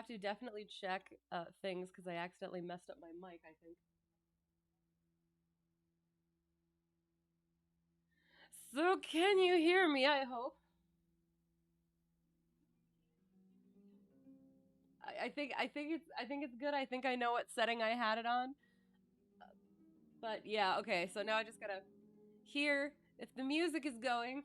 have to definitely check things because I accidentally messed up my mic, I think. So, can you hear me? I hope. I think it's good. I think I know what setting I had it on. But yeah, okay. So now I just gotta hear if the music is going.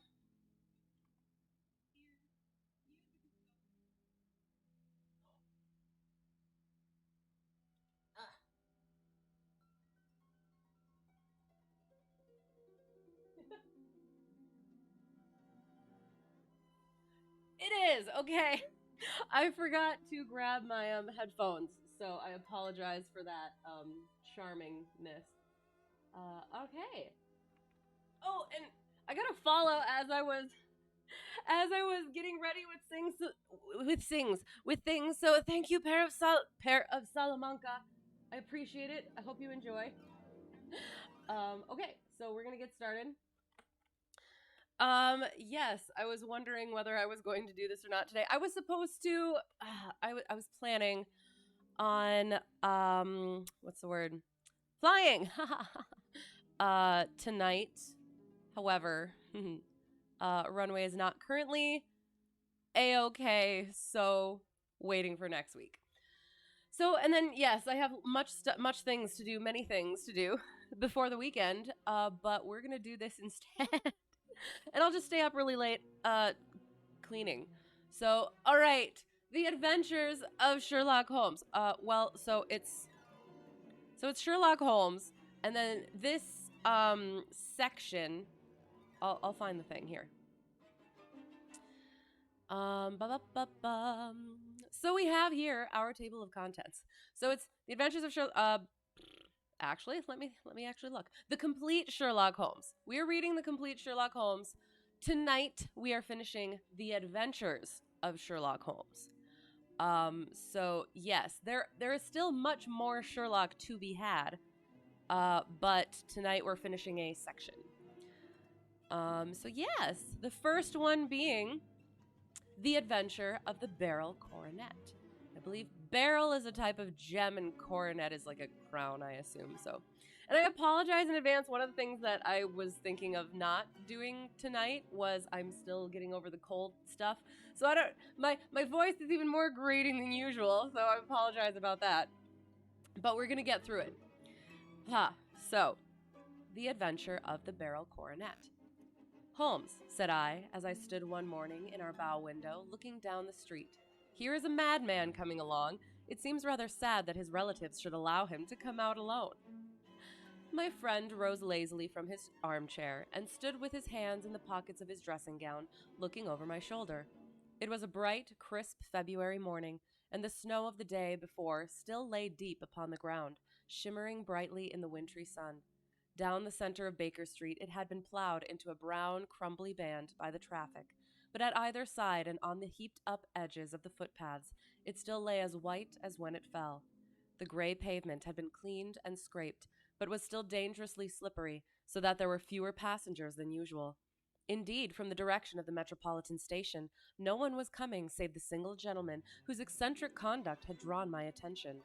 It is okay. I forgot to grab my headphones, so I apologize for that charmingness. Okay. Oh, and I got to follow as I was getting ready with things. So thank you, pair of Salamanca. I appreciate it. I hope you enjoy. Okay, so we're gonna get started. Yes, I was wondering whether I was going to do this or not today. I was supposed to. I was planning on what's the word? Flying. Tonight. However, runway is not currently a-okay, so waiting for next week. So, and then yes, I have much things to do, many things to do before the weekend. But we're gonna do this instead, and I'll just stay up really late, cleaning. So, all right, the Adventures of Sherlock Holmes. It's Sherlock Holmes, and then this section. I'll find the thing here. So we have here our table of contents. So it's the Adventures of Sherlock. Actually, let me actually look. The Complete Sherlock Holmes. We are reading the Complete Sherlock Holmes tonight. We are finishing the Adventures of Sherlock Holmes. So yes, there is still much more Sherlock to be had. But tonight we're finishing a section. So yes, the first one being The Adventure of the Beryl Coronet. I believe beryl is a type of gem and coronet is like a crown, I assume. So, and I apologize in advance. One of the things that I was thinking of not doing tonight was I'm still getting over the cold stuff. So I don't my voice is even more grating than usual, so I apologize about that. But we're going to get through it. Ha. So, The Adventure of the Beryl Coronet. Holmes, said I, as I stood one morning in our bow window, looking down the street. Here is a madman coming along. It seems rather sad that his relatives should allow him to come out alone. My friend rose lazily from his armchair and stood with his hands in the pockets of his dressing gown, looking over my shoulder. It was a bright, crisp February morning, and the snow of the day before still lay deep upon the ground, shimmering brightly in the wintry sun. Down the center of Baker Street it had been plowed into a brown, crumbly band by the traffic, but at either side and on the heaped-up edges of the footpaths it still lay as white as when it fell. The gray pavement had been cleaned and scraped, but was still dangerously slippery, so that there were fewer passengers than usual. Indeed, from the direction of the Metropolitan Station, no one was coming save the single gentleman whose eccentric conduct had drawn my attention.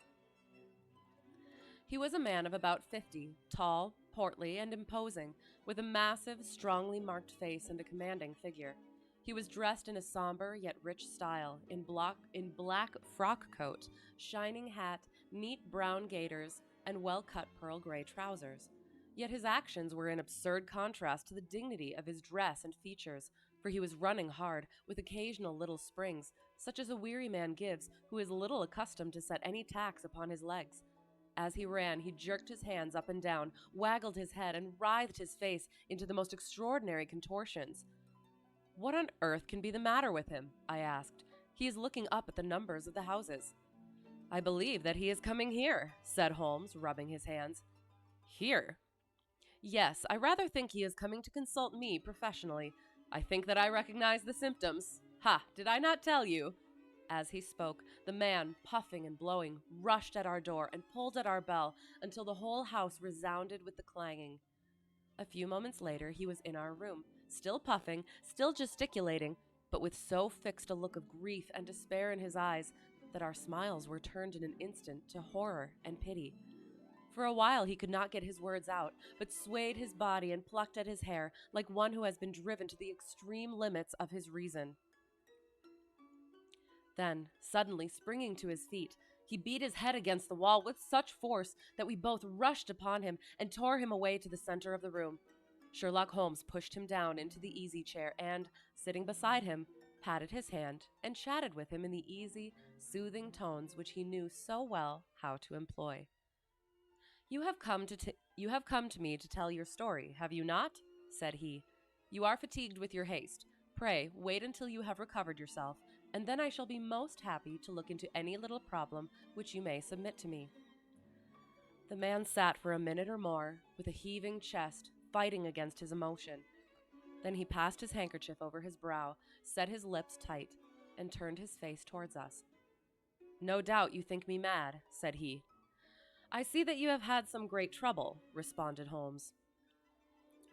He was a man of about 50, tall, portly, and imposing, with a massive, strongly marked face and a commanding figure. He was dressed in a somber yet rich style, in black frock coat, shining hat, neat brown gaiters, and well-cut pearl gray trousers. Yet his actions were in absurd contrast to the dignity of his dress and features, for he was running hard, with occasional little springs, such as a weary man gives who is little accustomed to set any tax upon his legs. As he ran, he jerked his hands up and down, waggled his head, and writhed his face into the most extraordinary contortions. "What on earth can be the matter with him?" I asked. "He is looking up at the numbers of the houses." "I believe that he is coming here," said Holmes, rubbing his hands. "Here?" "Yes, I rather think he is coming to consult me professionally. I think that I recognize the symptoms. Ha! Did I not tell you?" As he spoke, the man, puffing and blowing, rushed at our door and pulled at our bell until the whole house resounded with the clanging. A few moments later, he was in our room, still puffing, still gesticulating, but with so fixed a look of grief and despair in his eyes that our smiles were turned in an instant to horror and pity. For a while he could not get his words out, but swayed his body and plucked at his hair like one who has been driven to the extreme limits of his reason. Then, suddenly springing to his feet, he beat his head against the wall with such force that we both rushed upon him and tore him away to the center of the room. Sherlock Holmes pushed him down into the easy chair and, sitting beside him, patted his hand and chatted with him in the easy, soothing tones which he knew so well how to employ. You have come to me to tell your story, have you not? Said he. You are fatigued with your haste. Pray, wait until you have recovered yourself, and then I shall be most happy to look into any little problem which you may submit to me. The man sat for a minute or more, with a heaving chest, fighting against his emotion. Then he passed his handkerchief over his brow, set his lips tight, and turned his face towards us. No doubt you think me mad, said he. I see that you have had some great trouble, responded Holmes.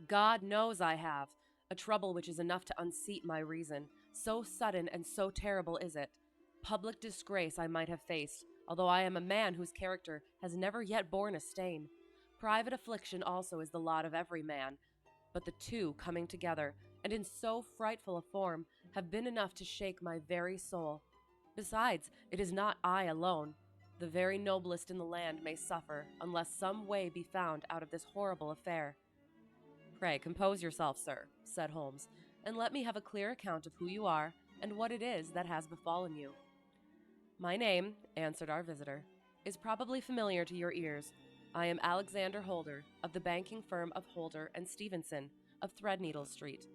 God knows I have, a trouble which is enough to unseat my reason. So sudden and so terrible is it. Public disgrace I might have faced, although I am a man whose character has never yet borne a stain. Private affliction also is the lot of every man, but the two coming together, and in so frightful a form, have been enough to shake my very soul. Besides, it is not I alone. The very noblest in the land may suffer, unless some way be found out of this horrible affair. Pray, compose yourself, sir, said Holmes, and let me have a clear account of who you are and what it is that has befallen you. My name, answered our visitor, is probably familiar to your ears. I am Alexander Holder, of the banking firm of Holder and Stevenson, of Threadneedle Street.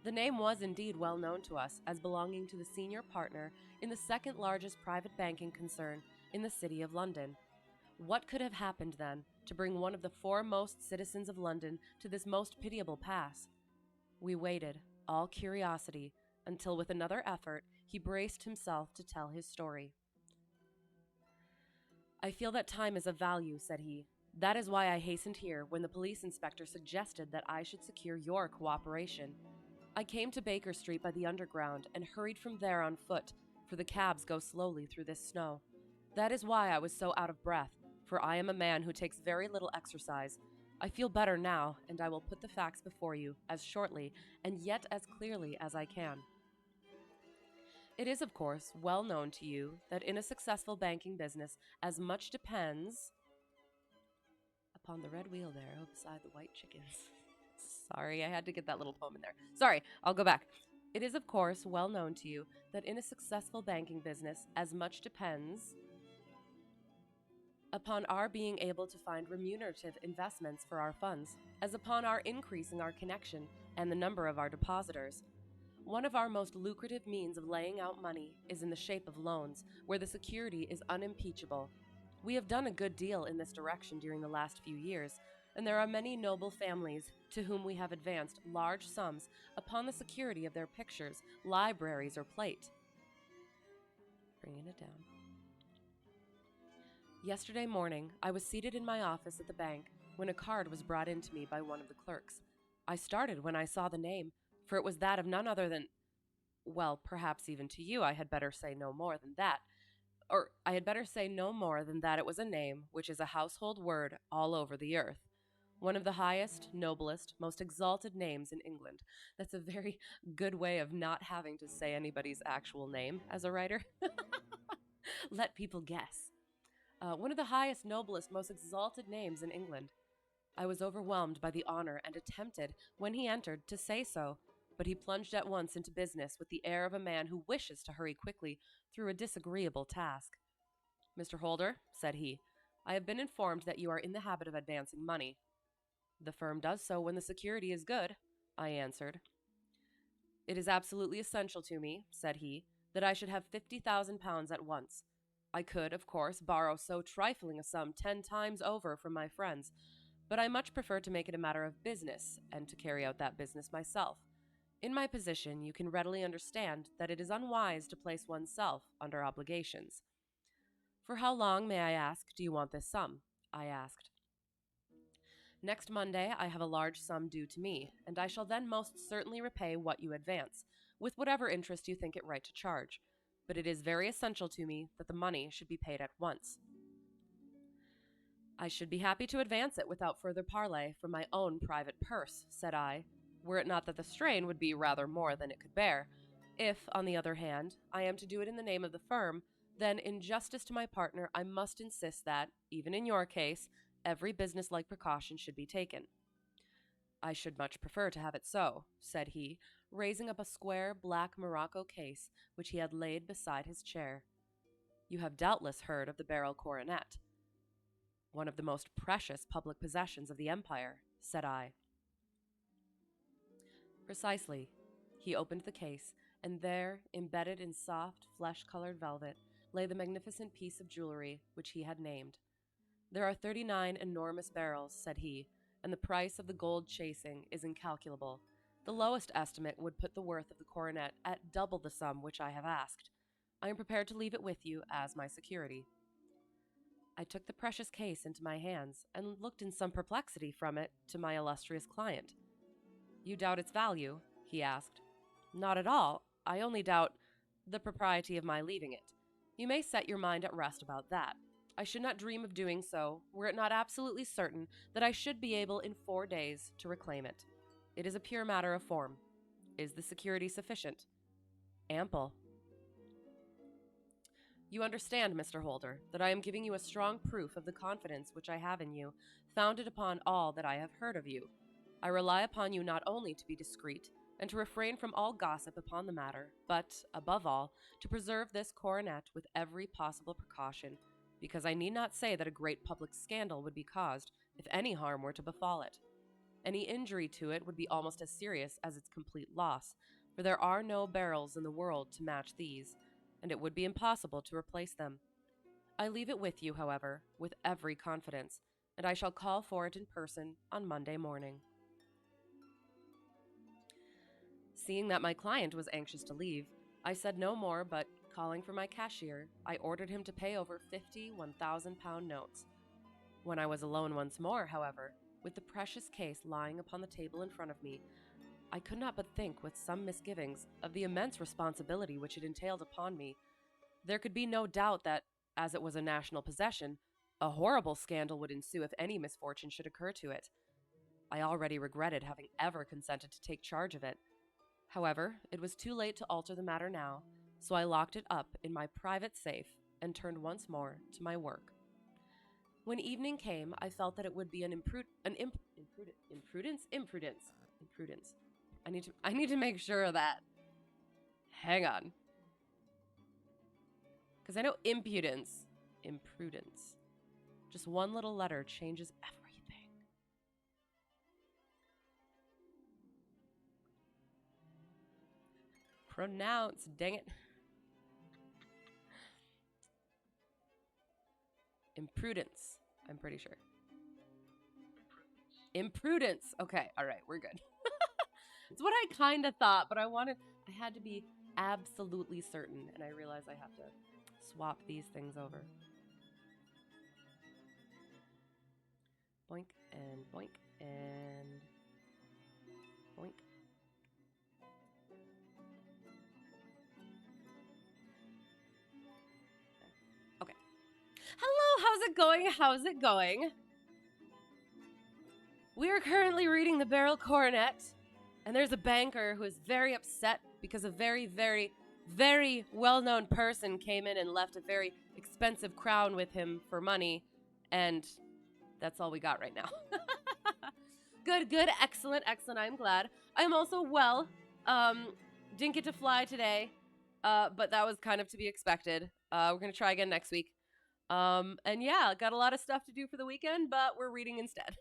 The name was indeed well known to us as belonging to the senior partner in the second largest private banking concern in the city of London. What could have happened, then, to bring one of the foremost citizens of London to this most pitiable pass? We waited, all curiosity, until with another effort he braced himself to tell his story. I feel that time is of value, said he. That is why I hastened here when the police inspector suggested that I should secure your cooperation. I came to Baker Street by the Underground and hurried from there on foot, for the cabs go slowly through this snow. That is why I was so out of breath, for I am a man who takes very little exercise. I feel better now, and I will put the facts before you as shortly and yet as clearly as I can. It is, of course, well known to you that in a successful banking business as much depends upon the red wheel there beside the white chickens. Sorry, I had to get that little poem in there. Sorry, I'll go back. It is, of course, well known to you that in a successful banking business as much depends upon our being able to find remunerative investments for our funds, as upon our increasing our connection and the number of our depositors. One of our most lucrative means of laying out money is in the shape of loans, where the security is unimpeachable. We have done a good deal in this direction during the last few years, and there are many noble families to whom we have advanced large sums upon the security of their pictures, libraries, or plate. Bringing it down. Yesterday morning, I was seated in my office at the bank when a card was brought in to me by one of the clerks. I started when I saw the name, for it was that of none other than, well, perhaps even to you I had better say no more than that. Or I had better say no more than that it was a name which is a household word all over the earth. One of the highest, noblest, most exalted names in England. That's a very good way of not having to say anybody's actual name as a writer. Let people guess. One of the highest, noblest, most exalted names in England. I was overwhelmed by the honor and attempted, when he entered, to say so, but he plunged at once into business with the air of a man who wishes to hurry quickly through a disagreeable task. Mr. Holder, said he, I have been informed that you are in the habit of advancing money. The firm does so when the security is good, I answered. It is absolutely essential to me, said he, that I should have £50,000 at once. I could, of course, borrow so trifling a sum 10 times over from my friends, but I much prefer to make it a matter of business and to carry out that business myself. In my position, you can readily understand that it is unwise to place oneself under obligations. For how long, may I ask, do you want this sum? I asked. Next Monday I have a large sum due to me, and I shall then most certainly repay what you advance, with whatever interest you think it right to charge. but it is very essential to me that the money should be paid at once. I should be happy to advance it without further parley from my own private purse, said I, were it not that the strain would be rather more than it could bear. If, on the other hand, I am to do it in the name of the firm, then in justice to my partner I must insist that, even in your case, every business-like precaution should be taken. I should much prefer to have it so, said he, raising up a square black morocco case which he had laid beside his chair. You have doubtless heard of the Beryl Coronet. One of the most precious public possessions of the empire, said I. Precisely. He opened the case, and there, embedded in soft, flesh-colored velvet, lay the magnificent piece of jewelry which he had named. There are 39 enormous barrels, said he, and the price of the gold chasing is incalculable. The lowest estimate would put the worth of the coronet at double the sum which I have asked. I am prepared to leave it with you as my security. I took the precious case into my hands and looked in some perplexity from it to my illustrious client. You doubt its value? He asked. Not at all. I only doubt the propriety of my leaving it. You may set your mind at rest about that. I should not dream of doing so, were it not absolutely certain that I should be able in 4 days to reclaim it. It is a pure matter of form. Is the security sufficient? Ample. You understand, Mr. Holder, that I am giving you a strong proof of the confidence which I have in you, founded upon all that I have heard of you. I rely upon you not only to be discreet, and to refrain from all gossip upon the matter, but, above all, to preserve this coronet with every possible precaution, because I need not say that a great public scandal would be caused if any harm were to befall it. Any injury to it would be almost as serious as its complete loss, for there are no barrels in the world to match these, and it would be impossible to replace them. I leave it with you, however, with every confidence, and I shall call for it in person on Monday morning. Seeing that my client was anxious to leave, I said no more, but, calling for my cashier, I ordered him to pay over 50 1,000-pound notes. When I was alone once more, however, with the precious case lying upon the table in front of me, I could not but think with some misgivings of the immense responsibility which it entailed upon me. There could be no doubt that, as it was a national possession, a horrible scandal would ensue if any misfortune should occur to it. I already regretted having ever consented to take charge of it. However, it was too late to alter the matter now, so I locked it up in my private safe and turned once more to my work. When evening came, I felt that it would be imprudence. I need to make sure of that. Hang on. Because I know imprudence. Just one little letter changes everything. Pronounce, dang it. Imprudence, I'm pretty sure. Imprudence. Okay, all right, we're good. It's what I kind of thought, but I had to be absolutely certain, and I realized I have to swap these things over. Boink and boink and boink. Okay. Hello, how's it going? We are currently reading the Beryl Coronet, and there's a banker who is very upset because a very, very, very well-known person came in and left a very expensive crown with him for money, and that's all we got right now. Good, excellent, I'm glad. I'm also well. Didn't get to fly today, but that was kind of to be expected. We're gonna try again next week. And yeah, got a lot of stuff to do for the weekend, but we're reading instead.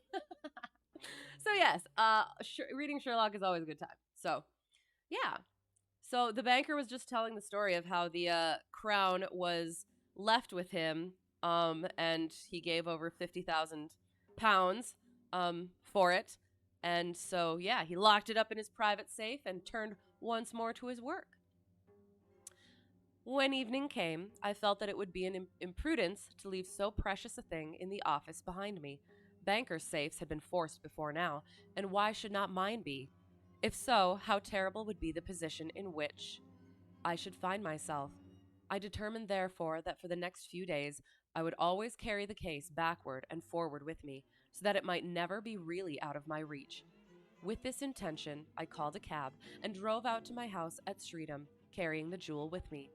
So yes, reading Sherlock is always a good time. So, yeah. So the banker was just telling the story of how the crown was left with him, and he gave over 50,000 pounds for it. And so, yeah, he locked it up in his private safe and turned once more to his work. When evening came, I felt that it would be an imprudence to leave so precious a thing in the office behind me. Bankers' safes had been forced before now, and why should not mine be? If so, how terrible would be the position in which I should find myself. I determined, therefore, that for the next few days I would always carry the case backward and forward with me, so that it might never be really out of my reach. With this intention, I called a cab and drove out to my house at Streatham, carrying the jewel with me.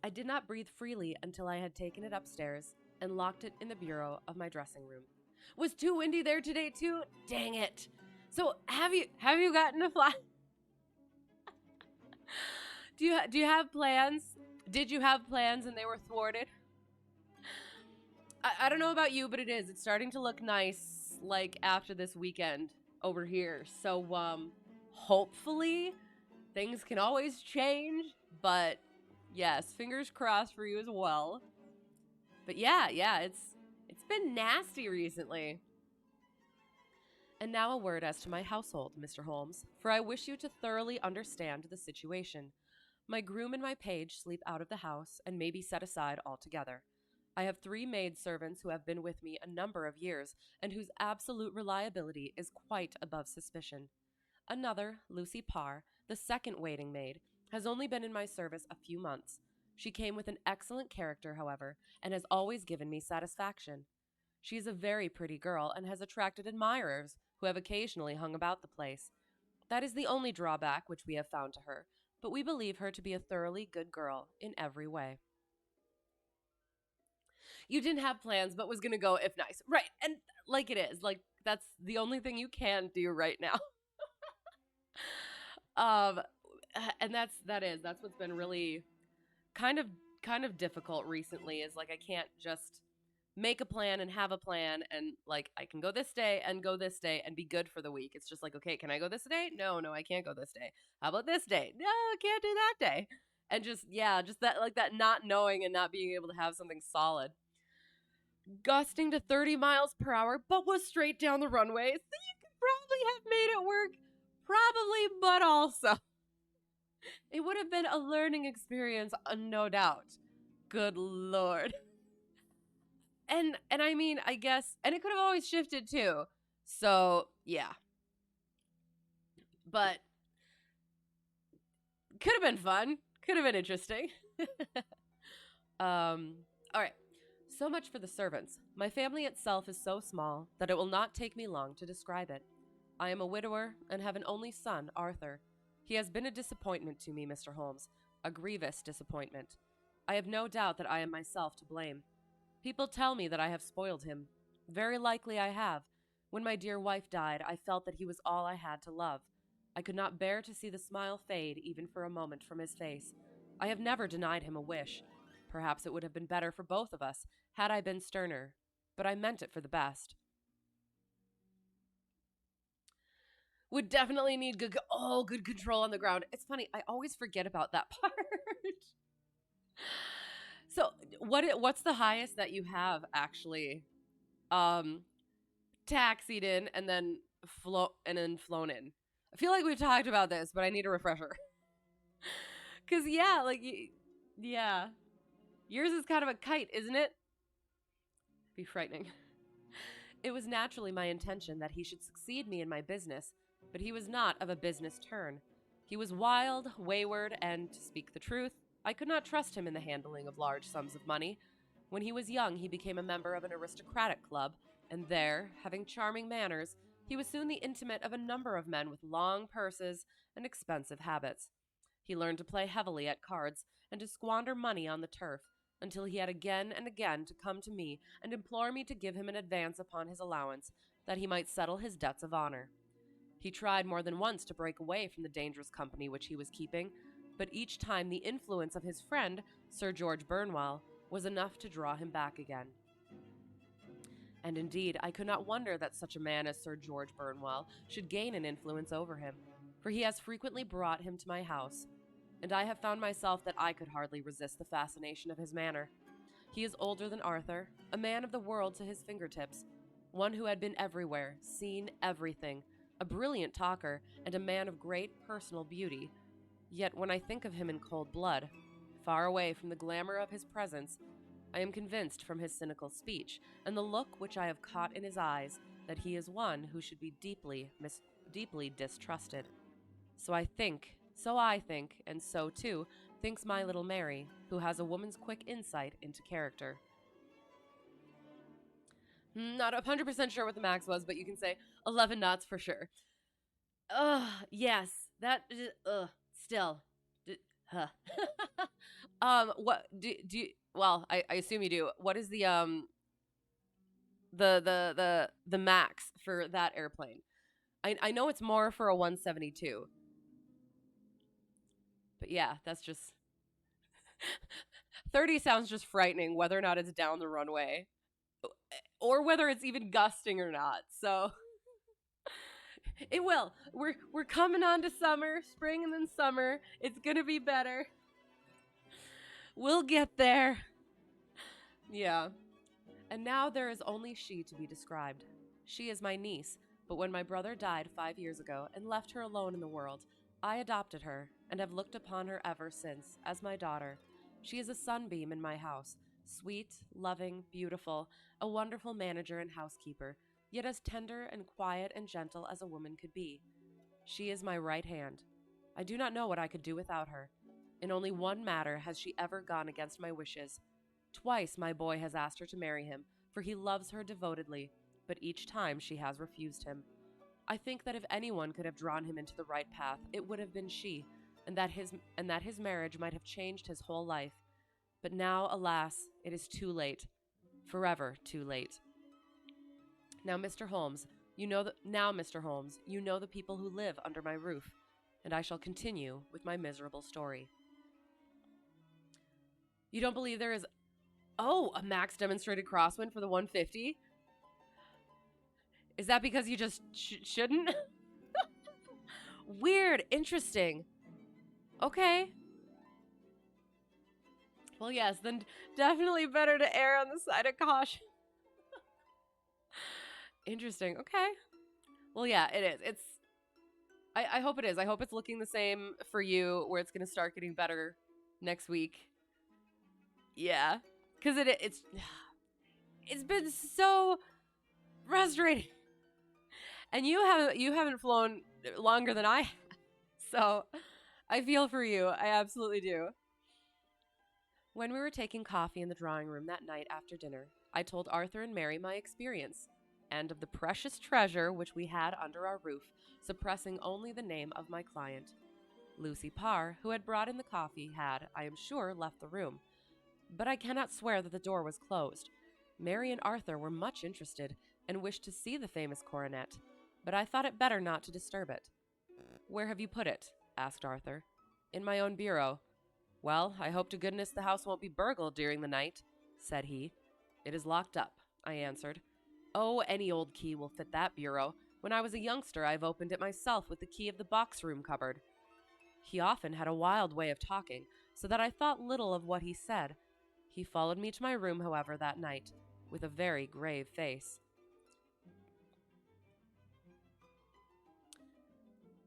I did not breathe freely until I had taken it upstairs and locked it in the bureau of my dressing room. Was too windy there today too? Dang it! So have you gotten a fly? Do you have plans? Did you have plans and they were thwarted? I don't know about you, but it is. It's starting to look nice, like after this weekend over here. So hopefully things can always change, but yes, fingers crossed for you as well. But yeah, it's been nasty recently. And now a word as to my household, Mr. Holmes, for I wish you to thoroughly understand the situation. My groom and my page sleep out of the house and may be set aside altogether. I have 3 maid servants who have been with me a number of years and whose absolute reliability is quite above suspicion. Another, Lucy Parr, the second waiting maid, has only been in my service a few months. She came with an excellent character, however, and has always given me satisfaction. She is a very pretty girl and has attracted admirers who have occasionally hung about the place. That is the only drawback which we have found to her, but we believe her to be a thoroughly good girl in every way. You didn't have plans, but was going to go if nice. Right, and like it is. Like, that's the only thing you can do right now. um, and that's what's been really kind of difficult recently is like I can't just make a plan and have a plan and like I can go this day and be good for the week. It's just like, okay, can I go this day? No, I can't go this day. How about this day? No, I can't do that day. And just that like that not knowing and not being able to have something solid. Gusting to 30 miles per hour, but was straight down the runway. So you could probably have made it work. Probably, but also it would have been a learning experience, no doubt. Good Lord. And I mean, I guess, and it could have always shifted too. So, yeah. But could have been fun. Could have been interesting. All right. So much for the servants. My family itself is so small that it will not take me long to describe it. I am a widower and have an only son, Arthur. He has been a disappointment to me, Mr. Holmes, a grievous disappointment. I have no doubt that I am myself to blame. People tell me that I have spoiled him. Very likely I have. When my dear wife died, I felt that he was all I had to love. I could not bear to see the smile fade even for a moment from his face. I have never denied him a wish. Perhaps it would have been better for both of us had I been sterner, but I meant it for the best. Would definitely need good control on the ground. It's funny, I always forget about that part. So, what's the highest that you have actually taxied in and then flown in? I feel like we've talked about this, but I need a refresher. Cuz yeah. Yours is kind of a kite, isn't it? Be frightening. It was naturally my intention that he should succeed me in my business, but he was not of a business turn. He was wild, wayward, and, to speak the truth, I could not trust him in the handling of large sums of money. When he was young, he became a member of an aristocratic club, and there, having charming manners, he was soon the intimate of a number of men with long purses and expensive habits. He learned to play heavily at cards and to squander money on the turf, until he had again and again to come to me and implore me to give him an advance upon his allowance, that he might settle his debts of honor. He tried more than once to break away from the dangerous company which he was keeping, but each time the influence of his friend, Sir George Burnwell, was enough to draw him back again. And indeed, I could not wonder that such a man as Sir George Burnwell should gain an influence over him, for he has frequently brought him to my house, and I have found myself that I could hardly resist the fascination of his manner. He is older than Arthur, a man of the world to his fingertips, one who had been everywhere, seen everything, a brilliant talker, and a man of great personal beauty. Yet when I think of him in cold blood, far away from the glamour of his presence, I am convinced from his cynical speech and the look which I have caught in his eyes that he is one who should be deeply distrusted. So I think, and so too thinks my little Mary, who has a woman's quick insight into character. Not 100% sure what the max was, but you can say 11 knots for sure. Yes, that, still. Huh. What do you, well, I assume you do. What is the max for that airplane? I know it's more for a 172. But yeah, that's just 30 sounds just frightening whether or not it's down the runway or whether it's even gusting or not. So it will. We're coming on to summer, spring and then summer. It's going to be better. We'll get there. Yeah. And now there is only she to be described. She is my niece, but when my brother died 5 years ago and left her alone in the world, I adopted her and have looked upon her ever since as my daughter. She is a sunbeam in my house, sweet, loving, beautiful, a wonderful manager and housekeeper, yet as tender and quiet and gentle as a woman could be. She is my right hand. I do not know what I could do without her. In only one matter has she ever gone against my wishes. Twice my boy has asked her to marry him, for he loves her devotedly, but each time she has refused him. I think that if anyone could have drawn him into the right path, it would have been she, and that his marriage might have changed his whole life. But now, alas, it is too late. Forever too late. Now, Mr. Holmes, you know the people who live under my roof, and I shall continue with my miserable story. You don't believe there is a max demonstrated crosswind for the 150? Is that because you just shouldn't? Weird. Interesting. Okay. Well, yes, then definitely better to err on the side of caution. Interesting. Okay. Well, yeah, it is. I hope it is. I hope it's looking the same for you, where it's going to start getting better next week. Yeah. Because it's been so frustrating. And you haven't flown longer than I have. So I feel for you. I absolutely do. When we were taking coffee in the drawing room that night after dinner, I told Arthur and Mary my experience, and of the precious treasure which we had under our roof, suppressing only the name of my client. Lucy Parr, who had brought in the coffee, had, I am sure, left the room. But I cannot swear that the door was closed. Mary and Arthur were much interested, and wished to see the famous coronet, but I thought it better not to disturb it. "Where have you put it?" asked Arthur. "In my own bureau." "Well, I hope to goodness the house won't be burgled during the night," said he. "It is locked up," I answered. "Oh, any old key will fit that bureau. When I was a youngster, I've opened it myself with the key of the box-room cupboard." He often had a wild way of talking, so that I thought little of what he said. He followed me to my room, however, that night, with a very grave face.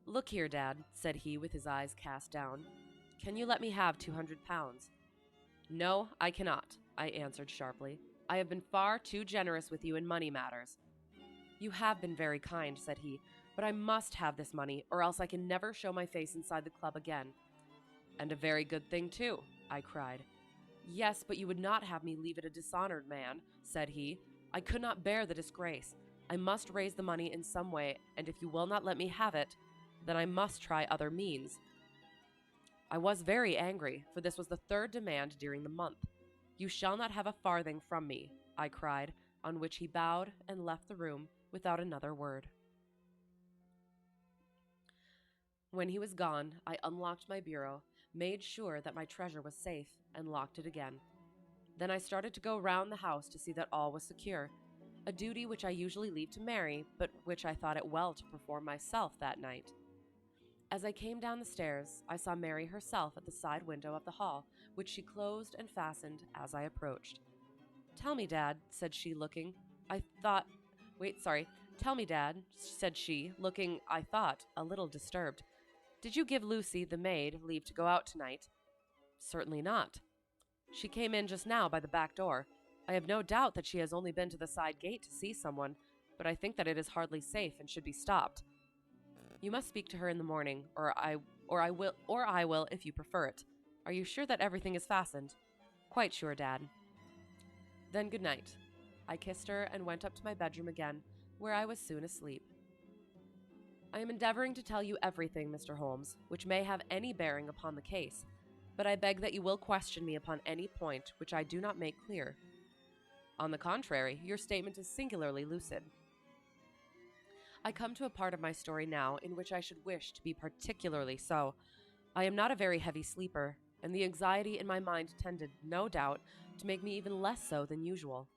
"Look here, Dad," said he with his eyes cast down. "Can you let me have £200? "No, I cannot," I answered sharply. "I have been far too generous with you in money matters." "You have been very kind," said he, "but I must have this money, or else I can never show my face inside the club again." "And a very good thing, too," I cried. "Yes, but you would not have me leave it a dishonored man," said he. "I could not bear the disgrace. I must raise the money in some way, and if you will not let me have it, then I must try other means." I was very angry, for this was the third demand during the month. "You shall not have a farthing from me," I cried, on which he bowed and left the room without another word. When he was gone, I unlocked my bureau, made sure that my treasure was safe, and locked it again. Then I started to go round the house to see that all was secure, a duty which I usually leave to Mary, but which I thought it well to perform myself that night. As I came down the stairs, I saw Mary herself at the side window of the hall, which she closed and fastened as I approached. "Tell me, Dad," said she, looking, Tell me, Dad," said she, looking, I thought, a little disturbed. "Did you give Lucy, the maid, leave to go out tonight?" "Certainly not." "She came in just now by the back door. I have no doubt that she has only been to the side gate to see someone, but I think that it is hardly safe and should be stopped." "You must speak to her in the morning, or I will if you prefer it. Are you sure that everything is fastened? Quite sure, Dad. Then good night. I kissed her and went up to my bedroom again, where I was soon asleep. I am endeavoring to tell you everything, Mr. Holmes, which may have any bearing upon the case, but I beg that you will question me upon any point which I do not make clear. On the contrary, your statement is singularly lucid. I come to a part of my story now in which I should wish to be particularly so. I am not a very heavy sleeper, and the anxiety in my mind tended, no doubt, to make me even less so than usual.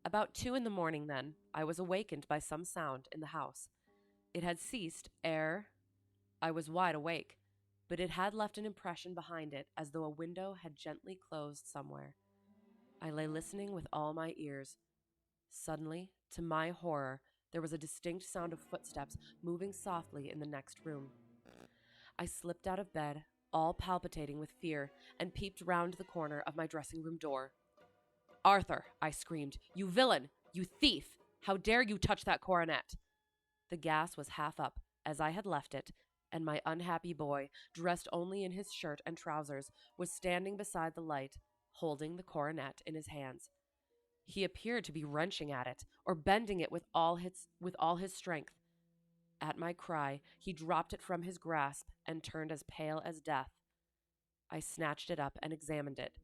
About 2 a.m, then, I was awakened by some sound in the house. It had ceased ere I was wide awake, but it had left an impression behind it as though a window had gently closed somewhere. I lay listening with all my ears. Suddenly, to my horror, there was a distinct sound of footsteps moving softly in the next room. I slipped out of bed, all palpitating with fear, and peeped round the corner of my dressing-room door. "Arthur," I screamed, "you villain! You thief! How dare you touch that coronet?" The gas was half up, as I had left it, and my unhappy boy, dressed only in his shirt and trousers, was standing beside the light, holding the coronet in his hands. He appeared to be wrenching at it, or bending it with all his strength. At my cry, he dropped it from his grasp and turned as pale as death. I snatched it up and examined it.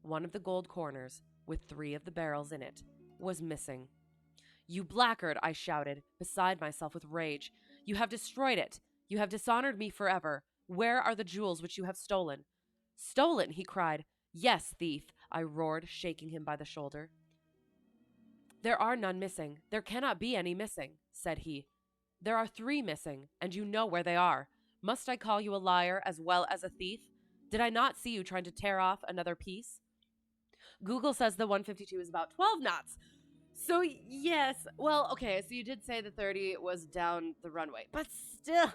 One of the gold corners, with 3 of the barrels in it, was missing. "You blackguard!" I shouted, beside myself with rage. "You have destroyed it! You have dishonored me forever! Where are the jewels which you have stolen?" "Stolen!" he cried. "Yes, thief!" I roared, shaking him by the shoulder. "There are none missing. There cannot be any missing," said he. "There are 3 missing, and you know where they are. Must I call you a liar as well as a thief? Did I not see you trying to tear off another piece? Google says the 152 is about 12 knots. So, yes. Well, okay, so you did say the 30 was down the runway, but still.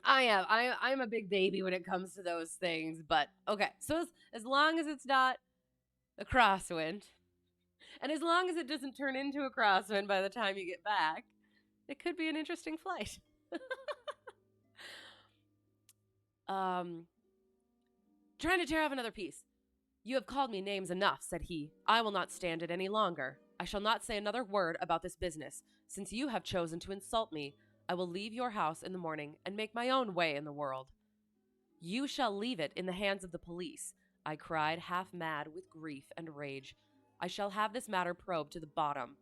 I'm a big baby when it comes to those things, but okay. So as long as it's not a crosswind, and as long as it doesn't turn into a crosswind by the time you get back, it could be an interesting flight. Trying to tear off another piece. "You have called me names enough," said he. "I will not stand it any longer. I shall not say another word about this business. Since you have chosen to insult me, I will leave your house in the morning and make my own way in the world." "You shall leave it in the hands of the police," I cried, half mad with grief and rage. "I shall have this matter probed to the bottom."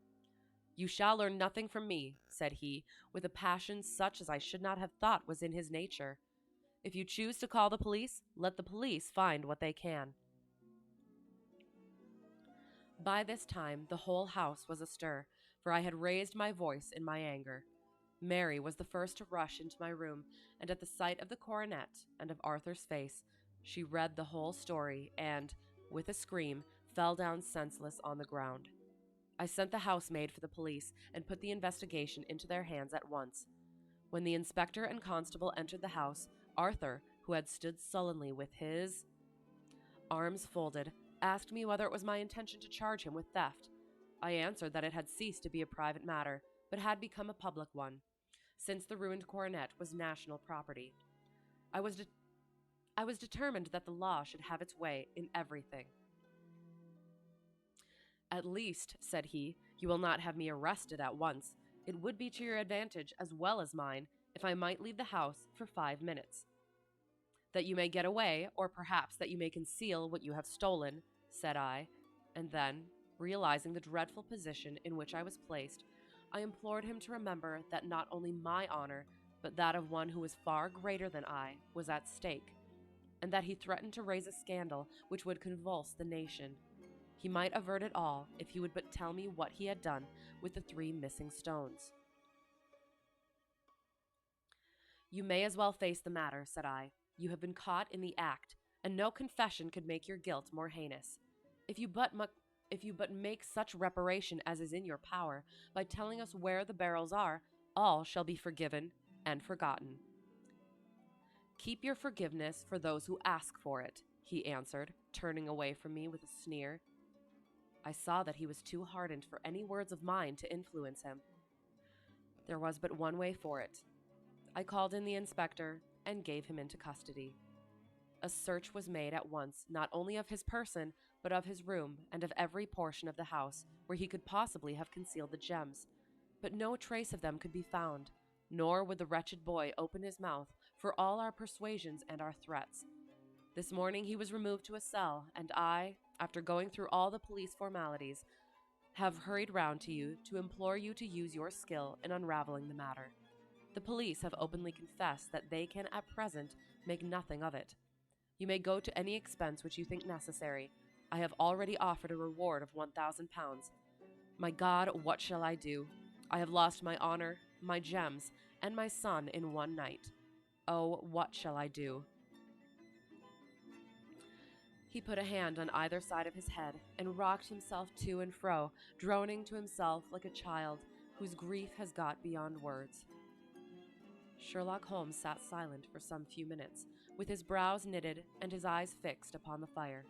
"You shall learn nothing from me," said he, with a passion such as I should not have thought was in his nature. "If you choose to call the police, let the police find what they can." By this time, the whole house was astir, for I had raised my voice in my anger. Mary was the first to rush into my room, and at the sight of the coronet and of Arthur's face, she read the whole story and, with a scream, fell down senseless on the ground. I sent the housemaid for the police and put the investigation into their hands at once. When the inspector and constable entered the house, Arthur, who had stood sullenly with his arms folded, asked me whether it was my intention to charge him with theft. I answered that it had ceased to be a private matter, but had become a public one, since the ruined coronet was national property. I was determined that the law should have its way in everything. "At least," said he, "you will not have me arrested at once. It would be to your advantage as well as mine if I might leave the house for 5 minutes." "That you may get away, or perhaps that you may conceal what you have stolen," said I, and then, realizing the dreadful position in which I was placed, I implored him to remember that not only my honor, but that of one who was far greater than I, was at stake, and that he threatened to raise a scandal which would convulse the nation. He might avert it all if he would but tell me what he had done with the 3 missing stones. "You may as well face the matter," said I. "You have been caught in the act, and no confession could make your guilt more heinous. If you but make such reparation as is in your power, by telling us where the barrels are, all shall be forgiven and forgotten." "Keep your forgiveness for those who ask for it," he answered, turning away from me with a sneer. I saw that he was too hardened for any words of mine to influence him. There was but one way for it. I called in the inspector and gave him into custody. A search was made at once, not only of his person, but of his room and of every portion of the house where he could possibly have concealed the gems. But no trace of them could be found, nor would the wretched boy open his mouth for all our persuasions and our threats. This morning he was removed to a cell, and I, after going through all the police formalities, have hurried round to you to implore you to use your skill in unraveling the matter. The police have openly confessed that they can at present make nothing of it. You may go to any expense which you think necessary. I have already offered a reward of £1,000. My God, what shall I do? I have lost my honor, my gems, and my son in one night. Oh, what shall I do? He put a hand on either side of his head and rocked himself to and fro, droning to himself like a child whose grief has got beyond words. Sherlock Holmes sat silent for some few minutes, with his brows knitted and his eyes fixed upon the fire.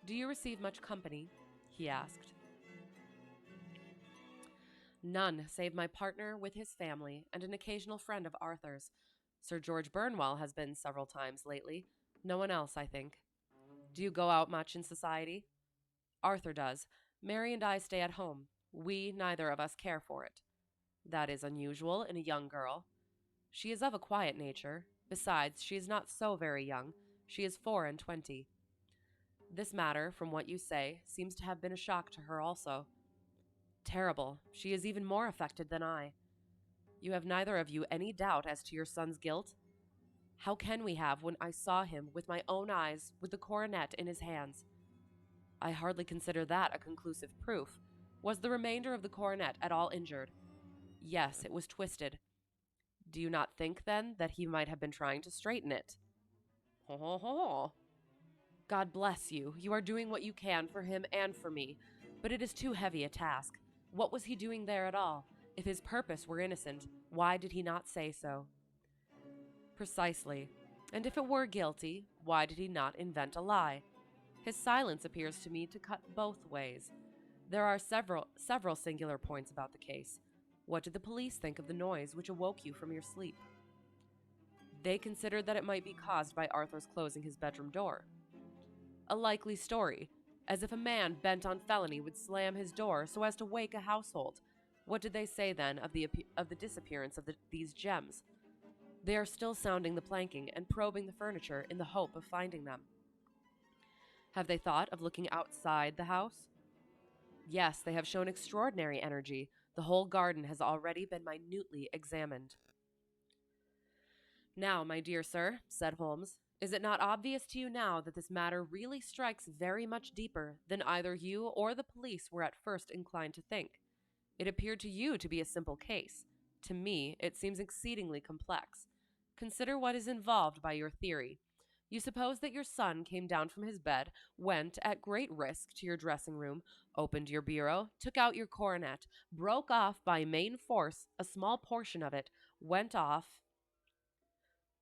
"Do you receive much company?" he asked. "None, save my partner with his family and an occasional friend of Arthur's. Sir George Burnwell has been several times lately. No one else, I think. Do you go out much in society?" "Arthur does. Mary and I stay at home. We neither of us care for it." "That is unusual in a young girl." "She is of a quiet nature. Besides, she is not so very young. She is 24. This matter, from what you say, seems to have been a shock to her also." "Terrible. She is even more affected than I." "You have neither of you any doubt as to your son's guilt?" "How can we have when I saw him with my own eyes with the coronet in his hands?" "I hardly consider that a conclusive proof. Was the remainder of the coronet at all injured?" "Yes, it was twisted." "Do you not think, then, that he might have been trying to straighten it?" "Ho, ho, ho. God bless you. You are doing what you can for him and for me. But it is too heavy a task. What was he doing there at all? If his purpose were innocent, why did he not say so?" "Precisely. And if it were guilty, why did he not invent a lie? His silence appears to me to cut both ways. There are several singular points about the case. What did the police think of the noise which awoke you from your sleep?" "They considered that it might be caused by Arthur's closing his bedroom door." "A likely story. As if a man bent on felony would slam his door so as to wake a household. What did they say, then, of the disappearance of these gems?" "They are still sounding the planking and probing the furniture in the hope of finding them." "Have they thought of looking outside the house?" "Yes, they have shown extraordinary energy. The whole garden has already been minutely examined." "Now, my dear sir," said Holmes, "is it not obvious to you now that this matter really strikes very much deeper than either you or the police were at first inclined to think? It appeared to you to be a simple case. To me, it seems exceedingly complex. Consider what is involved by your theory. You suppose that your son came down from his bed, went at great risk to your dressing room, opened your bureau, took out your coronet, broke off by main force a small portion of it, went off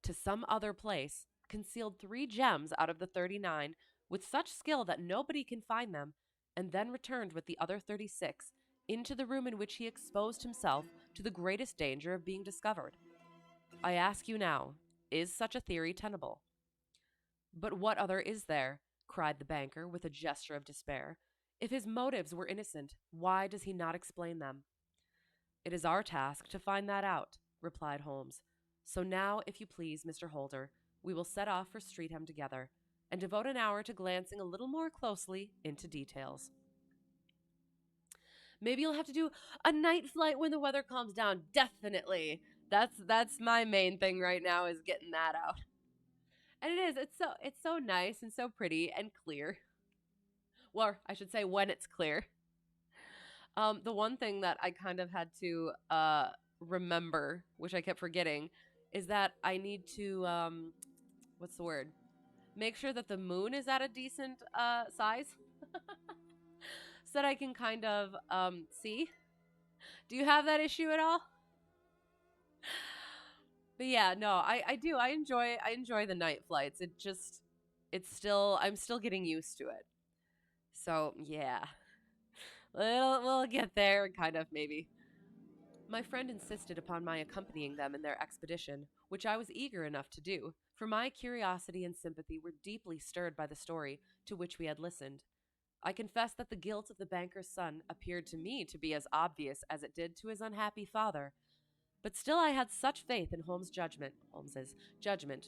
to some other place, concealed 3 gems out of the 39 with such skill that nobody can find them, and then returned with the other 36 into the room in which he exposed himself to the greatest danger of being discovered. I ask you now, is such a theory tenable?" "But what other is there?" cried the banker with a gesture of despair. "If his motives were innocent, why does he not explain them?" "It is our task to find that out," replied Holmes. "So now, if you please, Mr. Holder, we will set off for Streatham together, and devote an hour to glancing a little more closely into details." "Maybe you'll have to do a night flight when the weather calms down. Definitely. That's my main thing right now, is getting that out. And it is. It's so nice and so pretty and clear. Well, I should say when it's clear. The one thing that I kind of had to remember, which I kept forgetting, is that I need to what's the word? Make sure that the moon is at a decent size, so that I can kind of see. Do you have that issue at all? But yeah, no, I do. I enjoy the night flights. I'm still getting used to it. So yeah, we'll get there, kind of maybe. My friend insisted upon my accompanying them in their expedition, which I was eager enough to do, for my curiosity and sympathy were deeply stirred by the story to which we had listened. I confess that the guilt of the banker's son appeared to me to be as obvious as it did to his unhappy father. But still I had such faith in Holmes's judgment,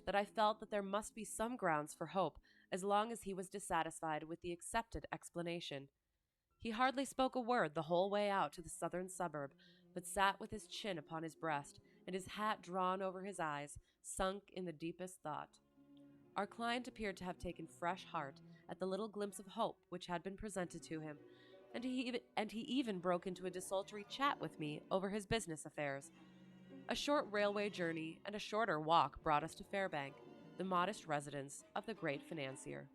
that I felt that there must be some grounds for hope as long as he was dissatisfied with the accepted explanation. He hardly spoke a word the whole way out to the southern suburb, but sat with his chin upon his breast and his hat drawn over his eyes, sunk in the deepest thought. Our client appeared to have taken fresh heart at the little glimpse of hope which had been presented to him, and he even broke into a desultory chat with me over his business affairs. A short railway journey and a shorter walk brought us to Fairbank, the modest residence of the great financier.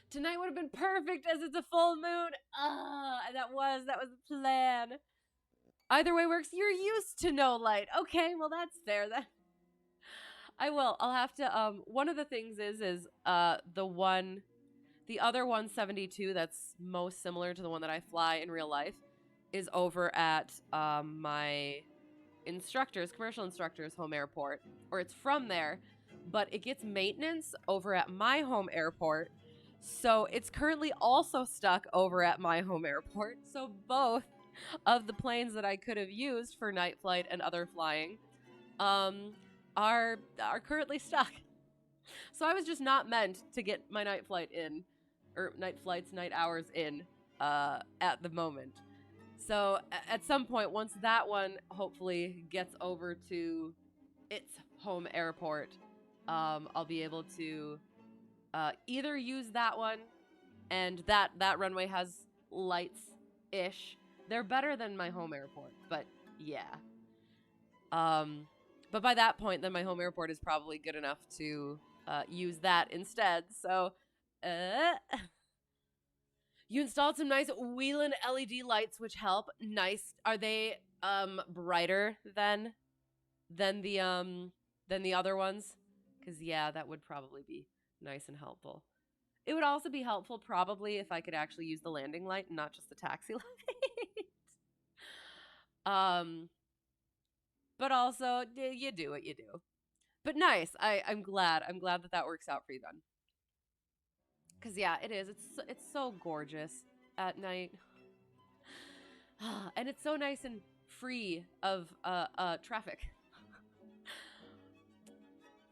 Tonight would have been perfect as it's a full moon. That was the plan. Either way works. You're used to no light. Okay, well that's fair then. I will. I'll have to one of the things is the other 172 that's most similar to the one that I fly in real life is over at my commercial instructor's home airport, or it's from there, but it gets maintenance over at my home airport. So it's currently also stuck over at my home airport. So both of the planes that I could have used for night flight and other flying are currently stuck. So I was just not meant to get my night flight in, or night flights, night hours in at the moment. So at some point, once that one hopefully gets over to its home airport, I'll be able to either use that one, and that runway has lights-ish. They're better than my home airport, but yeah. But by that point, then my home airport is probably good enough to use that instead. So, you installed some nice Wheelan LED lights, which help. Nice. Are they brighter than the other ones? Because yeah, that would probably be nice and helpful. It would also be helpful probably if I could actually use the landing light and not just the taxi light. But also you do what you do. But nice. I'm glad that works out for you then. Because yeah, it is. It's so gorgeous at night. And it's so nice and free of traffic.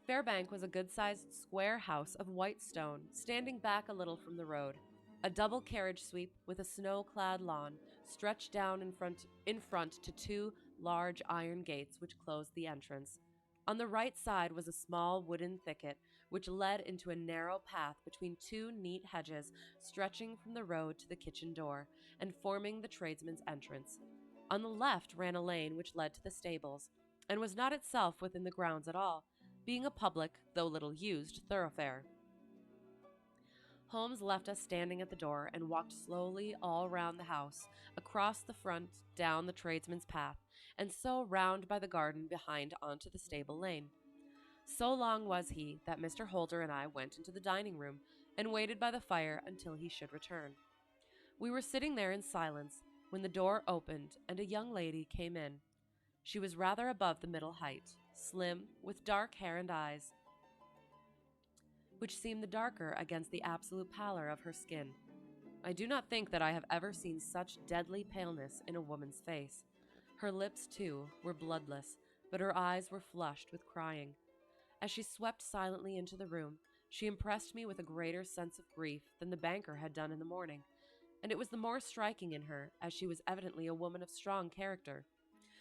Fairbank was a good-sized square house of white stone, standing back a little from the road. A double carriage sweep with a snow-clad lawn stretched down in front to two large iron gates which closed the entrance. On the right side was a small wooden thicket which led into a narrow path between two neat hedges stretching from the road to the kitchen door and forming the tradesman's entrance. On the left ran a lane which led to the stables, and was not itself within the grounds at all, being a public, though little used, thoroughfare. Holmes left us standing at the door and walked slowly all round the house, across the front, down the tradesman's path, and so round by the garden behind onto the stable lane. So long was he that Mr. Holder and I went into the dining room and waited by the fire until he should return. We were sitting there in silence when the door opened and a young lady came in. She was rather above the middle height, slim, with dark hair and eyes, which seemed the darker against the absolute pallor of her skin. I do not think that I have ever seen such deadly paleness in a woman's face. Her lips, too, were bloodless, but her eyes were flushed with crying. As she swept silently into the room, she impressed me with a greater sense of grief than the banker had done in the morning, and it was the more striking in her as she was evidently a woman of strong character,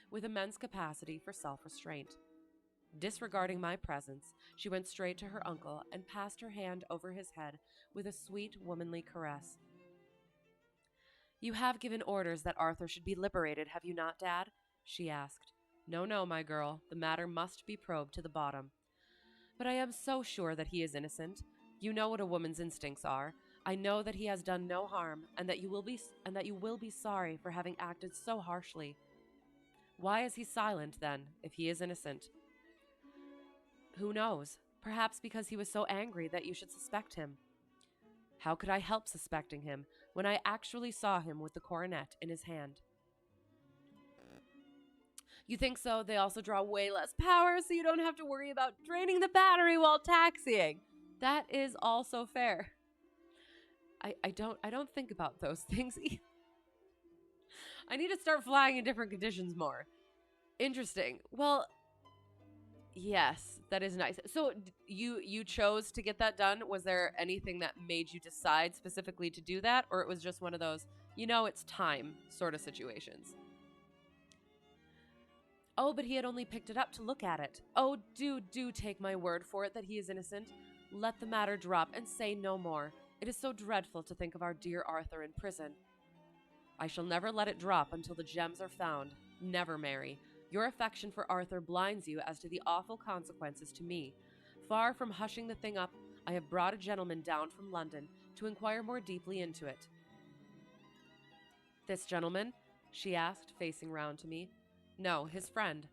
with immense capacity for self-restraint. Disregarding my presence, she went straight to her uncle and passed her hand over his head with a sweet, womanly caress. "You have given orders that Arthur should be liberated, have you not, Dad?" she asked. No, my girl. The matter must be probed to the bottom." "But I am so sure that he is innocent. You know what a woman's instincts are. I know that he has done no harm, and that you will be sorry for having acted so harshly." "Why is he silent, then, if he is innocent?" "Who knows? Perhaps because he was so angry that you should suspect him." "How could I help suspecting him when I actually saw him with the coronet in his hand?" You think so? They also draw way less power, so you don't have to worry about draining the battery while taxiing. That is also fair. I don't think about those things. I need to start flying in different conditions more. Interesting. Well, yes, that is nice. So you chose to get that done. Was there anything that made you decide specifically to do that, or it was just one of those, it's time sort of situations? Oh, but he had only picked it up to look at it. Oh, do take my word for it that he is innocent. Let the matter drop and say no more. It is so dreadful to think of our dear Arthur in prison. I shall never let it drop until the gems are found. Never, Mary. Your affection for Arthur blinds you as to the awful consequences to me. Far from hushing the thing up, I have brought a gentleman down from London to inquire more deeply into it. This gentleman? She asked, facing round to me. No, his friend.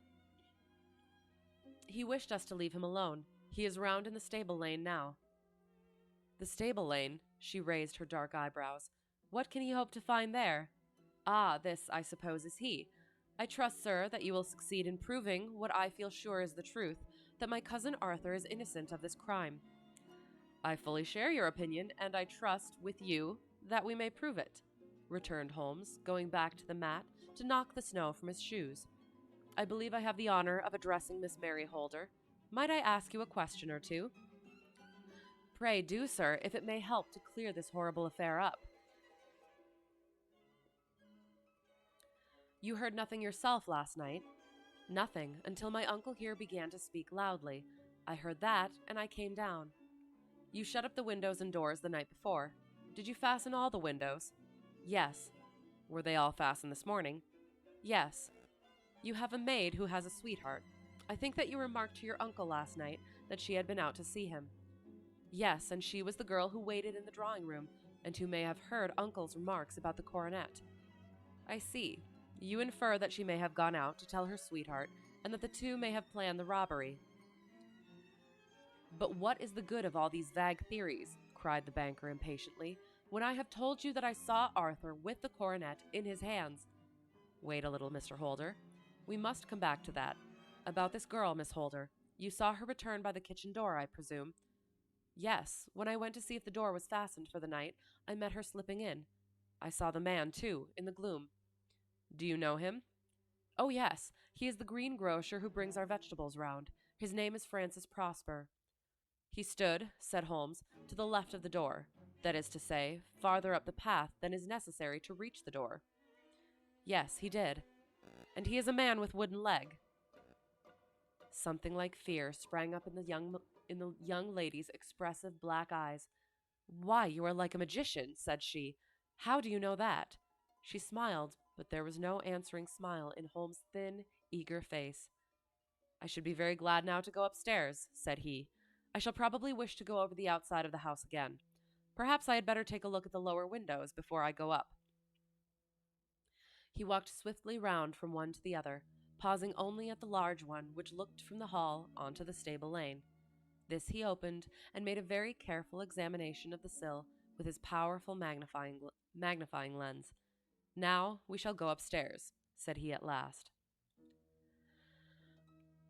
He wished us to leave him alone. He is round in the stable lane now. The stable lane? She raised her dark eyebrows. What can he hope to find there? Ah, this, I suppose, is he. I trust, sir, that you will succeed in proving what I feel sure is the truth, that my cousin Arthur is innocent of this crime. I fully share your opinion, and I trust, with you, that we may prove it, returned Holmes, going back to the mat to knock the snow from his shoes. I believe I have the honor of addressing Miss Mary Holder. Might I ask you a question or two? Pray do, sir, if it may help to clear this horrible affair up. You heard nothing yourself last night? Nothing, until my uncle here began to speak loudly. I heard that, and I came down. You shut up the windows and doors the night before. Did you fasten all the windows? Yes. Were they all fastened this morning? Yes. You have a maid who has a sweetheart. I think that you remarked to your uncle last night that she had been out to see him. Yes, and she was the girl who waited in the drawing room, and who may have heard uncle's remarks about the coronet. I see. You infer that she may have gone out to tell her sweetheart, and that the two may have planned the robbery. But what is the good of all these vague theories, cried the banker impatiently, when I have told you that I saw Arthur with the coronet in his hands? Wait a little, Mr. Holder. We must come back to that. About this girl, Miss Holder. You saw her return by the kitchen door, I presume? Yes, when I went to see if the door was fastened for the night, I met her slipping in. I saw the man, too, in the gloom. Do you know him? Oh, yes. He is the greengrocer who brings our vegetables round. His name is Francis Prosper. He stood, said Holmes, to the left of the door. That is to say, farther up the path than is necessary to reach the door. Yes, he did. And he is a man with wooden leg. Something like fear sprang up in the young lady's expressive black eyes. Why, you are like a magician, said she. How do you know that? She smiled, but there was no answering smile in Holmes' thin, eager face. I should be very glad now to go upstairs, said he. I shall probably wish to go over the outside of the house again. Perhaps I had better take a look at the lower windows before I go up. He walked swiftly round from one to the other, pausing only at the large one which looked from the hall onto the stable lane. This he opened, and made a very careful examination of the sill with his powerful magnifying lens. Now we shall go upstairs, said he at last.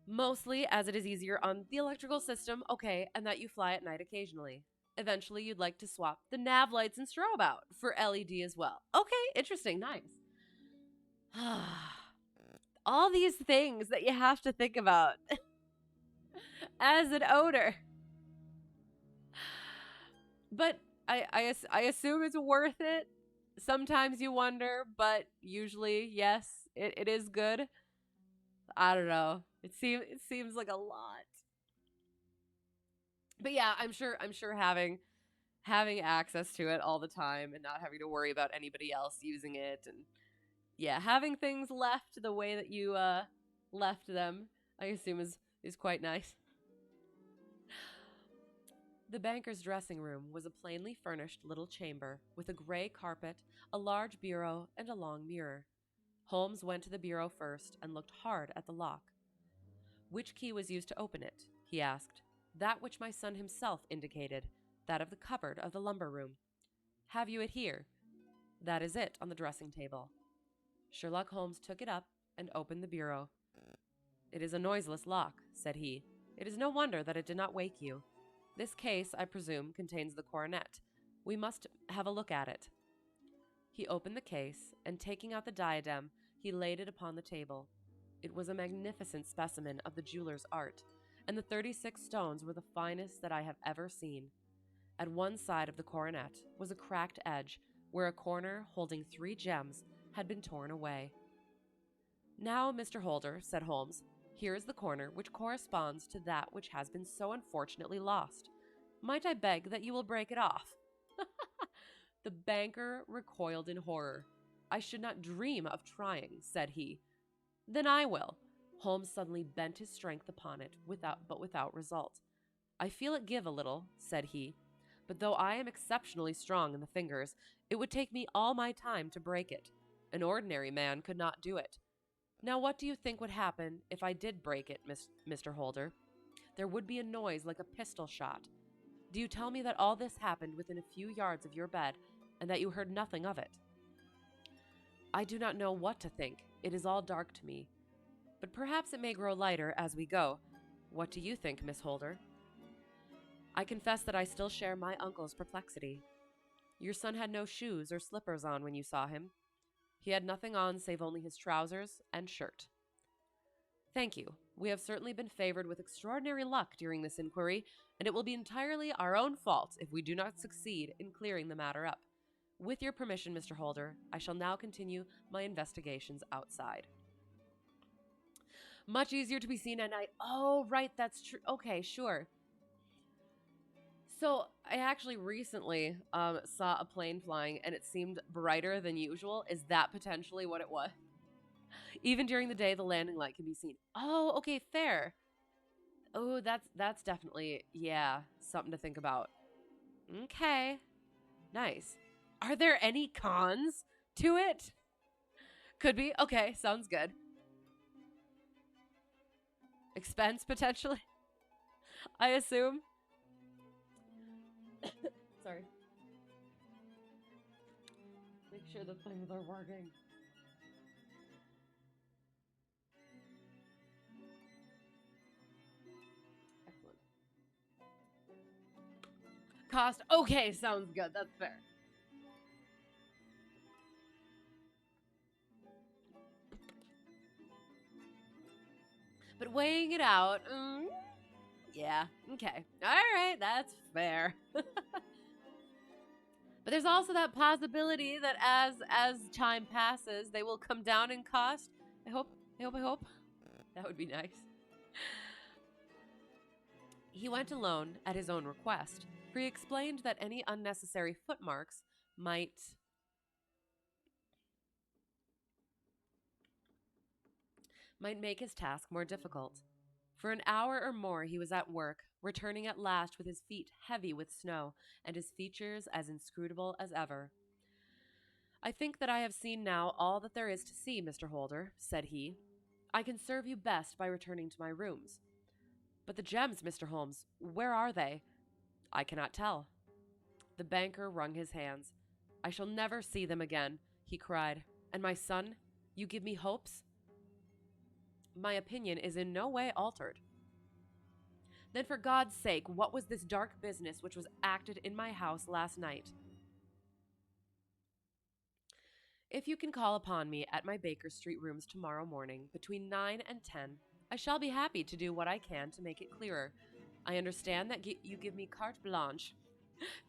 Mostly as it is easier on the electrical system, okay, and that you fly at night occasionally. Eventually you'd like to swap the nav lights and strobe out for LED as well. Okay, interesting, nice. All these things that you have to think about as an owner. But I assume it's worth it. Sometimes you wonder, but usually, yes, it is good. I don't know. It seems like a lot. But yeah, I'm sure having access to it all the time and not having to worry about anybody else using it, and yeah, having things left the way that you left them, I assume is quite nice. The banker's dressing room was a plainly furnished little chamber with a gray carpet, a large bureau, and a long mirror. Holmes went to the bureau first and looked hard at the lock. Which key was used to open it? He asked. That which my son himself indicated, that of the cupboard of the lumber room. Have you it here? That is it, on the dressing table. Sherlock Holmes took it up and opened the bureau. "It is a noiseless lock," said he. "It is no wonder that it did not wake you. This case, I presume, contains the coronet. We must have a look at it." He opened the case, and taking out the diadem, he laid it upon the table. It was a magnificent specimen of the jeweler's art, and the 36 stones were the finest that I have ever seen. At one side of the coronet was a cracked edge, where a corner holding 3 gems had been torn away. "Now, Mr. Holder," said Holmes, "here is the corner which corresponds to that which has been so unfortunately lost. Might I beg that you will break it off?" The banker recoiled in horror. "I should not dream of trying," said he. "Then I will." Holmes suddenly bent his strength upon it, without result. "I feel it give a little," said he, "but though I am exceptionally strong in the fingers, it would take me all my time to break it. An ordinary man could not do it. Now what do you think would happen if I did break it, Mr. Holder? There would be a noise like a pistol shot. Do you tell me that all this happened within a few yards of your bed, and that you heard nothing of it?" "I do not know what to think. It is all dark to me. But perhaps it may grow lighter as we go. What do you think, Miss Holder?" "I confess that I still share my uncle's perplexity. Your son had no shoes or slippers on when you saw him. He had nothing on save only his trousers and shirt." "Thank you. We have certainly been favored with extraordinary luck during this inquiry, and it will be entirely our own fault if we do not succeed in clearing the matter up. With your permission, Mr. Holder, I shall now continue my investigations outside." "Much easier to be seen at night." Oh, right, that's true. Okay, sure. So I actually recently saw a plane flying, and it seemed brighter than usual. Is that potentially what it was? Even during the day, the landing light can be seen. Oh, okay, fair. Oh, that's definitely, yeah, something to think about. Okay, nice. Are there any cons to it? Could be. Okay, sounds good. Expense potentially, I assume. Sorry. Make sure the things are working. Excellent. Cost. Okay, sounds good. That's fair. But weighing it out, yeah, okay. All right, that's fair. But there's also that possibility that as time passes, they will come down in cost. I hope. I hope. That would be nice. He went alone at his own request, for he explained that any unnecessary footmarks might make his task more difficult. For an hour or more he was at work, returning at last with his feet heavy with snow and his features as inscrutable as ever. "I think that I have seen now all that there is to see, Mr. Holder," said he. "I can serve you best by returning to my rooms." "But the gems, Mr. Holmes, where are they?" "I cannot tell." The banker wrung his hands. "I shall never see them again," he cried. "And my son, you give me hopes?" "My opinion is in no way altered." "Then for God's sake, what was this dark business which was acted in my house last night?" "If you can call upon me at my Baker Street rooms tomorrow morning between 9 and 10, I shall be happy to do what I can to make it clearer. I understand that you give me carte blanche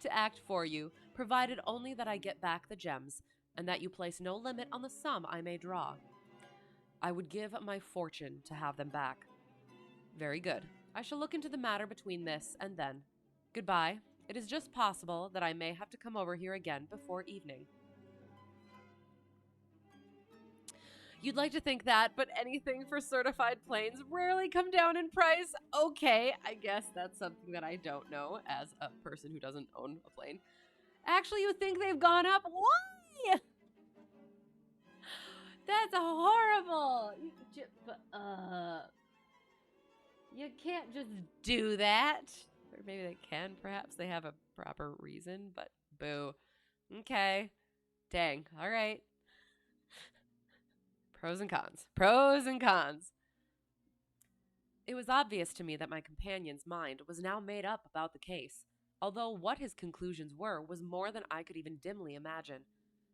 to act for you, provided only that I get back the gems, and that you place no limit on the sum I may draw." "I would give my fortune to have them back." "Very good. I shall look into the matter between this and then. Goodbye. It is just possible that I may have to come over here again before evening." You'd like to think that, but anything for certified planes rarely come down in price. Okay, I guess that's something that I don't know as a person who doesn't own a plane. Actually, you think they've gone up? Why? That's horrible. You can't just do that. Or maybe they can, perhaps. They have a proper reason, but boo. Okay. Dang. All right. Pros and cons. Pros and cons. It was obvious to me that my companion's mind was now made up about the case, although what his conclusions were was more than I could even dimly imagine.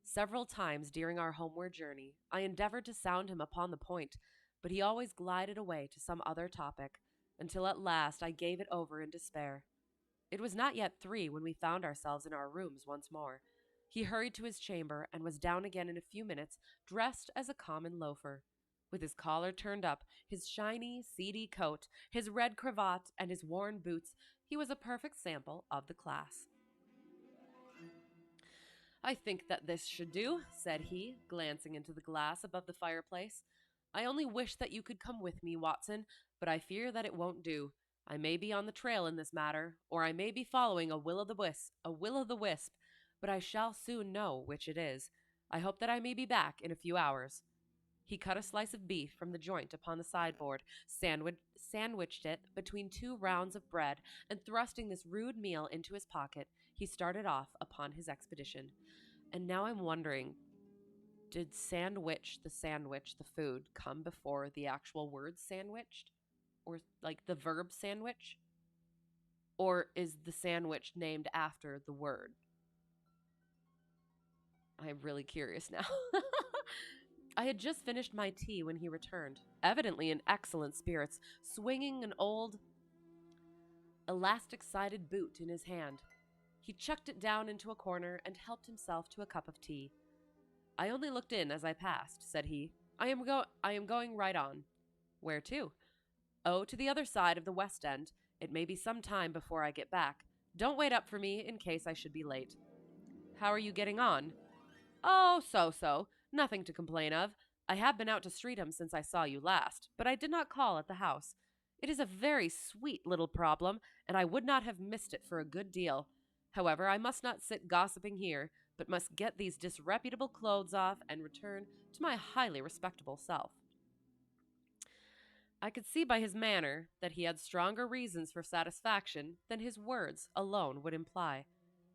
Several times during our homeward journey, I endeavored to sound him upon the point, but he always glided away to some other topic, until at last I gave it over in despair. It was not yet 3 when we found ourselves in our rooms once more. He hurried to his chamber and was down again in a few minutes, dressed as a common loafer. With his collar turned up, his shiny, seedy coat, his red cravat, and his worn boots, he was a perfect sample of the class. I think that this should do, said he, glancing into the glass above the fireplace. I only wish that you could come with me, Watson, but I fear that it won't do. I may be on the trail in this matter, or I may be following a will-o'-the-wisp, but I shall soon know which it is. I hope that I may be back in a few hours. He cut a slice of beef from the joint upon the sideboard, sandwiched it between 2 rounds of bread, and thrusting this rude meal into his pocket, he started off upon his expedition. And now I'm wondering, did sandwich, the food, come before the actual word sandwiched? Or like the verb sandwich? Or is the sandwich named after the word? I'm really curious now. I had just finished my tea when he returned, evidently in excellent spirits, swinging an old elastic-sided boot in his hand. He chucked it down into a corner and helped himself to a cup of tea. I only looked in as I passed, said he. I am going right on. Where to? Oh, to the other side of the West End. It may be some time before I get back. Don't wait up for me in case I should be late. How are you getting on? Oh, so. Nothing to complain of. I have been out to Streatham since I saw you last, but I did not call at the house. It is a very sweet little problem, and I would not have missed it for a good deal. However, I must not sit gossiping here, but must get these disreputable clothes off and return to my highly respectable self. I could see by his manner that he had stronger reasons for satisfaction than his words alone would imply.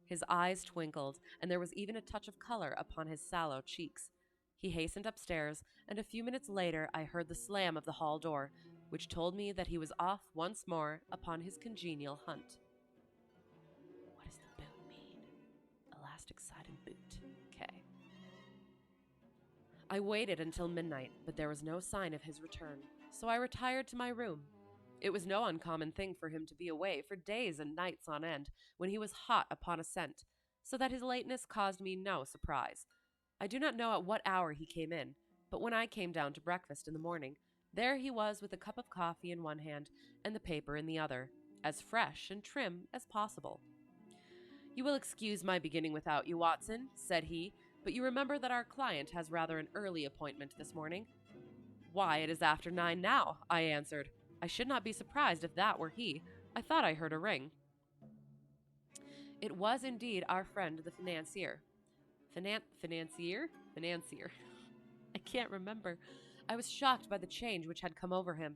His eyes twinkled, and there was even a touch of color upon his sallow cheeks. He hastened upstairs, and a few minutes later I heard the slam of the hall door, which told me that he was off once more upon his congenial hunt. What does the boot mean? Elastic-sided boot. Okay. I waited until midnight, but there was no sign of his return, so I retired to my room. It was no uncommon thing for him to be away for days and nights on end when he was hot upon a scent, so that his lateness caused me no surprise. I do not know at what hour he came in, but when I came down to breakfast in the morning, there he was with a cup of coffee in one hand and the paper in the other, as fresh and trim as possible. You will excuse my beginning without you, Watson, said he, but you remember that our client has rather an early appointment this morning. Why, it is after 9 now, I answered. I should not be surprised if that were he. I thought I heard a ring. It was indeed our friend the financier. Financier? I can't remember. I was shocked by the change which had come over him,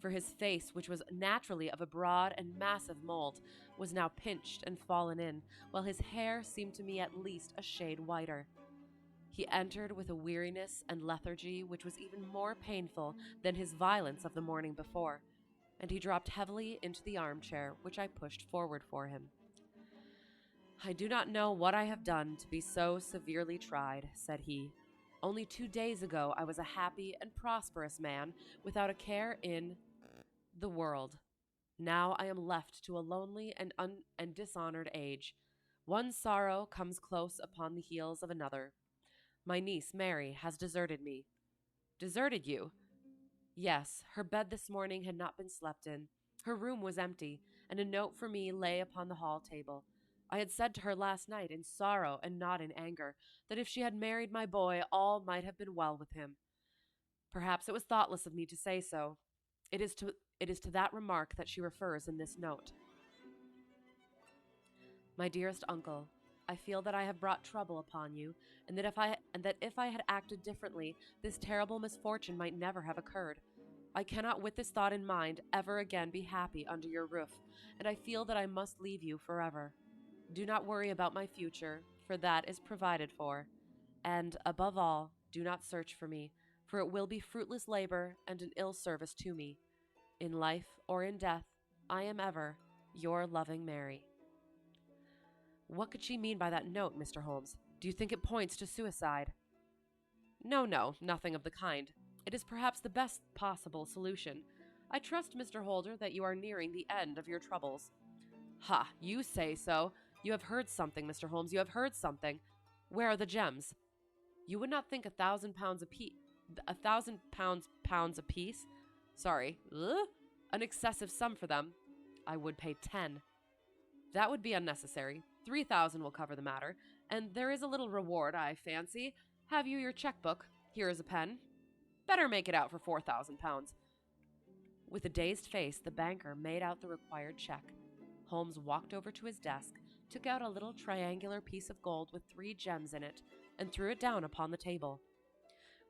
for his face, which was naturally of a broad and massive mold, was now pinched and fallen in, while his hair seemed to me at least a shade whiter. He entered with a weariness and lethargy which was even more painful than his violence of the morning before, and he dropped heavily into the armchair which I pushed forward for him. I do not know what I have done to be so severely tried, said he. Only 2 days ago I was a happy and prosperous man without a care in the world. Now I am left to a lonely and dishonored age. One sorrow comes close upon the heels of another. My niece, Mary, has deserted me. Deserted you? Yes, her bed this morning had not been slept in. Her room was empty, and a note for me lay upon the hall table. I had said to her last night, in sorrow and not in anger, that if she had married my boy, all might have been well with him. Perhaps it was thoughtless of me to say so. It is to that remark that she refers in this note. My dearest uncle, I feel that I have brought trouble upon you, and that if I had acted differently, this terrible misfortune might never have occurred. I cannot with this thought in mind ever again be happy under your roof, and I feel that I must leave you forever. Do not worry about my future, for that is provided for. And, above all, do not search for me, for it will be fruitless labor and an ill service to me. In life or in death, I am ever your loving Mary. What could she mean by that note, Mr. Holmes? Do you think it points to suicide? No, no, nothing of the kind. It is perhaps the best possible solution. I trust, Mr. Holder, that you are nearing the end of your troubles. Ha, you say so. You have heard something, Mr. Holmes. You have heard something. Where are the gems? You would not think £1,000 a piece. £1,000 a piece? Sorry, an excessive sum for them. I would pay 10. That would be unnecessary. 3,000 will cover the matter, and there is a little reward, I fancy. Have you your checkbook? Here is a pen. Better make it out for £4,000. With a dazed face, the banker made out the required check. Holmes walked over to his desk, took out a little triangular piece of gold with 3 gems in it, and threw it down upon the table.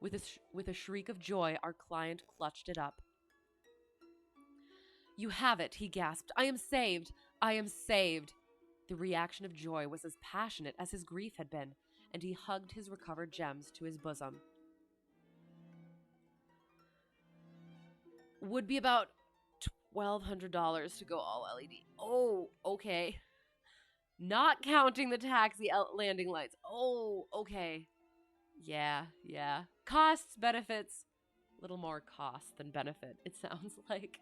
With a shriek of joy, our client clutched it up. You have it, he gasped. I am saved! I am saved! The reaction of joy was as passionate as his grief had been, and he hugged his recovered gems to his bosom. Would be about $1,200 to go all LED. Oh, okay. Not counting the taxi landing lights. Oh, okay. Yeah. Costs, benefits. A little more cost than benefit, it sounds like.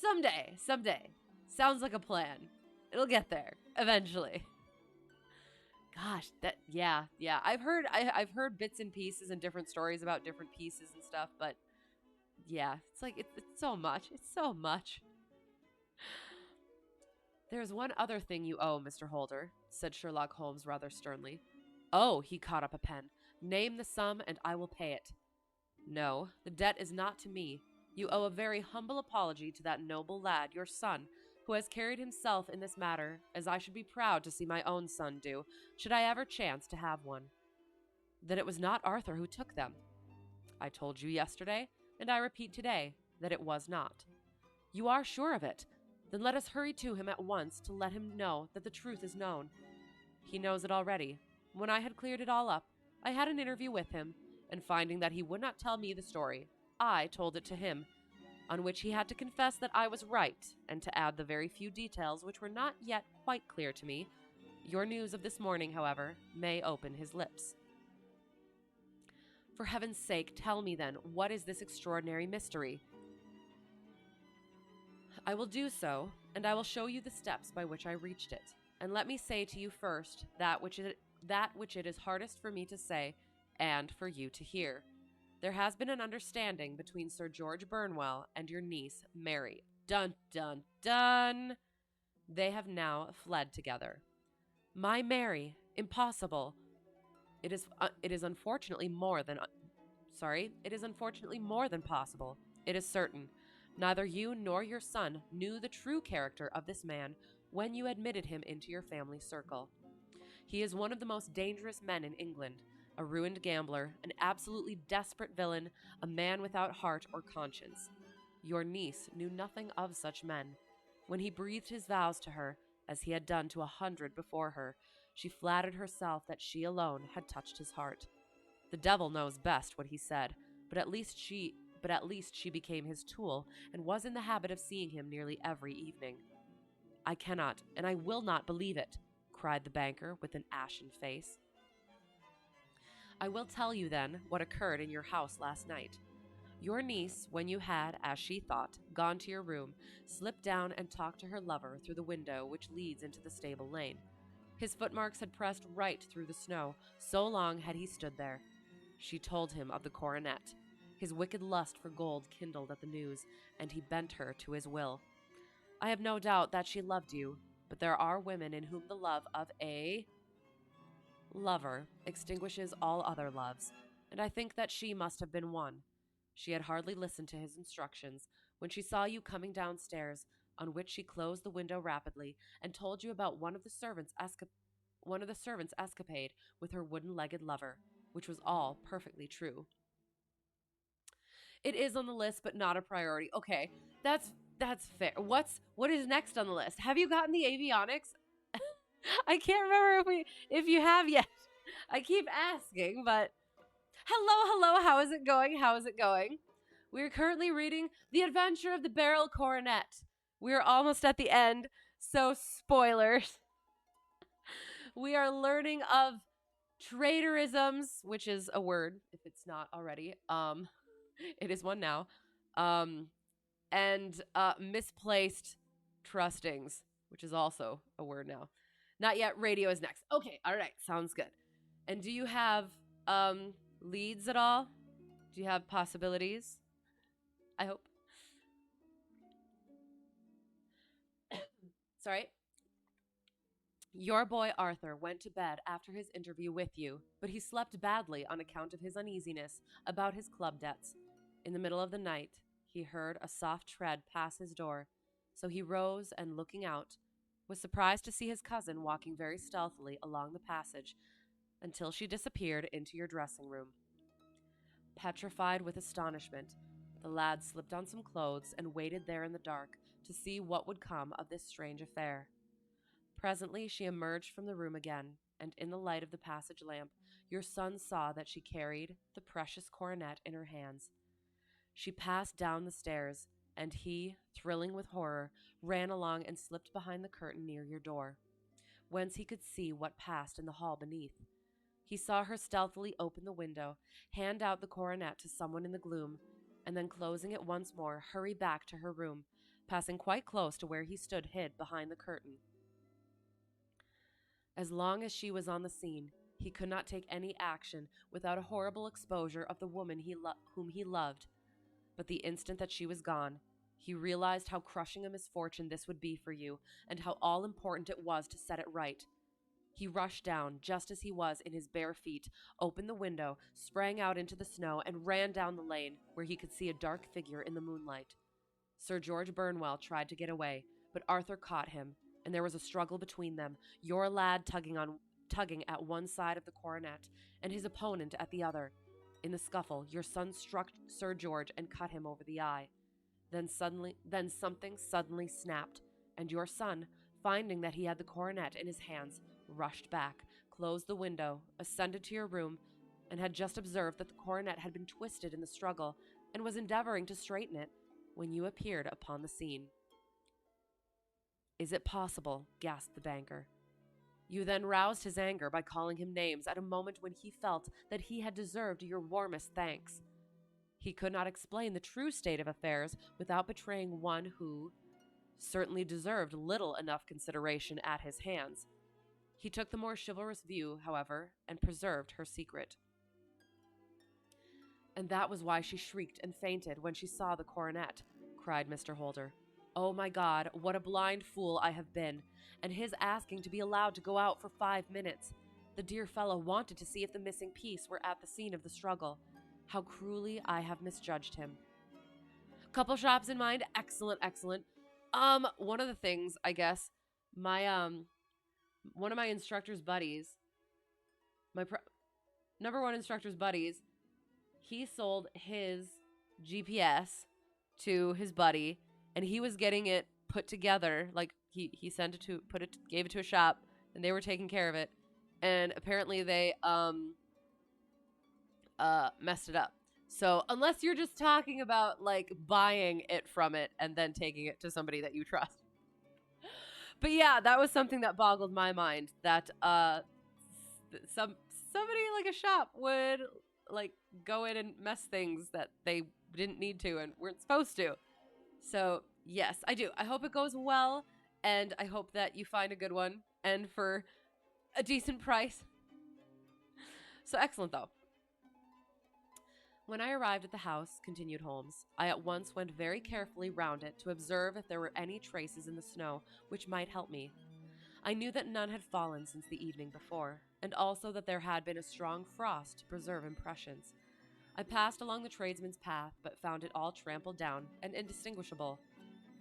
Someday. Sounds like a plan. It'll get there eventually. Gosh, yeah. I've heard bits and pieces and different stories about different pieces and stuff, but yeah, it's like it's so much. It's so much. There's one other thing you owe, Mr. Holder, said Sherlock Holmes rather sternly. Oh, he caught up a pen. Name the sum and I will pay it. No, the debt is not to me. You owe a very humble apology to that noble lad, your son, who has carried himself in this matter as I should be proud to see my own son do, should I ever chance to have one. That it was not Arthur who took them. I told you yesterday, and I repeat today, that it was not. You are sure of it? Then let us hurry to him at once to let him know that the truth is known. He knows it already. When I had cleared it all up, I had an interview with him, and finding that he would not tell me the story, I told it to him, on which he had to confess that I was right, and to add the very few details which were not yet quite clear to me. Your news of this morning, however, may open his lips. For heaven's sake, tell me then, what is this extraordinary mystery? I will do so, and I will show you the steps by which I reached it. And let me say to you first that which it is hardest for me to say, and for you to hear. There has been an understanding between Sir George Burnwell and your niece, Mary. Dun, dun, dun! They have now fled together. My Mary! Impossible! It is unfortunately more than possible. It is certain. Neither you nor your son knew the true character of this man when you admitted him into your family circle. He is one of the most dangerous men in England, a ruined gambler, an absolutely desperate villain, a man without heart or conscience. Your niece knew nothing of such men. When he breathed his vows to her, as he had done to 100 before her, she flattered herself that she alone had touched his heart. The devil knows best what he said, but at least she became his tool and was in the habit of seeing him nearly every evening. I cannot, and I will not believe it, cried the banker with an ashen face. I will tell you then what occurred in your house last night. Your niece, when you had, as she thought, gone to your room, slipped down and talked to her lover through the window which leads into the stable lane. His footmarks had pressed right through the snow, so long had he stood there. She told him of the coronet. His wicked lust for gold kindled at the news, and he bent her to his will. I have no doubt that she loved you, but there are women in whom the love of a lover extinguishes all other loves, and I think that she must have been one. She had hardly listened to his instructions when she saw you coming downstairs, on which she closed the window rapidly and told you about one of the servants' escapade with her wooden-legged lover, which was all perfectly true. It is on the list, but not a priority. Okay, that's fair. What is next on the list? Have you gotten the avionics? I can't remember if you have yet. I keep asking, but hello, how is it going? We're currently reading The Adventure of the Beryl Coronet. We're almost at the end, so spoilers. We are learning of traitorisms, which is a word if it's not already. It is one now. Um, and misplaced trustings, which is also a word now. Not yet. Radio is next. Okay. All right. Sounds good. And do you have leads at all? Do you have possibilities? I hope. Sorry. Your boy Arthur went to bed after his interview with you, but he slept badly on account of his uneasiness about his club debts. In the middle of the night, he heard a soft tread pass his door, so he rose and, looking out, was surprised to see his cousin walking very stealthily along the passage until she disappeared into your dressing room. Petrified with astonishment, the lad slipped on some clothes and waited there in the dark to see what would come of this strange affair. Presently she emerged from the room again, and in the light of the passage lamp, your son saw that she carried the precious coronet in her hands. She passed down the stairs, and he, thrilling with horror, ran along and slipped behind the curtain near your door, whence he could see what passed in the hall beneath. He saw her stealthily open the window, hand out the coronet to someone in the gloom, and then closing it once more, hurry back to her room, passing quite close to where he stood hid behind the curtain. As long as she was on the scene, he could not take any action without a horrible exposure of the woman whom he loved. But the instant that she was gone, he realized how crushing a misfortune this would be for you, and how all-important it was to set it right. He rushed down, just as he was, in his bare feet, opened the window, sprang out into the snow, and ran down the lane, where he could see a dark figure in the moonlight. Sir George Burnwell tried to get away, but Arthur caught him, and there was a struggle between them, your lad tugging at one side of the coronet, and his opponent at the other. In the scuffle, your son struck Sir George and cut him over the eye. Then something suddenly snapped, and your son, finding that he had the coronet in his hands, rushed back, closed the window, ascended to your room, and had just observed that the coronet had been twisted in the struggle, and was endeavoring to straighten it, when you appeared upon the scene. "Is it possible?" gasped the banker. You then roused his anger by calling him names at a moment when he felt that he had deserved your warmest thanks. He could not explain the true state of affairs without betraying one who certainly deserved little enough consideration at his hands. He took the more chivalrous view, however, and preserved her secret. "And that was why she shrieked and fainted when she saw the coronet," cried Mr. Holder. "Oh my God, what a blind fool I have been, and his asking to be allowed to go out for 5 minutes. The dear fellow wanted to see if the missing piece were at the scene of the struggle. How cruelly I have misjudged him." Couple shops in mind. Excellent, excellent. One of the things, I guess, one of my instructor's buddies, number one instructor's buddies, he sold his GPS to his buddy, and he was getting it put together. Like he sent it to gave it to a shop, and they were taking care of it. And apparently they messed it up. So unless you're just talking about like buying it from it and then taking it to somebody that you trust. But yeah, that was something that boggled my mind, that somebody like a shop would like go in and mess things that they didn't need to and weren't supposed to. So yes, I do. I hope it goes well, and I hope that you find a good one and for a decent price. So excellent though. "When I arrived at the house," continued Holmes, "I at once went very carefully round it to observe if there were any traces in the snow which might help me. I knew that none had fallen since the evening before, and also that there had been a strong frost to preserve impressions. I passed along the tradesman's path, but found it all trampled down and indistinguishable.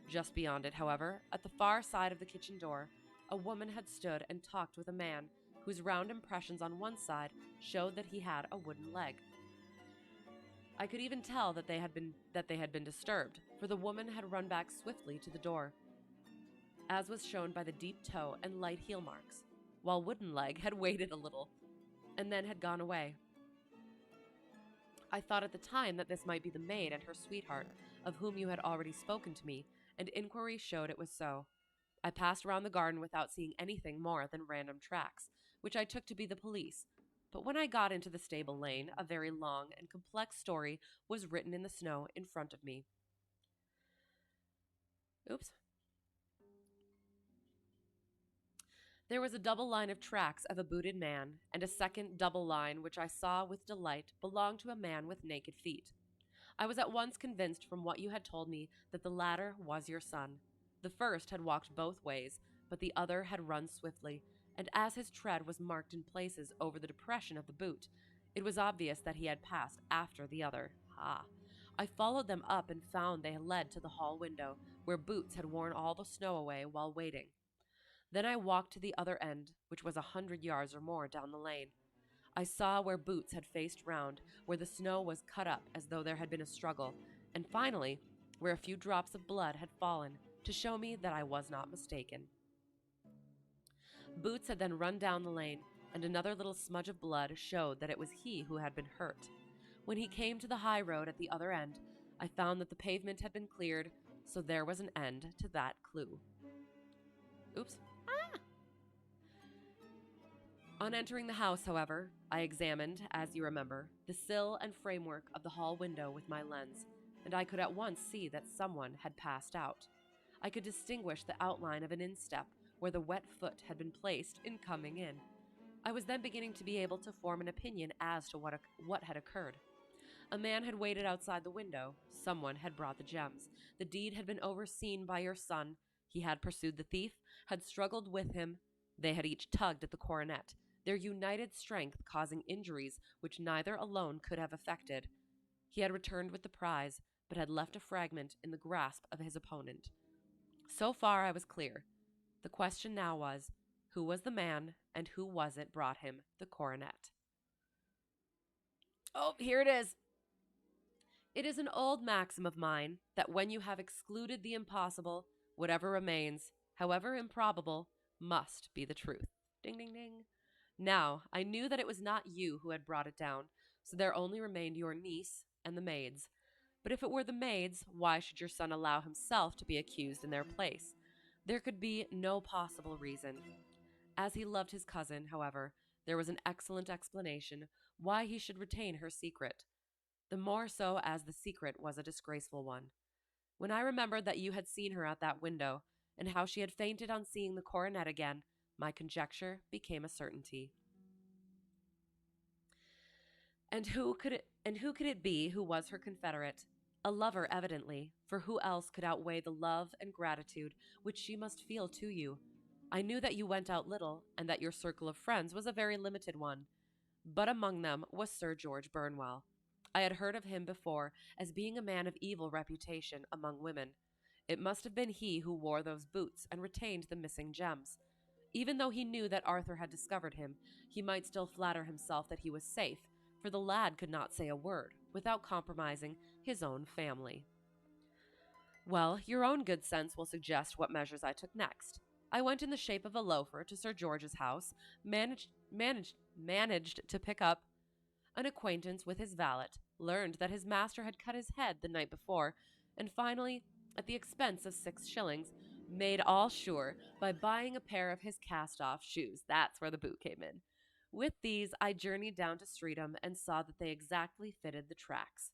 Just beyond it, however, at the far side of the kitchen door, a woman had stood and talked with a man, whose round impressions on one side showed that he had a wooden leg. I could even tell that they had been disturbed, for the woman had run back swiftly to the door, as was shown by the deep toe and light heel marks, while Wooden Leg had waited a little, and then had gone away. I thought at the time that this might be the maid and her sweetheart, of whom you had already spoken to me, and inquiry showed it was so. I passed around the garden without seeing anything more than random tracks, which I took to be the police. But when I got into the stable lane, a very long and complex story was written in the snow in front of me. Oops. There was a double line of tracks of a booted man, and a second double line, which I saw with delight, belonged to a man with naked feet. I was at once convinced from what you had told me that the latter was your son. The first had walked both ways, but the other had run swiftly, and as his tread was marked in places over the depression of the boot, it was obvious that he had passed after the other. Ah! I followed them up and found they had led to the hall window, where Boots had worn all the snow away while waiting. Then I walked to the other end, which was 100 yards or more down the lane. I saw where Boots had faced round, where the snow was cut up as though there had been a struggle, and finally, where a few drops of blood had fallen to show me that I was not mistaken. Boots had then run down the lane, and another little smudge of blood showed that it was he who had been hurt. When he came to the high road at the other end, I found that the pavement had been cleared, so there was an end to that clue. Oops. On entering the house, however, I examined, as you remember, the sill and framework of the hall window with my lens, and I could at once see that someone had passed out. I could distinguish the outline of an instep where the wet foot had been placed in coming in. I was then beginning to be able to form an opinion as to what had occurred. A man had waited outside the window. Someone had brought the gems. The deed had been overseen by your son. He had pursued the thief, had struggled with him. They had each tugged at the coronet, their united strength causing injuries which neither alone could have effected. He had returned with the prize, but had left a fragment in the grasp of his opponent. So far I was clear. The question now was, who was the man, and who was it brought him the coronet? Oh, here it is. It is an old maxim of mine that when you have excluded the impossible, whatever remains, however improbable, must be the truth. Ding, ding, ding. Now, I knew that it was not you who had brought it down, so there only remained your niece and the maids. But if it were the maids, why should your son allow himself to be accused in their place? There could be no possible reason. As he loved his cousin, however, there was an excellent explanation why he should retain her secret. The more so as the secret was a disgraceful one. When I remembered that you had seen her at that window, and how she had fainted on seeing the coronet again, my conjecture became a certainty. And who could it be who was her confederate? A lover, evidently, for who else could outweigh the love and gratitude which she must feel to you? I knew that you went out little, and that your circle of friends was a very limited one, but among them was Sir George Burnwell. I had heard of him before as being a man of evil reputation among women. It must have been he who wore those boots and retained the missing gems. Even though he knew that Arthur had discovered him, he might still flatter himself that he was safe, for the lad could not say a word without compromising his own family. Well, your own good sense will suggest what measures I took next. I went in the shape of a loafer to Sir George's house, managed to pick up an acquaintance with his valet, learned that his master had cut his head the night before, and finally, at the expense of 6 shillings, made all sure by buying a pair of his cast-off shoes. That's where the boot came in. With these, I journeyed down to Streatham and saw that they exactly fitted the tracks.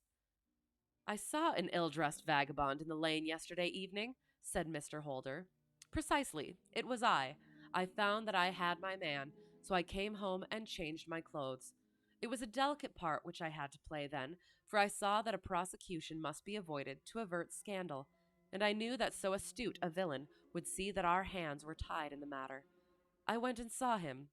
I saw an ill-dressed vagabond in the lane yesterday evening, said Mr. Holder. Precisely, it was I. I found that I had my man, so I came home and changed my clothes. It was a delicate part which I had to play then, for I saw that a prosecution must be avoided to avert scandal, and I knew that so astute a villain would see that our hands were tied in the matter. I went and saw him.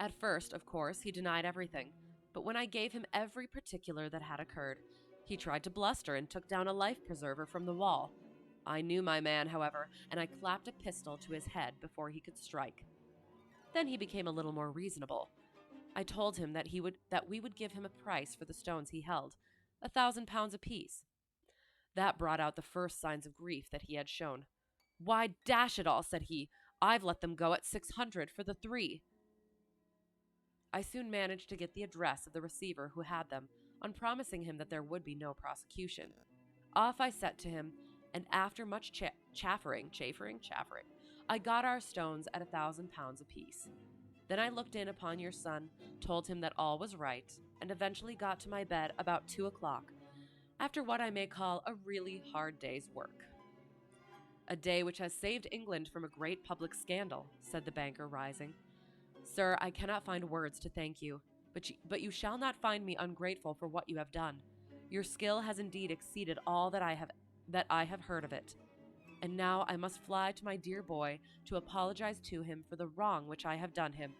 At first, of course, he denied everything, but when I gave him every particular that had occurred, he tried to bluster and took down a life-preserver from the wall. I knew my man, however, and I clapped a pistol to his head before he could strike. Then he became a little more reasonable. I told him that we would give him a price for the stones he held, £1,000 apiece. That brought out the first signs of grief that he had shown. "Why, dash it all," said he, "I've let them go at 600 for the 3." I soon managed to get the address of the receiver who had them, on promising him that there would be no prosecution. Off I set to him, and after much chaffering, I got our stones at £1,000 apiece. Then I looked in upon your son, told him that all was right, and eventually got to my bed about 2 o'clock, after what I may call a really hard day's work. A day which has saved England from a great public scandal, said the banker, rising. Sir, I cannot find words to thank you, but you shall not find me ungrateful for what you have done. Your skill has indeed exceeded all that I have heard of it. And now I must fly to my dear boy to apologize to him for the wrong which I have done him.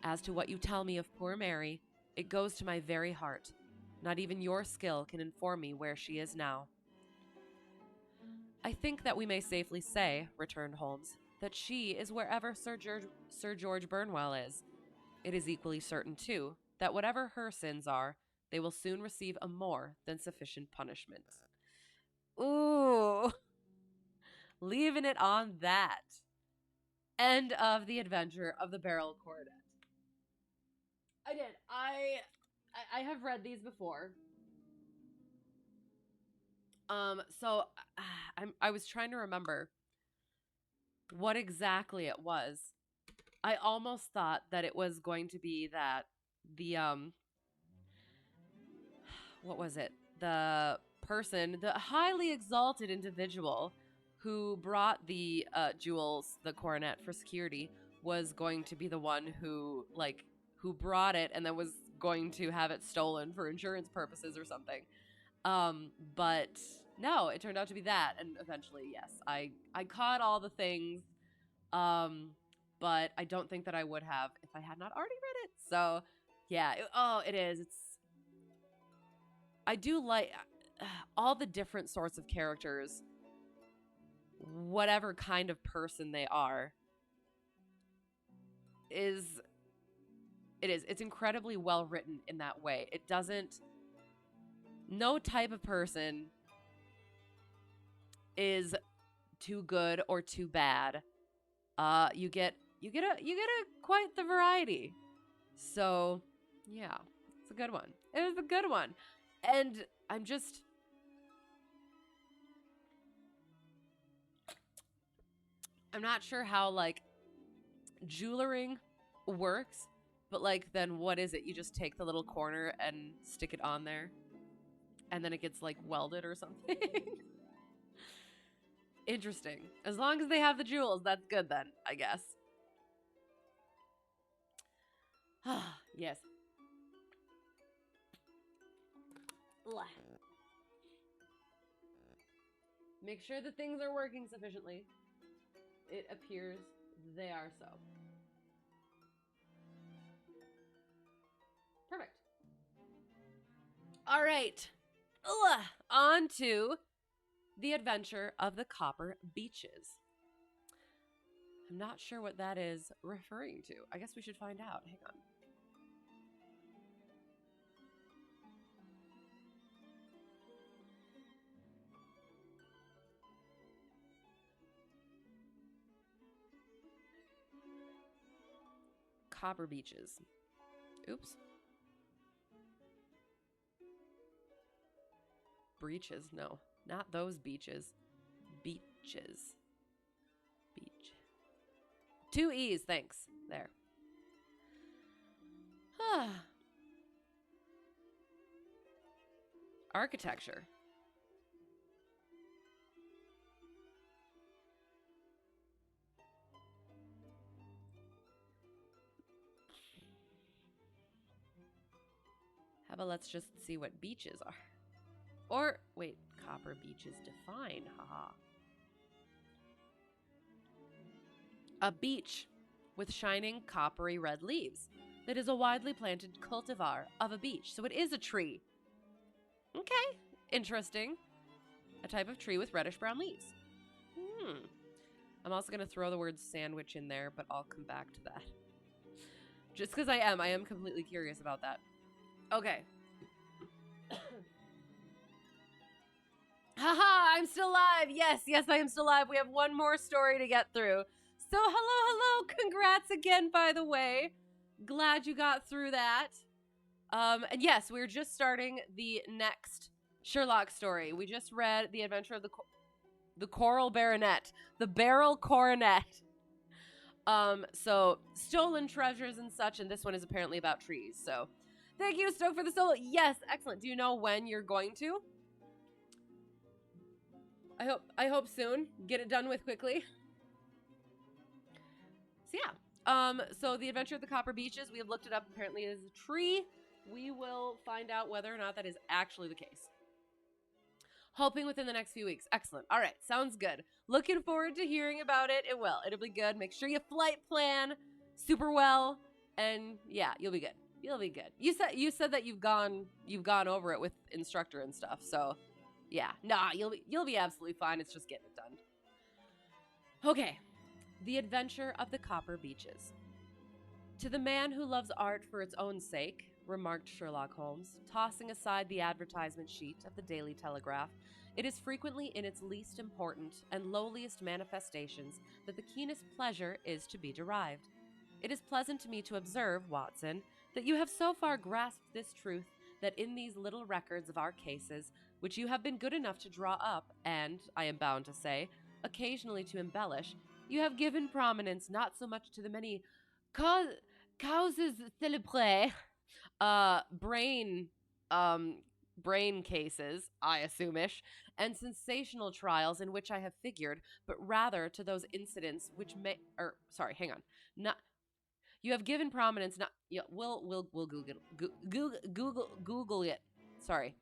As to what you tell me of poor Mary, it goes to my very heart. Not even your skill can inform me where she is now. I think that we may safely say, returned Holmes, that she is wherever Sir George Burnwell is. It is equally certain, too, that whatever her sins are, they will soon receive a more than sufficient punishment. Ooh. Leaving it on that. End of the adventure of the Beryl Coronet. Again, I have read these before. So I was trying to remember what exactly it was. I almost thought that it was going to be that the what was it? The person, the highly exalted individual who brought the jewels, the coronet, for security, was going to be the one who brought it and then was going to have it stolen for insurance purposes or something. But no, it turned out to be that, and eventually, yes, I caught all the things, but I don't think that I would have if I had not already read it. So, yeah, it is. I do like all the different sorts of characters, whatever kind of person they are. It's incredibly well written in that way. It doesn't. No type of person is too good or too bad. You get quite the variety. So, yeah, it's a good one. It was a good one. And I'm not sure how, jewelering works, but, then what is it? You just take the little corner and stick it on there, and then it gets, welded or something? Interesting. As long as they have the jewels, that's good then, I guess. Yes. Make sure the things are working sufficiently. It appears they are so. Perfect. All right. On to The Adventure of the Copper Beeches. I'm not sure what that is referring to. I guess we should find out. Hang on. Copper Beeches. Oops. Breeches. No, not those beaches. Beeches. Beach. 2 E's, thanks. There. Architecture. How about let's just see what beaches are? Or, wait, copper beeches define, haha. A beech with shining coppery red leaves that is a widely planted cultivar of a beech. So it is a tree. Okay, interesting. A type of tree with reddish brown leaves. I'm also going to throw the word sandwich in there, but I'll come back to that. Just because I am completely curious about that. Okay. Haha, I'm still alive. Yes, I am still alive. We have one more story to get through. So hello. Congrats again, by the way. Glad you got through that. And yes, we're just starting the next Sherlock story. We just read The Adventure of the Coral Baronet, the Beryl Coronet. So stolen treasures and such, and this one is apparently about trees. So, thank you, Stoke, for the solo. Yes, excellent. Do you know when you're going to? I hope soon. Get it done with quickly. So yeah. So the Adventure of the Copper Beeches, we have looked it up. Apparently, it is a tree. We will find out whether or not that is actually the case. Hoping within the next few weeks. Excellent. All right, sounds good. Looking forward to hearing about it. It will. It'll be good. Make sure you flight plan super well, and yeah, you'll be good. You'll be good. You said that you've gone over it with instructor and stuff. So yeah, nah, you'll be absolutely fine. It's just getting it done. Okay, The Adventure of the Copper Beeches. To the man who loves art for its own sake, remarked Sherlock Holmes, tossing aside the advertisement sheet of the Daily Telegraph, it is frequently in its least important and lowliest manifestations that the keenest pleasure is to be derived. It is pleasant to me to observe, Watson, that you have so far grasped this truth that in these little records of our cases, which you have been good enough to draw up and, I am bound to say, occasionally to embellish, you have given prominence not so much to the many causes célèbres, brain, brain cases, I assume-ish, and sensational trials in which I have figured, but rather to those incidents which may, not, you have given prominence, not, yeah, we'll Google it, sorry,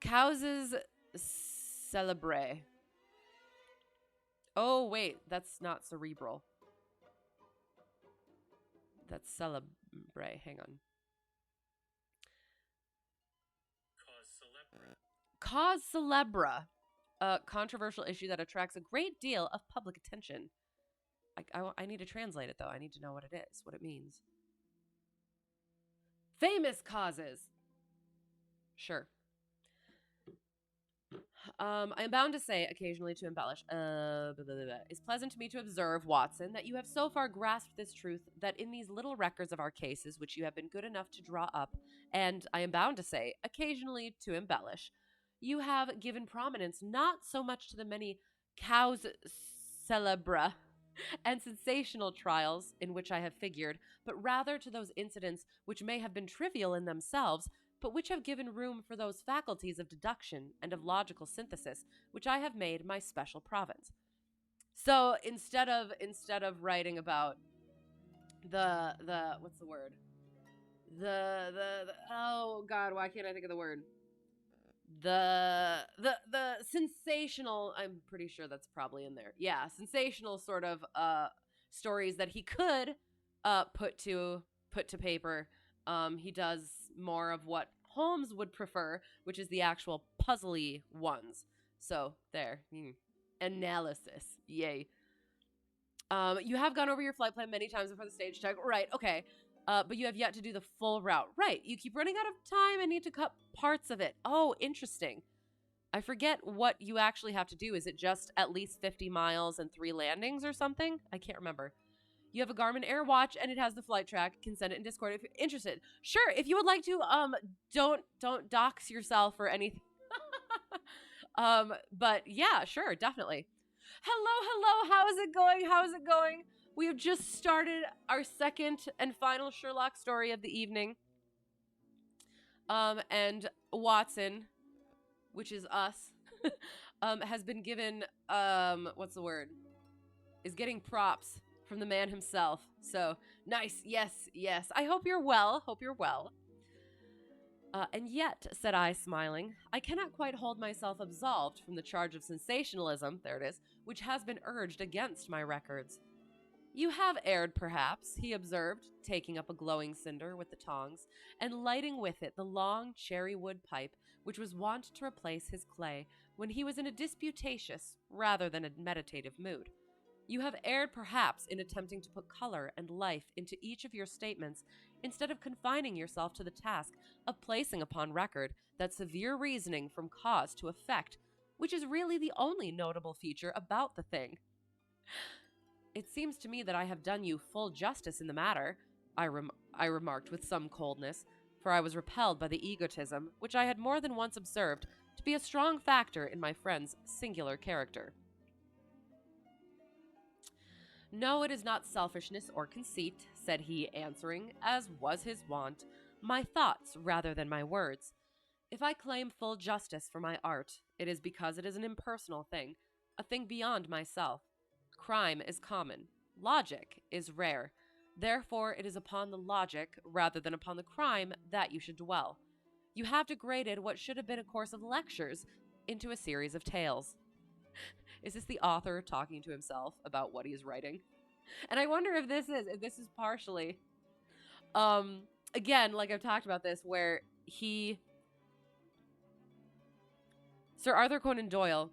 causes célèbres. Oh, wait, that's not cerebral. That's celebre. Hang on. Cause celebra. A controversial issue that attracts a great deal of public attention. I need to translate it, though. I need to know what it is, what it means. Famous causes. Sure. I am bound to say, occasionally to embellish, it's pleasant to me to observe, Watson, that you have so far grasped this truth that in these little records of our cases, which you have been good enough to draw up, and I am bound to say, occasionally to embellish, you have given prominence not so much to the many cows celebra and sensational trials in which I have figured, but rather to those incidents which may have been trivial in themselves, but which have given room for those faculties of deduction and of logical synthesis which I have made my special province. So instead of writing about the what's the word? The oh god, why can't I think of the word? The sensational, I'm pretty sure that's probably in there. Yeah, sensational sort of stories that he could put to paper. He does more of what Holmes would prefer, which is the actual puzzly ones. So there, analysis, yay. You have gone over your flight plan many times before the stage check, right? Okay, but you have yet to do the full route, right? You keep running out of time and need to cut parts of it. Oh, interesting. I forget what you actually have to do. Is it just at least 50 miles and 3 landings or something? I can't remember. You have a Garmin Air watch and it has the flight track. Can send it in Discord if you're interested. Sure, if you would like to, don't dox yourself or anything. But yeah, sure, definitely. Hello, how's it going? We have just started our second and final Sherlock story of the evening. And Watson, which is us, has been given, what's the word? Is getting props from the man himself. So, nice. Yes. I hope you're well. And yet, said I, smiling, I cannot quite hold myself absolved from the charge of sensationalism, there it is, which has been urged against my records. You have erred, perhaps, he observed, taking up a glowing cinder with the tongs, and lighting with it the long cherry-wood pipe which was wont to replace his clay when he was in a disputatious rather than a meditative mood. You have erred, perhaps, in attempting to put color and life into each of your statements instead of confining yourself to the task of placing upon record that severe reasoning from cause to effect, which is really the only notable feature about the thing. It seems to me that I have done you full justice in the matter, I remarked with some coldness, for I was repelled by the egotism which I had more than once observed to be a strong factor in my friend's singular character. No, it is not selfishness or conceit, said he, answering, as was his wont, my thoughts rather than my words. If I claim full justice for my art, it is because it is an impersonal thing, a thing beyond myself. Crime is common. Logic is rare. Therefore, it is upon the logic, rather than upon the crime, that you should dwell. You have degraded what should have been a course of lectures into a series of tales. Is this the author talking to himself about what he is writing? And I wonder if this is partially, um, again, like I've talked about this, where Sir Arthur Conan Doyle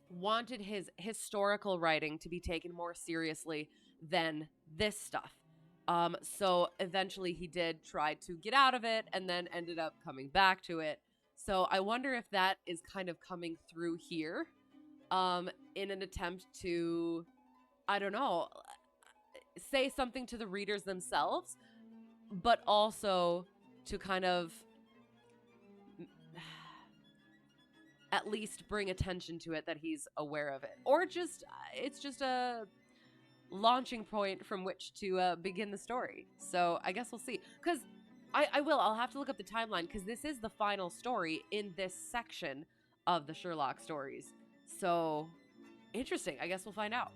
wanted his historical writing to be taken more seriously than this stuff. So eventually he did try to get out of it and then ended up coming back to it. So I wonder if that is kind of coming through here, in an attempt to, I don't know, say something to the readers themselves, but also to kind of at least bring attention to it that he's aware of it. Or just, it's just a launching point from which to begin the story. So I guess we'll see. Because I'll have to look up the timeline, because this is the final story in this section of the Sherlock stories. So, interesting. I guess we'll find out.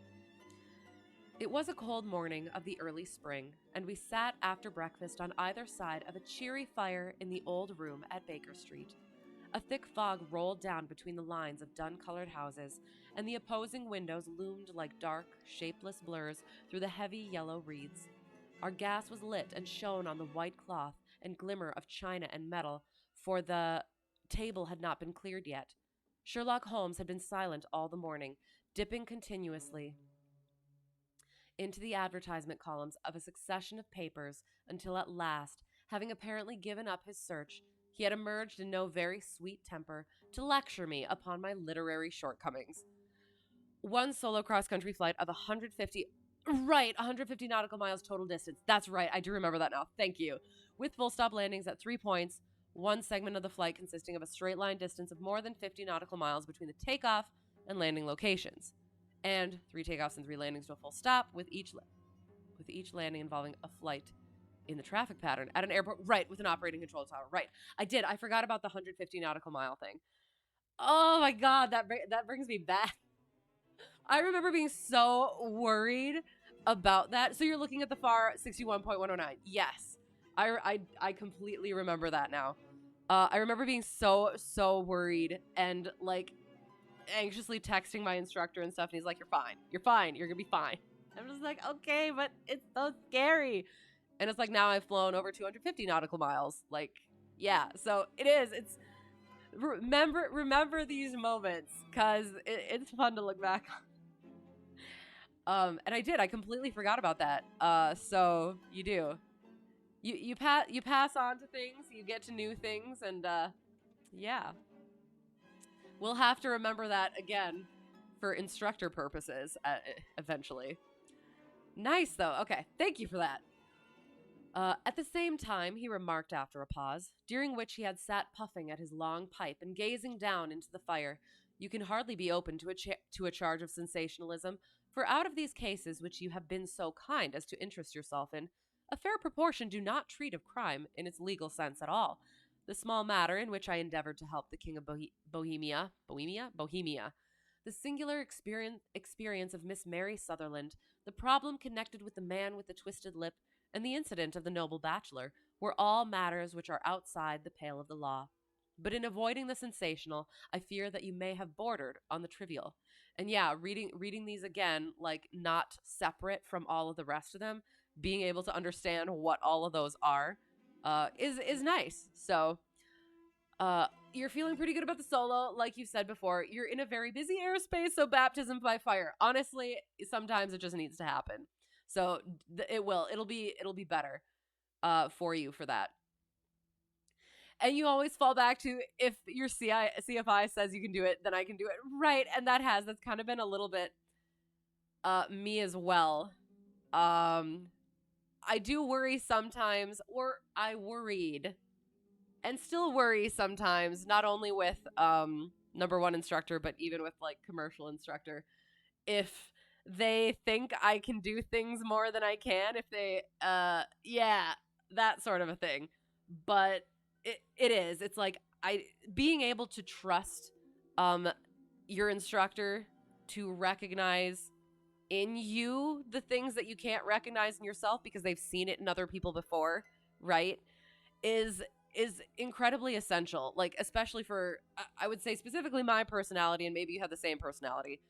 It was a cold morning of the early spring, and we sat after breakfast on either side of a cheery fire in the old room at Baker Street. A thick fog rolled down between the lines of dun-colored houses, and the opposing windows loomed like dark, shapeless blurs through the heavy yellow wreaths. Our gas was lit and shone on the white cloth and glimmer of china and metal, for the table had not been cleared yet. Sherlock Holmes had been silent all the morning, dipping continuously into the advertisement columns of a succession of papers until at last, having apparently given up his search, he had emerged in no very sweet temper to lecture me upon my literary shortcomings. One solo cross-country flight of 150 nautical miles total distance. That's right, I do remember that now. Thank you. With full-stop landings at 3 points, one segment of the flight consisting of a straight-line distance of more than 50 nautical miles between the takeoff and landing locations, and 3 takeoffs and 3 landings to a full stop, with each landing involving a flight in the traffic pattern at an airport, right, with an operating control tower, right. I forgot about the 150 nautical mile thing. Oh my god, that brings me back. I remember being so worried about that. So you're looking at the FAR 61.109. Yes. I completely remember that now. I remember being so worried and like anxiously texting my instructor and stuff, and he's like, you're fine, you're gonna be fine. I'm just like, okay, but it's so scary. And it's like, now I've flown over 250 nautical miles. Like, yeah, so it's remember these moments, because it's fun to look back on. And I completely forgot about that. So you do, you pass on to things, you get to new things, and yeah, we'll have to remember that again for instructor purposes eventually. Nice, though. Okay, thank you for that. At the same time, he remarked after a pause, during which he had sat puffing at his long pipe and gazing down into the fire, you can hardly be open to a charge of sensationalism, for out of these cases which you have been so kind as to interest yourself in, a fair proportion do not treat of crime in its legal sense at all. The small matter in which I endeavored to help the King of Bohemia, the singular experience of Miss Mary Sutherland, the problem connected with the man with the twisted lip, and the incident of the noble bachelor were all matters which are outside the pale of the law. But in avoiding the sensational, I fear that you may have bordered on the trivial. And yeah, reading these again, like not separate from all of the rest of them, being able to understand what all of those are, is nice. So, you're feeling pretty good about the solo, like you said before. You're in a very busy airspace, so baptism by fire. Honestly, sometimes it just needs to happen. So it'll be better for you for that. And you always fall back to, if your CFI says you can do it, then I can do it. Right, and that's kind of been a little bit me as well. I do worry sometimes, or I worried and still worry sometimes, not only with number one instructor, but even with like commercial instructor, if they think I can do things more than I can, if they yeah, that sort of a thing. But it is. It's like I being able to trust um your instructor to recognize in you the things that you can't recognize in yourself because they've seen it in other people before, right? Is incredibly essential, like especially for I would say specifically my personality, and maybe you have the same personality.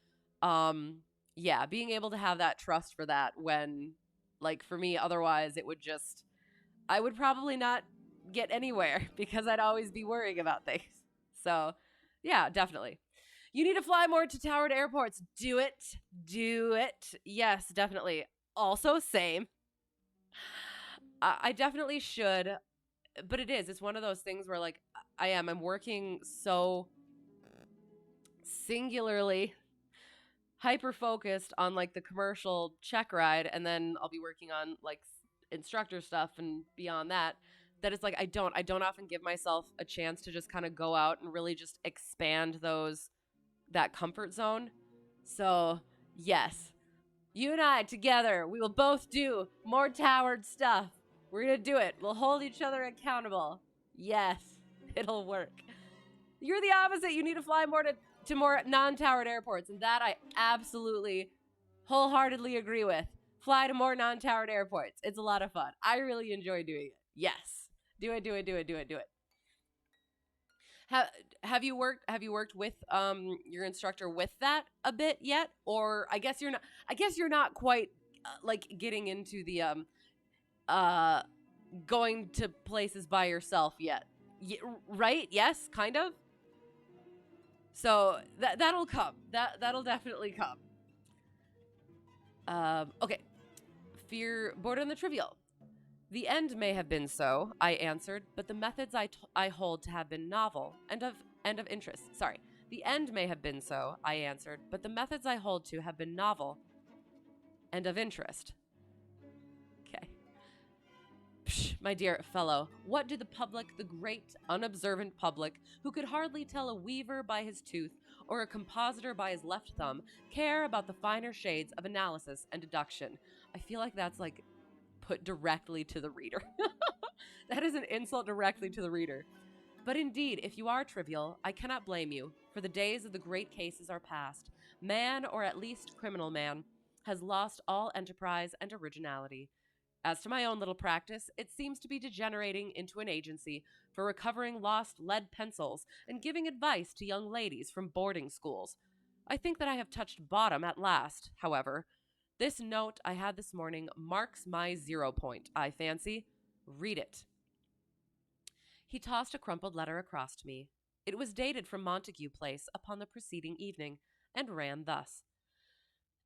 Yeah, being able to have that trust for that when, like, for me, otherwise it would just, I would probably not get anywhere because I'd always be worrying about things. So yeah, definitely. You need to fly more to towered airports. Do it. Do it. Yes, definitely. Also, same. I definitely should, but it is. It's one of those things where, like, I'm working so singularly hyper focused on like the commercial check ride, and then I'll be working on like instructor stuff and beyond that, that it's like I don't often give myself a chance to just kind of go out and really just expand those, that comfort zone. So yes, you and I together, we will both do more towered stuff. We're gonna do it. We'll hold each other accountable. Yes, it'll work. You're the opposite. You need to fly more to more non-towered airports, and that I absolutely wholeheartedly agree with. Fly to more non-towered airports. It's a lot of fun. I really enjoy doing it. Yes. Do it, do it, do it, do it, do it. Have you worked with your instructor with that a bit yet? Or I guess you're not quite like getting into the uh going to places by yourself yet. Right? Yes, kind of. So that'll come. That'll definitely come. Okay. Fear border on the trivial. The end may have been so, I answered, but the methods I hold to have been novel and of interest. Sorry. The end may have been so, I answered, but the methods I hold to have been novel and of interest. Okay. Psh, my dear fellow, what do the public, the great, unobservant public, who could hardly tell a weaver by his tooth or a compositor by his left thumb, care about the finer shades of analysis and deduction? I feel like that's like put directly to the reader. That is an insult directly to the reader. But indeed, if you are trivial, I cannot blame you, for the days of the great cases are past. Man, or at least criminal man, has lost all enterprise and originality. As to my own little practice, it seems to be degenerating into an agency for recovering lost lead pencils and giving advice to young ladies from boarding schools. I think that I have touched bottom at last, however. This note I had this morning marks my 0 point, I fancy. Read it. He tossed a crumpled letter across to me. It was dated from Montague Place upon the preceding evening, and ran thus.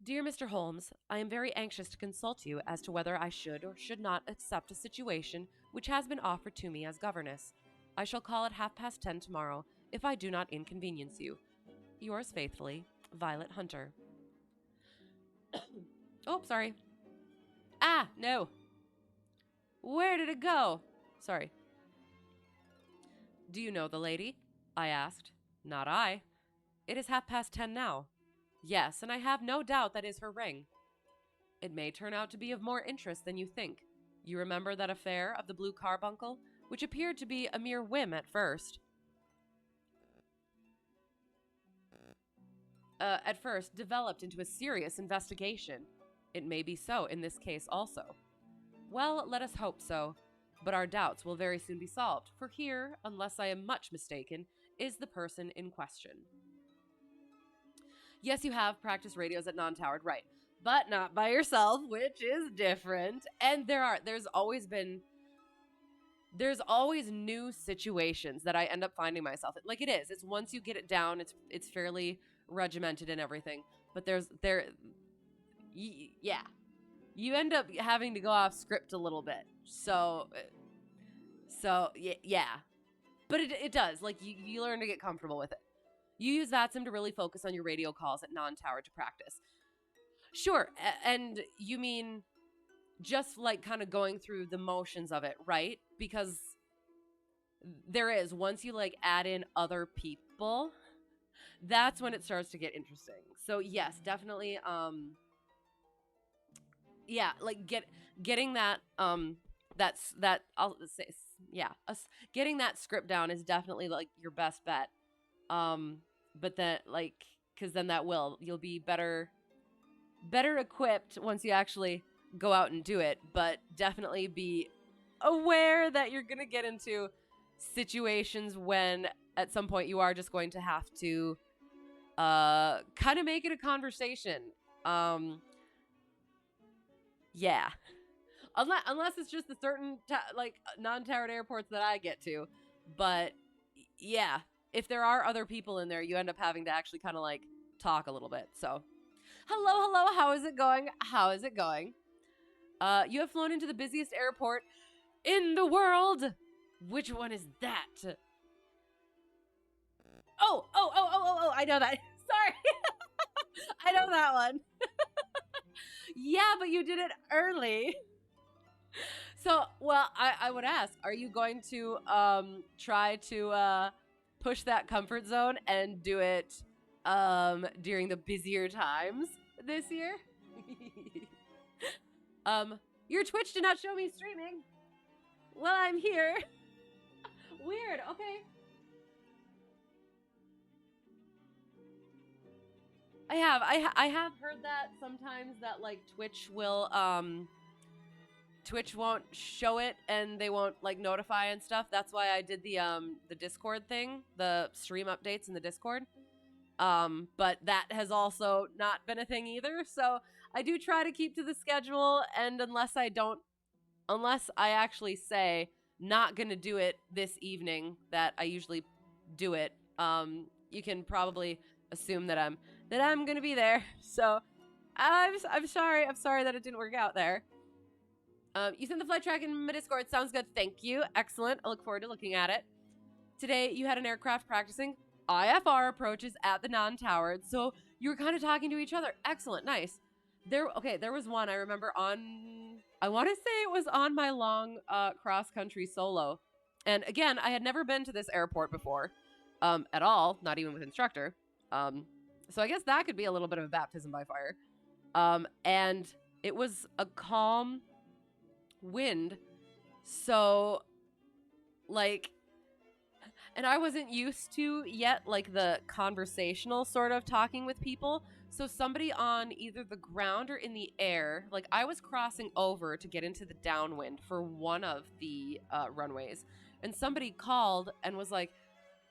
Dear Mr. Holmes, I am very anxious to consult you as to whether I should or should not accept a situation which has been offered to me as governess. I shall call at 10:30 tomorrow, if I do not inconvenience you. Yours faithfully, Violet Hunter. Oh, sorry. Ah, no. Where did it go? Sorry. Do you know the lady? I asked. Not I. It is 10:30 now. Yes, and I have no doubt that is her ring. It may turn out to be of more interest than you think. You remember that affair of the blue carbuncle, which appeared to be a mere whim at first. At first, developed into a serious investigation. It may be so in this case also. Well, let us hope so. But our doubts will very soon be solved, for here, unless I am much mistaken, is the person in question. Yes, you have practiced radios at non-towered, right, but not by yourself, which is different. And there's always new situations that I end up finding myself in. Like, it is. It's once you get it down, it's fairly regimented and everything. But yeah, you end up having to go off script a little bit. So yeah. But it does. Like, you learn to get comfortable with it. You use VATSIM to really focus on your radio calls at non-tower to practice. Sure, and you mean just like kind of going through the motions of it, right? Because there is, once you like add in other people, that's when it starts to get interesting. So yes, definitely yeah, like getting that that I'll say yeah, getting that script down is definitely like your best bet. But then like cuz then you'll be better equipped once you actually go out and do it, but definitely be aware that you're going to get into situations when at some point you are just going to have to kind of make it a conversation. Yeah. Unless it's just the certain like non-towered airports that I get to. But yeah, if there are other people in there, you end up having to actually kind of like talk a little bit. So, hello, how is it going? How is it going? You have flown into the busiest airport in the world. Which one is that? Oh, I know that. Sorry. I know that one. Yeah, but you did it early. So, well, I would ask, are you going to try to push that comfort zone and do it during the busier times this year? Your Twitch did not show me streaming. Well, I'm here. Weird. Okay. I have heard that sometimes that like Twitch won't show it and they won't like notify and stuff. That's why I did the Discord thing, the stream updates in the Discord. But that has also not been a thing either. So I do try to keep to the schedule, and unless I actually say not gonna do it this evening, that I usually do it. You can probably assume that I'm gonna be there. So I'm sorry that it didn't work out there. You sent the flight track in my Discord. Sounds good. Thank you. Excellent. I look forward to looking at it. Today you had an aircraft practicing IFR approaches at the non-towered, so you were kind of talking to each other. Excellent. Nice. There was one I remember I want to say it was on my long cross-country solo. And again, I had never been to this airport before at all, not even with instructor. So I guess that could be a little bit of a baptism by fire. And it was a calm wind. So, like, and I wasn't used to yet, like, the conversational sort of talking with people. So somebody on either the ground or in the air, like, I was crossing over to get into the downwind for one of the runways. And somebody called and was like,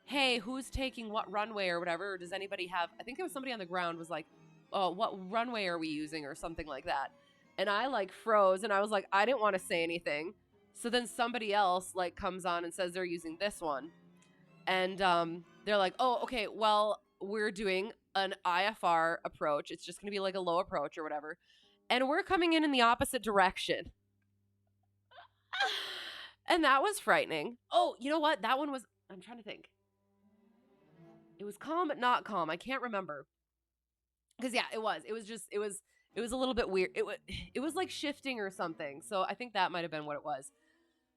hey, who's taking what runway or whatever? Or does anybody have, I think it was somebody on the ground was like, oh, what runway are we using or something like that. And I like froze and I was like, I didn't want to say anything. So then somebody else like comes on and says they're using this one. And they're like, oh, okay, well, we're doing an IFR approach. It's just going to be like a low approach or whatever. And we're coming in the opposite direction. And that was frightening. Oh, you know what? That one was, I'm trying to think. It was calm, but not calm. I can't remember. Because yeah, it was a little bit weird. It was like shifting or something. So I think that might have been what it was.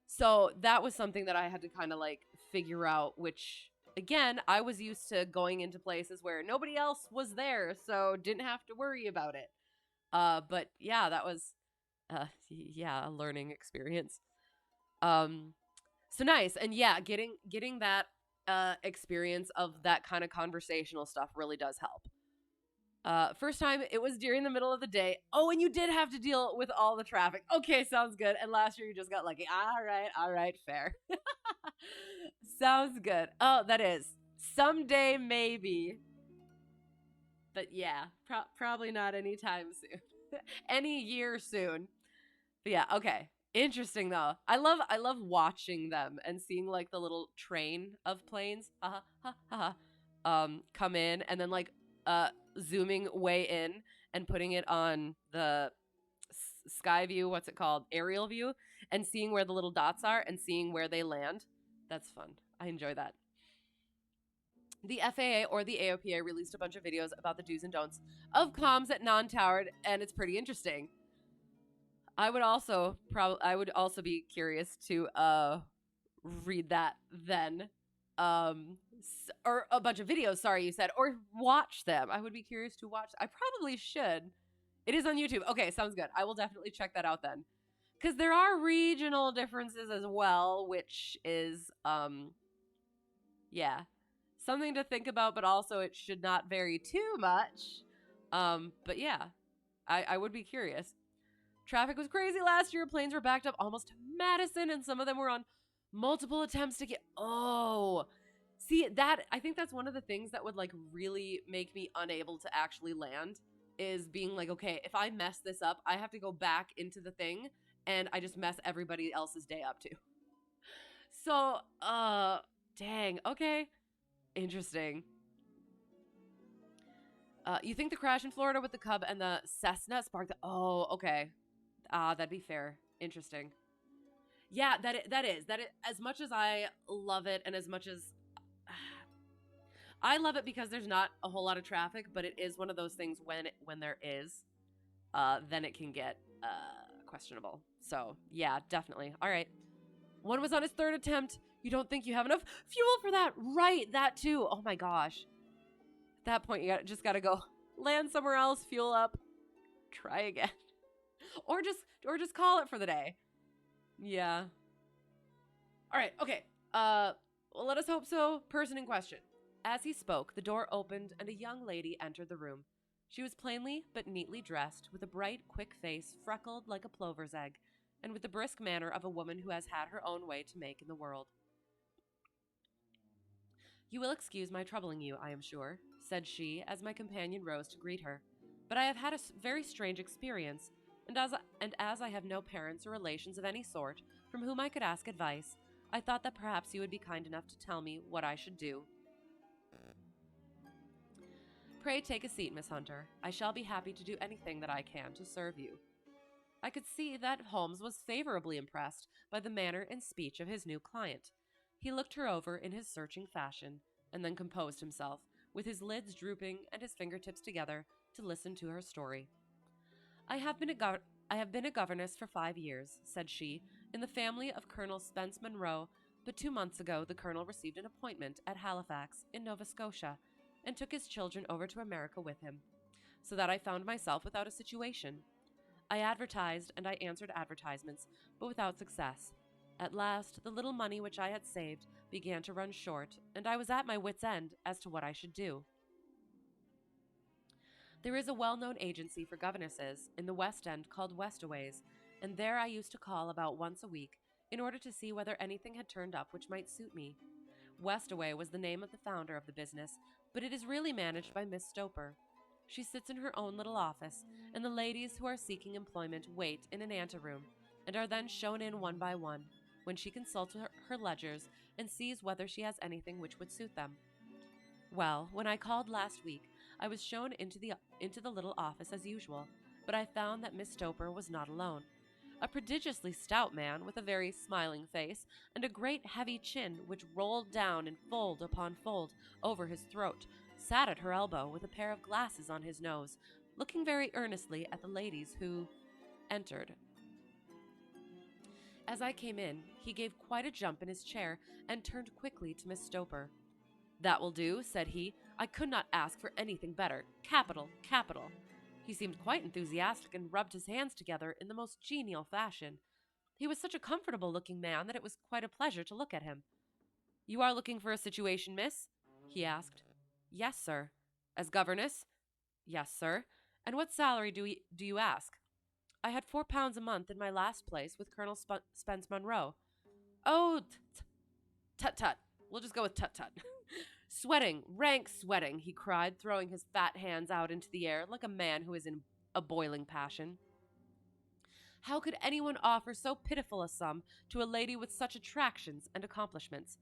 So that was something that I had to kind of like figure out, which again, I was used to going into places where nobody else was there, so didn't have to worry about it. But yeah, that was a learning experience. So nice. And yeah, getting that experience of that kind of conversational stuff really does help. First time, it was during the middle of the day. Oh, and you did have to deal with all the traffic. Okay, sounds good. And last year you just got lucky. All right, fair. Sounds good. Oh, that is. Someday, maybe. But yeah, probably not anytime soon. Any year soon. But yeah, okay. Interesting though. I love watching them and seeing like the little train of planes come in and then like zooming way in and putting it on the sky view, what's it called? Aerial view, and seeing where the little dots are and seeing where they land. That's fun. I enjoy that. The FAA or the AOPA released a bunch of videos about the do's and don'ts of comms at non-towered, and it's pretty interesting. I would also be curious to read that then. Or a bunch of videos, sorry you said, or watch them. I would be curious to watch. I probably should. It is on YouTube. Okay, sounds good. I will definitely check that out then. Cuz there are regional differences as well, which is yeah, something to think about, but also it should not vary too much. But yeah, I would be curious. Traffic was crazy last year. Planes were backed up almost to Madison, and some of them were on multiple attempts to get. Oh, see that? I think that's one of the things that would like really make me unable to actually land is being like, okay, if I mess this up, I have to go back into the thing, and I just mess everybody else's day up too. So, dang. Okay, interesting. You think the crash in Florida with the Cub and the Cessna sparked the? Oh, okay. That'd be fair. Interesting. Yeah, that is. As much as I love it, and as much as I love it because there's not a whole lot of traffic, but it is one of those things when there is, then it can get questionable. So yeah, definitely. All right. One was on his third attempt. You don't think you have enough fuel for that? Right, that too. Oh my gosh. At that point, just gotta go land somewhere else, fuel up, try again, or just call it for the day. Yeah. All right. Okay. Well, let us hope so. Person in question. As he spoke, the door opened and a young lady entered the room. She was plainly but neatly dressed, with a bright, quick face freckled like a plover's egg, and with the brisk manner of a woman who has had her own way to make in the world. You will excuse my troubling you, I am sure, said she, as my companion rose to greet her. But I have had a very strange experience, and as I have no parents or relations of any sort from whom I could ask advice, I thought that perhaps you would be kind enough to tell me what I should do. Pray take a seat, Miss Hunter. I shall be happy to do anything that I can to serve you. I could see that Holmes was favorably impressed by the manner and speech of his new client. He looked her over in his searching fashion, and then composed himself, with his lids drooping and his fingertips together, to listen to her story. I have been a governess for 5 years, said she, in the family of Colonel Spence Monroe, but 2 months ago the colonel received an appointment at Halifax, in Nova Scotia, and took his children over to America with him, so that I found myself without a situation. I advertised and I answered advertisements, but without success. At last, the little money which I had saved began to run short, and I was at my wits' end as to what I should do. There is a well-known agency for governesses in the West End called Westaways, and there I used to call about once a week in order to see whether anything had turned up which might suit me. Westaway was the name of the founder of the business, but it is really managed by Miss Stoper. She sits in her own little office, and the ladies who are seeking employment wait in an anteroom, and are then shown in one by one, when she consults her ledgers and sees whether she has anything which would suit them. Well, when I called last week, I was shown into the little office as usual, but I found that Miss Stoper was not alone. A prodigiously stout man with a very smiling face and a great heavy chin which rolled down in fold upon fold over his throat sat at her elbow with a pair of glasses on his nose, looking very earnestly at the ladies who entered. As I came in, he gave quite a jump in his chair and turned quickly to Miss Stoper. "That will do," said he. "I could not ask for anything better. Capital, capital." He seemed quite enthusiastic and rubbed his hands together in the most genial fashion. He was such a comfortable-looking man that it was quite a pleasure to look at him. "You are looking for a situation, miss?" he asked. "Yes, sir." "As governess?" "Yes, sir." "And what salary do you ask?" "I had £4 a month in my last place with Colonel Spence Monroe." "Oh, tut-tut. We'll just go with tut-tut." "Sweating, rank sweating," he cried, throwing his fat hands out into the air like a man who is in a boiling passion. "How could anyone offer so pitiful a sum to a lady with such attractions and accomplishments?"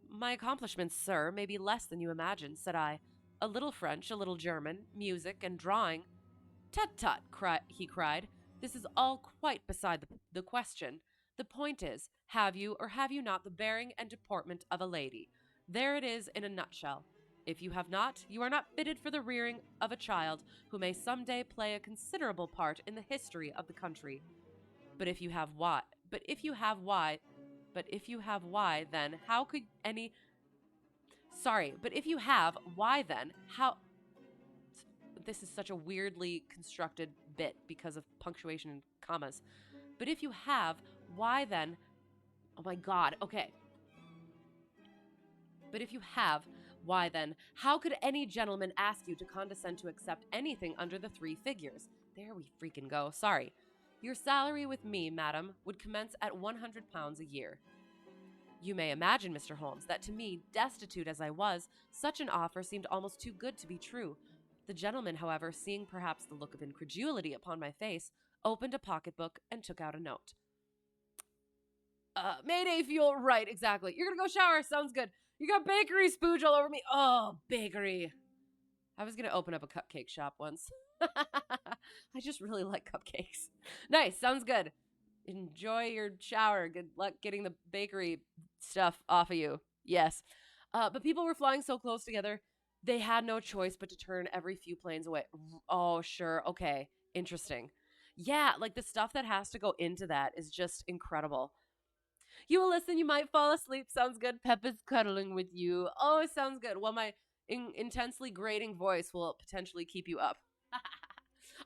"My accomplishments, sir, may be less than you imagine," said I. "A little French, a little German, music, and drawing." "Tut-tut," he cried. "This is all quite beside the question. The point is, have you or have you not the bearing and deportment of a lady? There it is in a nutshell. If you have not, you are not fitted for the rearing of a child who may some day play a considerable part in the history of the country." But if you have why, but if you have why, but if you have why, then how could any, sorry, but if you have why, then how, this is such a weirdly constructed bit because of punctuation and commas. But if you have, why then, oh my God, okay. But if you have, why then, how could any gentleman ask you to condescend to accept anything under the 3 figures? There we freaking go, sorry. Your salary with me, madam, would commence at £100 a year. You may imagine, Mr. Holmes, that to me, destitute as I was, such an offer seemed almost too good to be true. The gentleman, however, seeing perhaps the look of incredulity upon my face, opened a pocketbook and took out a note. Mayday fuel, right, exactly. You're gonna go shower, sounds good. You got bakery spooge all over me. Oh, bakery. I was gonna open up a cupcake shop once. I just really like cupcakes. Nice, sounds good. Enjoy your shower. Good luck getting the bakery stuff off of you. Yes. But people were flying so close together, they had no choice but to turn every few planes away. Oh, sure. Okay. Interesting. Yeah, like the stuff that has to go into that is just incredible. You will listen, you might fall asleep. Sounds good. Pep is cuddling with you. Oh, it sounds good. Well, my intensely grating voice will potentially keep you up.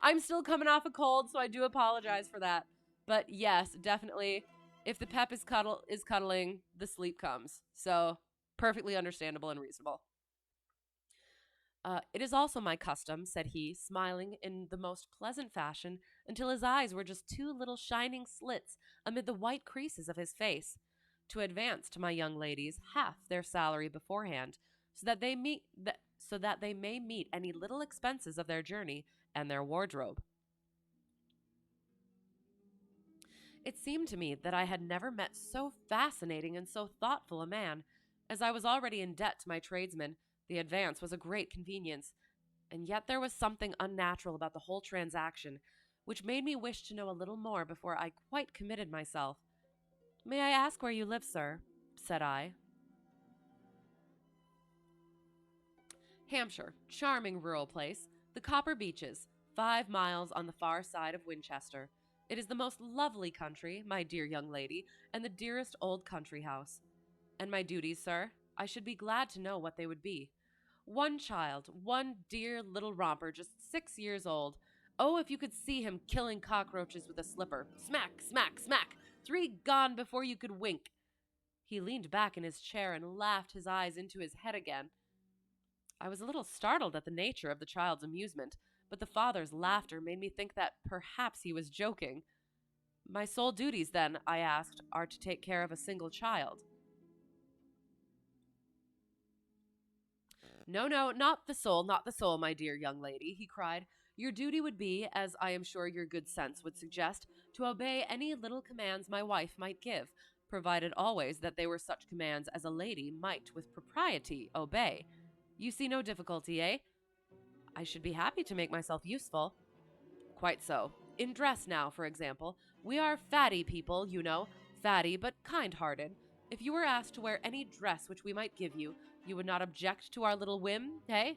I'm still coming off a cold, so I do apologize for that. But yes, definitely, if the pep is cuddling, the sleep comes. So perfectly understandable and reasonable. It is also my custom, said he, smiling in the most pleasant fashion until his eyes were just 2 little shining slits amid the white creases of his face, to advance to my young ladies half their salary beforehand, so that they may meet any little expenses of their journey and their wardrobe. It seemed to me that I had never met so fascinating and so thoughtful a man. As I was already in debt to my tradesmen, the advance was a great convenience, and yet there was something unnatural about the whole transaction, which made me wish to know a little more before I quite committed myself. May I ask where you live, sir? Said I. Hampshire, charming rural place, the Copper Beeches, 5 miles on the far side of Winchester. It is the most lovely country, my dear young lady, and the dearest old country house. And my duties, sir? I should be glad to know what they would be. 1 child, 1 dear little romper, just 6 years old. Oh, if you could see him killing cockroaches with a slipper. Smack, smack, smack. 3 gone before you could wink. He leaned back in his chair and laughed his eyes into his head again. I was a little startled at the nature of the child's amusement, but the father's laughter made me think that perhaps he was joking. My sole duties, then, I asked, are to take care of a single child. No, no, not the soul, my dear young lady, he cried. Your duty would be, as I am sure your good sense would suggest, to obey any little commands my wife might give, provided always that they were such commands as a lady might with propriety obey. You see no difficulty, eh? I should be happy to make myself useful. Quite so. In dress now, for example. We are fatty people, you know. Fatty, but kind-hearted. If you were asked to wear any dress which we might give you, you would not object to our little whim, eh?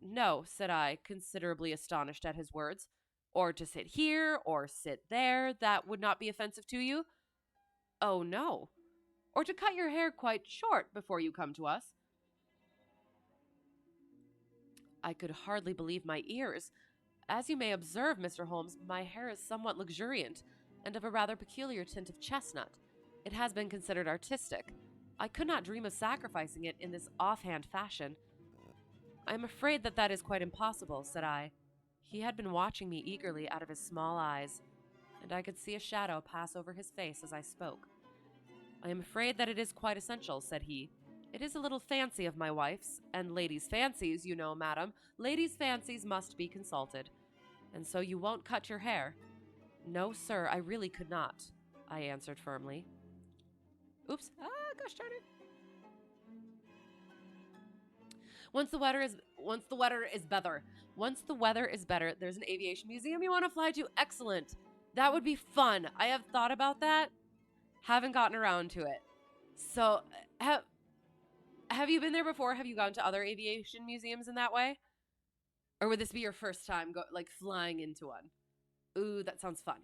No, said I, considerably astonished at his words. Or to sit here, or sit there, that would not be offensive to you? Oh, no. Or to cut your hair quite short before you come to us? I could hardly believe my ears. As you may observe, Mr. Holmes, my hair is somewhat luxuriant, and of a rather peculiar tint of chestnut. It has been considered artistic. I could not dream of sacrificing it in this offhand fashion. I am afraid that is quite impossible, said I. He had been watching me eagerly out of his small eyes, and I could see a shadow pass over his face as I spoke. I am afraid that it is quite essential, said he. It is a little fancy of my wife's, and ladies' fancies, you know, madam. Ladies' fancies must be consulted. And so you won't cut your hair? No, sir, I really could not, I answered firmly. Oops. Gosh darn it. Once the weather is better, there's an aviation museum you want to fly to? Excellent. That would be fun. I have thought about that. Haven't gotten around to it. So, have you been there before? Have you gone to other aviation museums in that way? Or would this be your first time flying into one? Ooh, that sounds fun.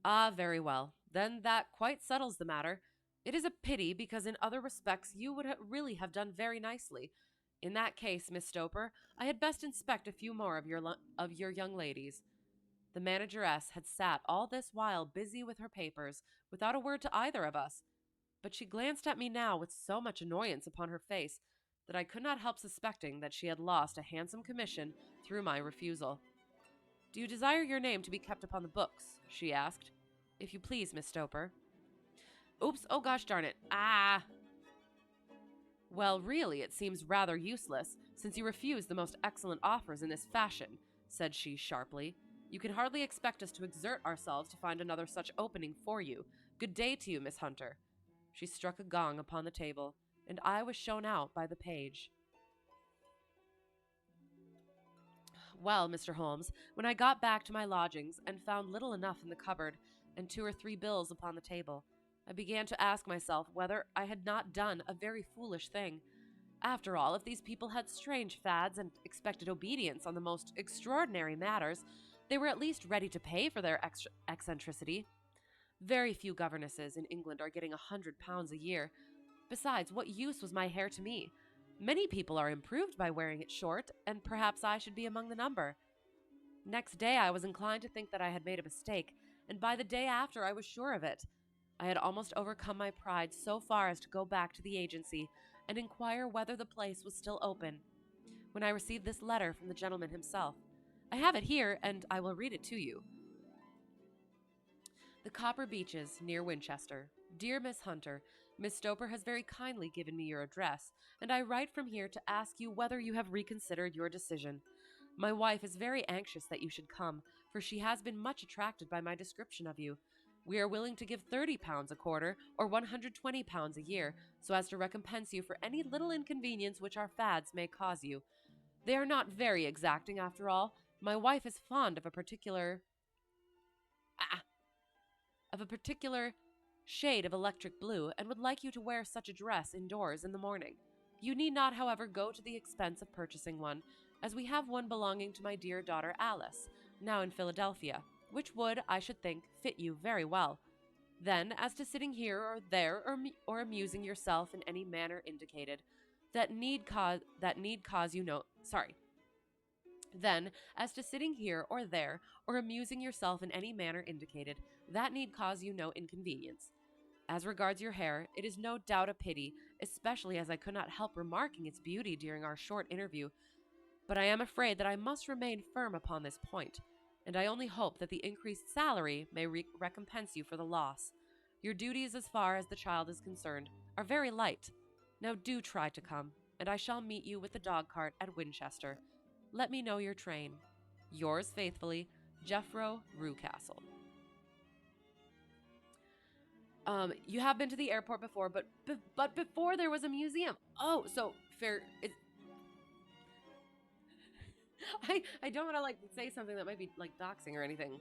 Ah, very well. Then that quite settles the matter. It is a pity, because in other respects you would really have done very nicely. In that case, Miss Stoper, I had best inspect a few more of your young ladies. The manageress had sat all this while busy with her papers, without a word to either of us, but she glanced at me now with so much annoyance upon her face that I could not help suspecting that she had lost a handsome commission through my refusal. Do you desire your name to be kept upon the books? She asked. If you please, Miss Stoper. Oops, oh gosh darn it. Ah! Well, really, it seems rather useless, since you refuse the most excellent offers in this fashion, said she sharply. You can hardly expect us to exert ourselves to find another such opening for you. Good day to you, Miss Hunter. She struck a gong upon the table, and I was shown out by the page. Well, Mr. Holmes, when I got back to my lodgings and found little enough in the cupboard and 2 or 3 bills upon the table, I began to ask myself whether I had not done a very foolish thing. After all, if these people had strange fads and expected obedience on the most extraordinary matters, they were at least ready to pay for their eccentricity. Very few governesses in England are getting £100 a year. Besides, what use was my hair to me? Many people are improved by wearing it short, and perhaps I should be among the number. Next day I was inclined to think that I had made a mistake, and by the day after I was sure of it. I had almost overcome my pride so far as to go back to the agency and inquire whether the place was still open, when I received this letter from the gentleman himself. I have it here, and I will read it to you. The Copper Beeches, near Winchester. Dear Miss Hunter, Miss Stoper has very kindly given me your address, and I write from here to ask you whether you have reconsidered your decision. My wife is very anxious that you should come, for she has been much attracted by my description of you. We are willing to give £30 a quarter, or £120 a year, so as to recompense you for any little inconvenience which our fads may cause you. They are not very exacting, after all. My wife is fond of a particular shade of electric blue, and would like you to wear such a dress indoors in the morning. You need not, however, go to the expense of purchasing one, as we have one belonging to my dear daughter Alice, now in Philadelphia, which would, I should think, fit you very well. Then, as to sitting here or there, or amusing yourself in any manner indicated, that need cause you no sorry. Then, as to sitting here or there, or amusing yourself in any manner indicated, that need cause you no inconvenience. As regards your hair, it is no doubt a pity, especially as I could not help remarking its beauty during our short interview, but I am afraid that I must remain firm upon this point, and I only hope that the increased salary may recompense you for the loss. Your duties, as far as the child is concerned, are very light. Now do try to come, and I shall meet you with the dog-cart at Winchester. Let me know your train. Yours faithfully, Jeffro Rewcastle. You have been to the airport before, but before there was a museum. Oh, so fair. I don't want to say something that might be doxing or anything.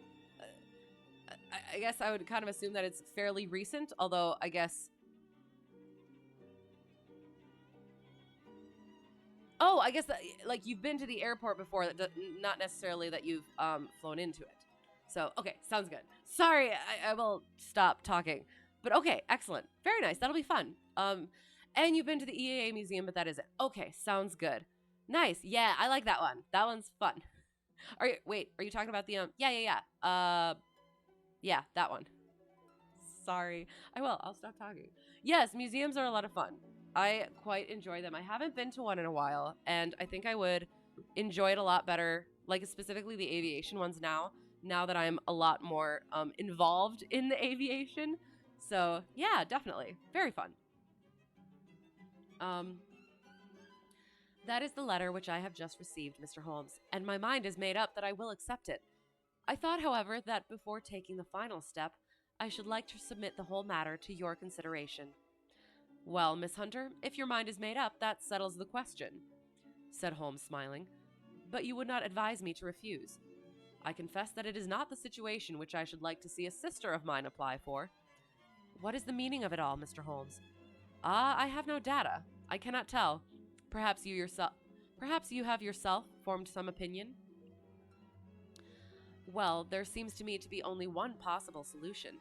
I guess I would kind of assume that it's fairly recent, although I guess. Oh, I guess that, you've been to the airport before, not necessarily that you've flown into it. So, okay, sounds good. Sorry, I will stop talking. But okay, excellent. Very nice. That'll be fun. And you've been to the EAA museum, but that isn't. Okay, sounds good. Nice. Yeah, I like that one. That one's fun. Are you talking about the yeah. Yeah, that one. Sorry. I'll stop talking. Yes, museums are a lot of fun. I quite enjoy them. I haven't been to one in a while, and I think I would enjoy it a lot better, specifically the aviation ones now that I'm a lot more involved in the aviation. So, yeah, definitely. Very fun. That is the letter which I have just received, Mr. Holmes, and my mind is made up that I will accept it. I thought, however, that before taking the final step, I should like to submit the whole matter to your consideration. Well, Miss Hunter, if your mind is made up, that settles the question, said Holmes, smiling. But you would not advise me to refuse. I confess that it is not the situation which I should like to see a sister of mine apply for. What is the meaning of it all, Mr. Holmes? I have no data. I cannot tell. Perhaps you have yourself formed some opinion? Well, there seems to me to be only one possible solution.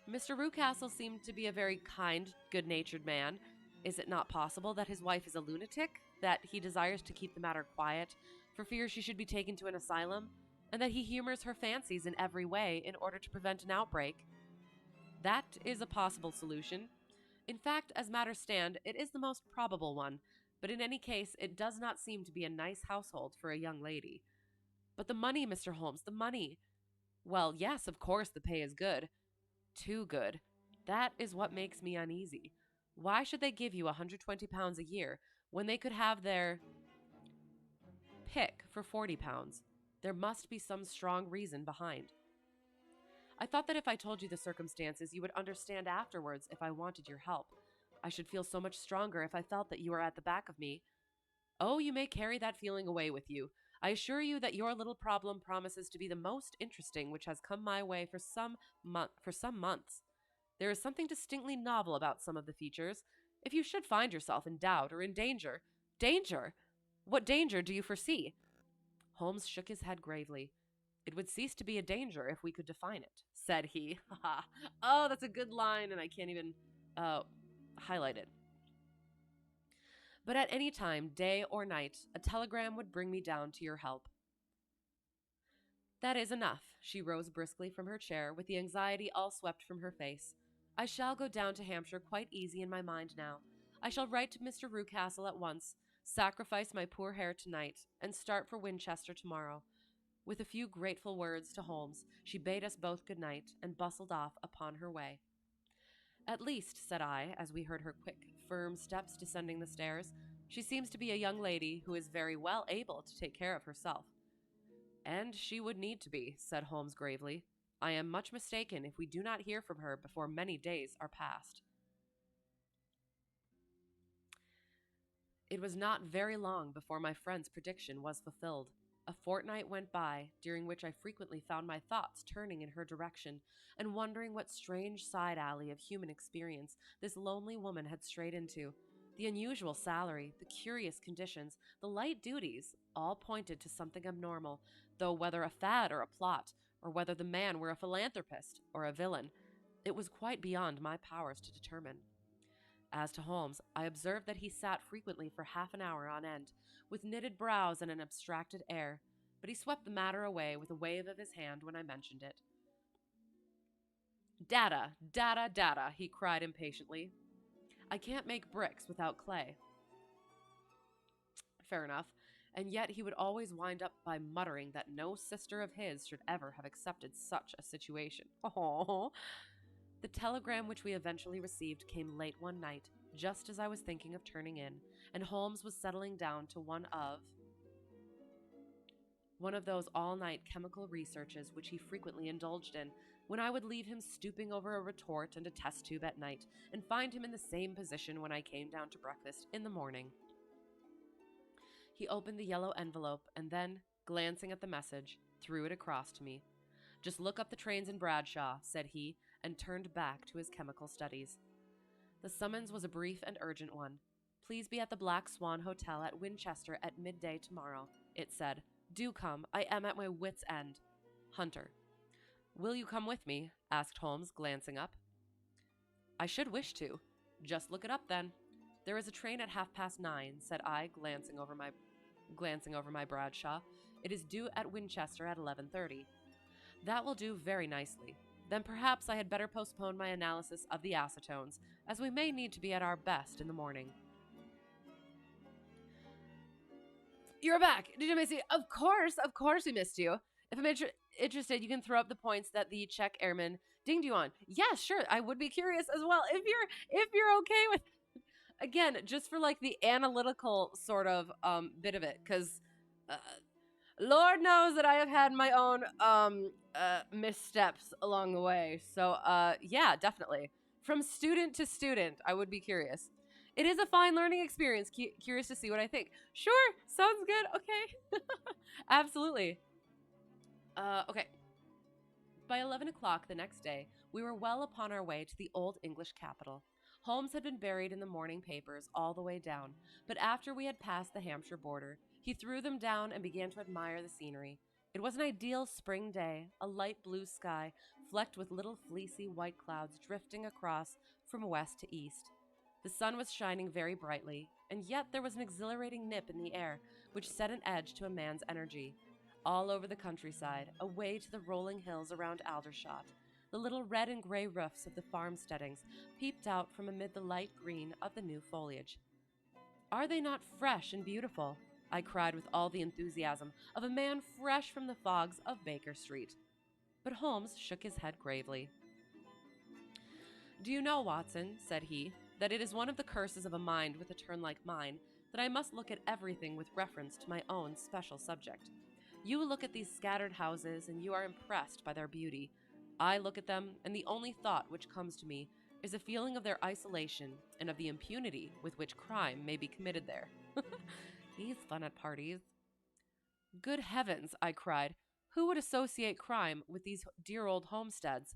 Mr. Rucastle seemed to be a very kind, good natured man. Is it not possible that his wife is a lunatic? That he desires to keep the matter quiet, for fear she should be taken to an asylum? And that he humors her fancies in every way in order to prevent an outbreak? That is a possible solution. In fact, as matters stand, it is the most probable one. But in any case, it does not seem to be a nice household for a young lady. But the money, Mr. Holmes, the money. Well, yes, of course, the pay is good. Too good. That is what makes me uneasy. Why should they give you £120 a year when they could have their pick for £40? There must be some strong reason behind. I thought that if I told you the circumstances, you would understand afterwards if I wanted your help. I should feel so much stronger if I felt that you were at the back of me. Oh, you may carry that feeling away with you. I assure you that your little problem promises to be the most interesting which has come my way for some months. There is something distinctly novel about some of the features. If you should find yourself in doubt or in danger, danger? What danger do you foresee? Holmes shook his head gravely. It would cease to be a danger if we could define it, said he. Oh, that's a good line, and I can't even highlight it. But at any time, day or night, a telegram would bring me down to your help. That is enough. She rose briskly from her chair, with the anxiety all swept from her face. I shall go down to Hampshire quite easy in my mind now. I shall write to Mr. Rucastle at once, sacrifice my poor hair tonight, and start for Winchester tomorrow. With a few grateful words to Holmes, she bade us both good night and bustled off upon her way. At least, said I, as we heard her quick, firm steps descending the stairs, she seems to be a young lady who is very well able to take care of herself. And she would need to be, said Holmes gravely. I am much mistaken if we do not hear from her before many days are past. It was not very long before my friend's prediction was fulfilled. A fortnight went by, during which I frequently found my thoughts turning in her direction, and wondering what strange side alley of human experience this lonely woman had strayed into. The unusual salary, the curious conditions, the light duties, all pointed to something abnormal, though whether a fad or a plot, or whether the man were a philanthropist or a villain, it was quite beyond my powers to determine. As to Holmes, I observed that he sat frequently for half an hour on end, with knitted brows and an abstracted air, but he swept the matter away with a wave of his hand when I mentioned it. Data, data, data, he cried impatiently. I can't make bricks without clay. Fair enough. And yet he would always wind up by muttering that no sister of his should ever have accepted such a situation. Oh. The telegram which we eventually received came late one night, just as I was thinking of turning in, and Holmes was settling down to one of those all-night chemical researches which he frequently indulged in, when I would leave him stooping over a retort and a test tube at night, and find him in the same position when I came down to breakfast in the morning. He opened the yellow envelope and then, glancing at the message, threw it across to me. Just look up the trains in Bradshaw, said he, and turned back to his chemical studies. The summons was a brief and urgent one. Please be at the Black Swan Hotel at Winchester at midday tomorrow, it said. Do come. I am at my wit's end. Hunter. Will you come with me? Asked Holmes, glancing up. I should wish to. Just look it up then. There is a train at 9:30, said I, glancing over my Bradshaw. It is due at Winchester at 11:30. That will do very nicely. Then perhaps I had better postpone my analysis of the acetones, as we may need to be at our best in the morning. You're back. Did you miss me? Of course we missed you. If I'm interested, you can throw up the points that the Czech airman dinged you on. Yes, sure. I would be curious as well if you're okay with. Again, just for like the analytical sort of bit of it, because Lord knows that I have had my own missteps along the way. So yeah, definitely. From student to student, I would be curious. It is a fine learning experience. Curious to see what I think. Sure, sounds good. Okay. Absolutely. Okay. By 11 o'clock the next day, we were well upon our way to the old English capital. Holmes had been buried in the morning papers all the way down, but after we had passed the Hampshire border, he threw them down and began to admire the scenery. It was an ideal spring day, a light blue sky flecked with little fleecy white clouds drifting across from west to east. The sun was shining very brightly, and yet there was an exhilarating nip in the air which set an edge to a man's energy. All over the countryside, away to the rolling hills around Aldershot, the little red and gray roofs of the farmsteadings peeped out from amid the light green of the new foliage. Are they not fresh and beautiful? I cried with all the enthusiasm of a man fresh from the fogs of Baker Street. But Holmes shook his head gravely. Do you know, Watson, said he, that it is one of the curses of a mind with a turn like mine that I must look at everything with reference to my own special subject. You look at these scattered houses and you are impressed by their beauty. I look at them, and the only thought which comes to me is a feeling of their isolation and of the impunity with which crime may be committed there. He's fun at parties. Good heavens, I cried. Who would associate crime with these dear old homesteads?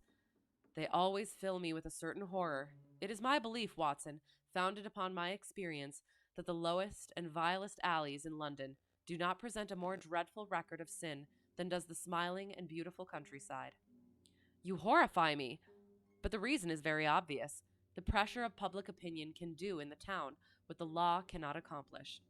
They always fill me with a certain horror. It is my belief, Watson, founded upon my experience, that the lowest and vilest alleys in London do not present a more dreadful record of sin than does the smiling and beautiful countryside. You horrify me, but the reason is very obvious. The pressure of public opinion can do in the town what the law cannot accomplish.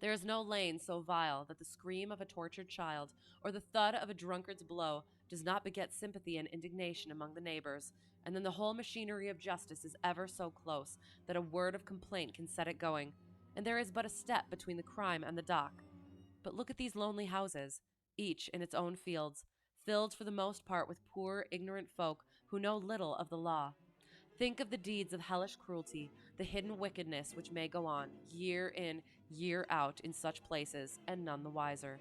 There is no lane so vile that the scream of a tortured child or the thud of a drunkard's blow does not beget sympathy and indignation among the neighbors, and then the whole machinery of justice is ever so close that a word of complaint can set it going, and there is but a step between the crime and the dock. But look at these lonely houses, each in its own fields, filled for the most part with poor, ignorant folk who know little of the law. Think of the deeds of hellish cruelty, the hidden wickedness which may go on, year in, year out, in such places, and none the wiser.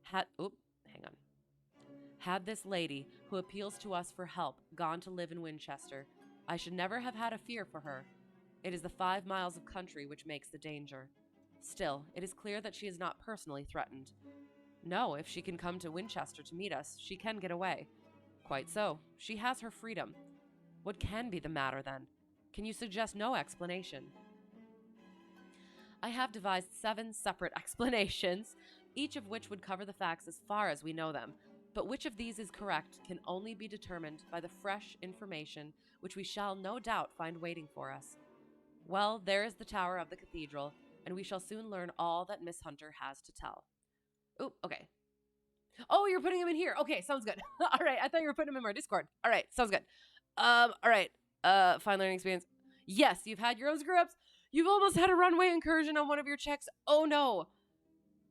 Had this lady, who appeals to us for help, gone to live in Winchester, I should never have had a fear for her. It is the 5 miles of country which makes the danger. Still, it is clear that she is not personally threatened. No, if she can come to Winchester to meet us, she can get away. Quite so. She has her freedom. What can be the matter, then? Can you suggest no explanation? I have devised 7 separate explanations, each of which would cover the facts as far as we know them, but which of these is correct can only be determined by the fresh information which we shall no doubt find waiting for us. Well, there is the tower of the cathedral, and we shall soon learn all that Miss Hunter has to tell. Oop, okay. Oh, you're putting him in here. Okay, sounds good. All right, I thought you were putting him in our Discord. All right, sounds good. All right. Fine learning experience. Yes, you've had your own screw-ups. You've almost had a runway incursion on one of your checks. Oh, no.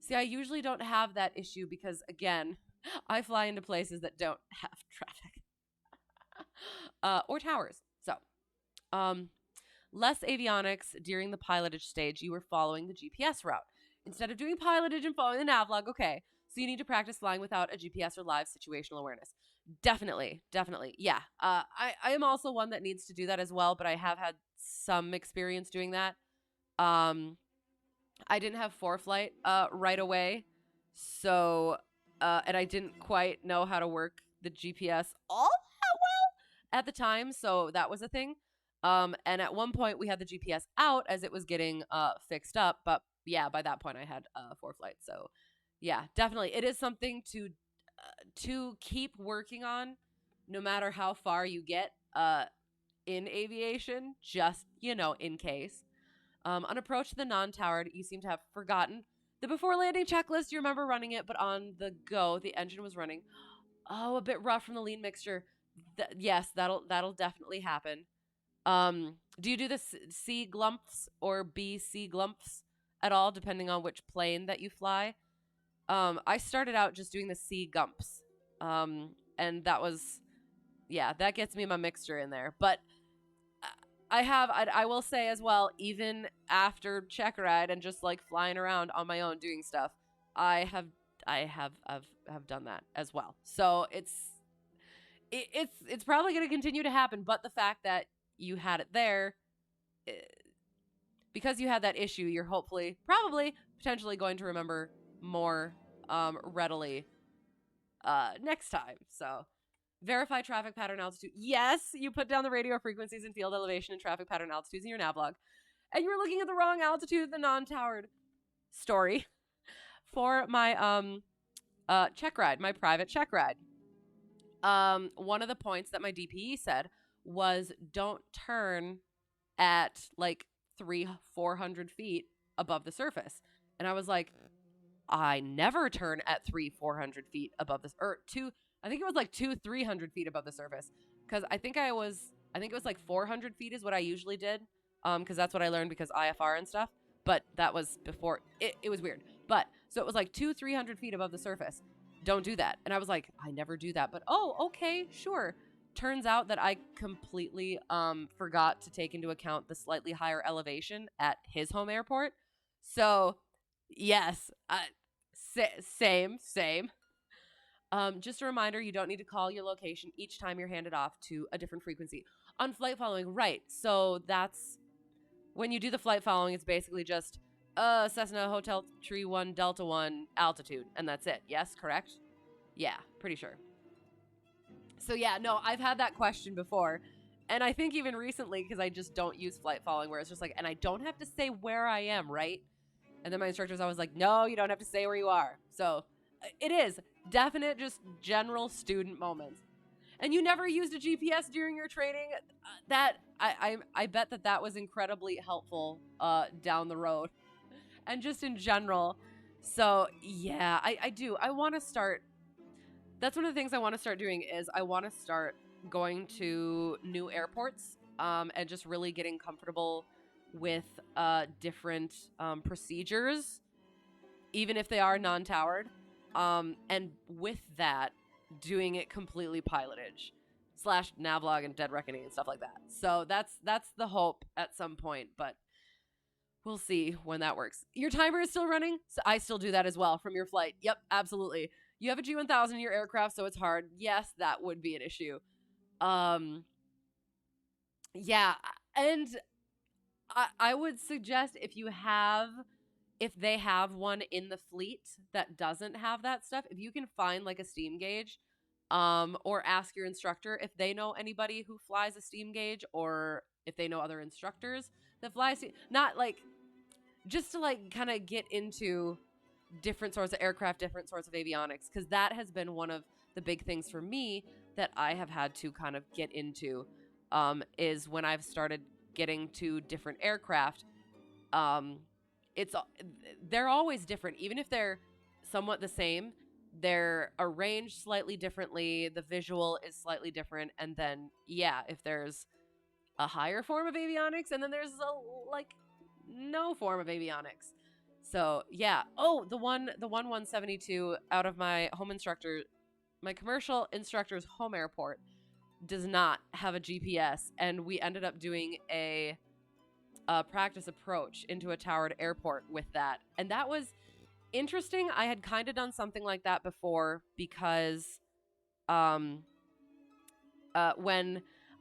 See, I usually don't have that issue because, again, I fly into places that don't have traffic. Or towers. So, less avionics during the pilotage stage. You were following the GPS route. Instead of doing pilotage and following the navlog, okay. So you need to practice flying without a GPS or live situational awareness. Definitely. Yeah. I am also one that needs to do that as well, but I have had some experience doing that. I didn't have ForeFlight right away, so and I didn't quite know how to work the GPS all that well at the time, so that was a thing. And at one point we had the GPS out as it was getting fixed up, but yeah, by that point I had ForeFlight, so yeah, definitely it is something to keep working on, no matter how far you get in aviation, just, in case. On approach to the non-towered, you seem to have forgotten the before landing checklist. You remember running it, but on the go, the engine was running. Oh, a bit rough from the lean mixture. Yes, that'll definitely happen. Do you do the C glumps or BC glumps at all, depending on which plane that you fly? I started out just doing the C gumps. And that was, that gets me my mixture in there. But I will say as well, even after check ride and just like flying around on my own doing stuff, I have done that as well. So it's probably going to continue to happen. But the fact that you had it there, because you had that issue, you're probably potentially going to remember more readily next time. So verify traffic pattern altitude. Yes, you put down the radio frequencies and field elevation and traffic pattern altitudes in your navlog, and you were looking at the wrong altitude of the non-towered story for my check ride, my private check ride. One of the points that my DPE said was don't turn at like 400 feet above the surface. And I was like, I never turn at 400 feet above this, or I think it was like 300 feet above the surface. Cause I think it was like 400 feet is what I usually did. Cause that's what I learned because IFR and stuff. But that was before it was weird. But so it was like 300 feet above the surface. Don't do that. And I was like, I never do that. But oh, okay, sure. Turns out that I completely forgot to take into account the slightly higher elevation at his home airport. So, yes, same. Just a reminder, you don't need to call your location each time you're handed off to a different frequency. On flight following, right. So that's when you do the flight following, it's basically just Cessna Hotel Tree 1 Delta 1 altitude, and that's it. Yes, correct? Yeah, pretty sure. So yeah, no, I've had that question before. And I think even recently, because I just don't use flight following, where it's just like, and I don't have to say where I am, right? And then my instructor's always like, no, you don't have to say where you are. So it is definite, just general student moments. And you never used a GPS during your training? I bet that was incredibly helpful down the road. And just in general. So yeah, I do. I want to start. That's one of the things I want to start doing is I want to start going to new airports and just really getting comfortable with different procedures, even if they are non-towered. And with that, doing it completely pilotage / navlog and dead reckoning and stuff like that. So that's the hope at some point, but we'll see when that works. Your timer is still running? So I still do that as well from your flight. Yep, absolutely. You have a G1000 in your aircraft, so it's hard. Yes, that would be an issue. Yeah, and I would suggest if they have one in the fleet that doesn't have that stuff, if you can find like a steam gauge, or ask your instructor if they know anybody who flies a steam gauge or if they know other instructors that fly not like just to like kind of get into different sorts of aircraft, different sorts of avionics, because that has been one of the big things for me that I have had to kind of get into, is when I've started getting to different aircraft. They're always different, even if they're somewhat the same. They're arranged slightly differently. The visual is slightly different, and then if there's a higher form of avionics, and then there's no form of avionics. So yeah. Oh, the 172 out of my commercial instructor's home airport does not have a GPS, and we ended up doing a practice approach into a towered airport with that, and that was interesting. I had kind of done something like that before because when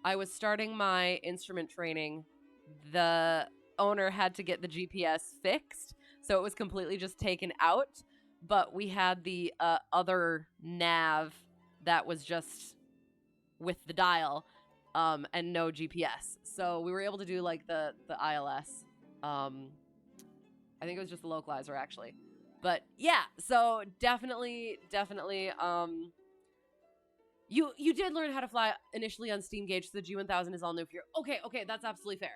I was starting my instrument training, the owner had to get the GPS fixed, so it was completely just taken out, but we had the other nav that was just with the dial and no GPS. So we were able to do like the ILS. I think it was just the localizer actually. But yeah, so definitely you did learn how to fly initially on steam gauge, so the G1000 is all new for you. Okay, that's absolutely fair.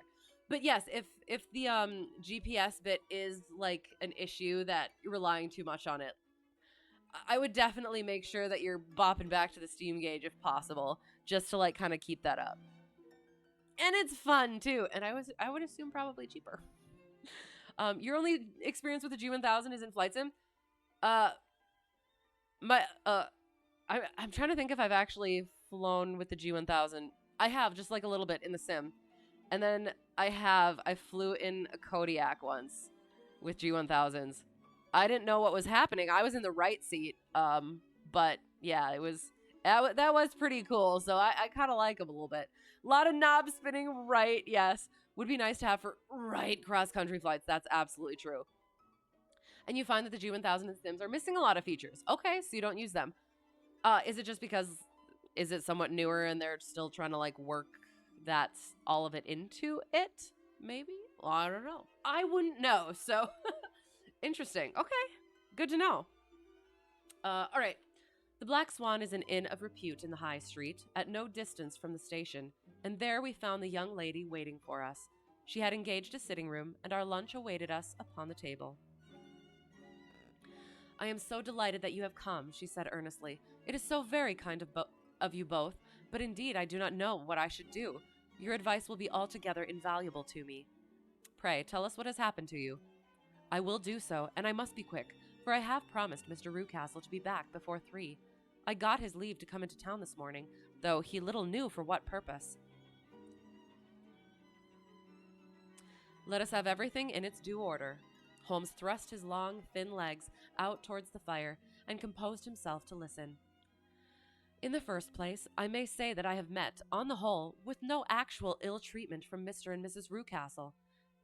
But yes, if the GPS bit is like an issue that you're relying too much on it, I would definitely make sure that you're bopping back to the steam gauge if possible, just to like kind of keep that up. And it's fun too, and I would assume probably cheaper. Your only experience with the G1000 is in flight sim. I'm trying to think if I've actually flown with the G1000. I have, just like a little bit in the sim. And then I flew in a Kodiak once with G1000s. I didn't know what was happening. I was in the right seat. But yeah, that was pretty cool. So I kind of like them a little bit. A lot of knob spinning right, yes. Would be nice to have for right cross-country flights. That's absolutely true. And you find that the G1000 and Sims are missing a lot of features. Okay, so you don't use them. Is it just because, is it somewhat newer and they're still trying to like work all of it into it? Maybe? Well, I don't know. I wouldn't know, so interesting. Okay, good to know. All right. The Black Swan is an inn of repute in the High Street, at no distance from the station, and there we found the young lady waiting for us. She had engaged a sitting room, and our lunch awaited us upon the table. I am so delighted that you have come, she said earnestly. It is so very kind of you both, but indeed I do not know what I should do. Your advice will be altogether invaluable to me. Pray, tell us what has happened to you. I will do so, and I must be quick, for I have promised Mr. Rucastle to be back before 3. I got his leave to come into town this morning, though he little knew for what purpose. Let us have everything in its due order. Holmes thrust his long, thin legs out towards the fire and composed himself to listen. In the first place, I may say that I have met, on the whole, with no actual ill treatment from Mr. and Mrs. Rucastle.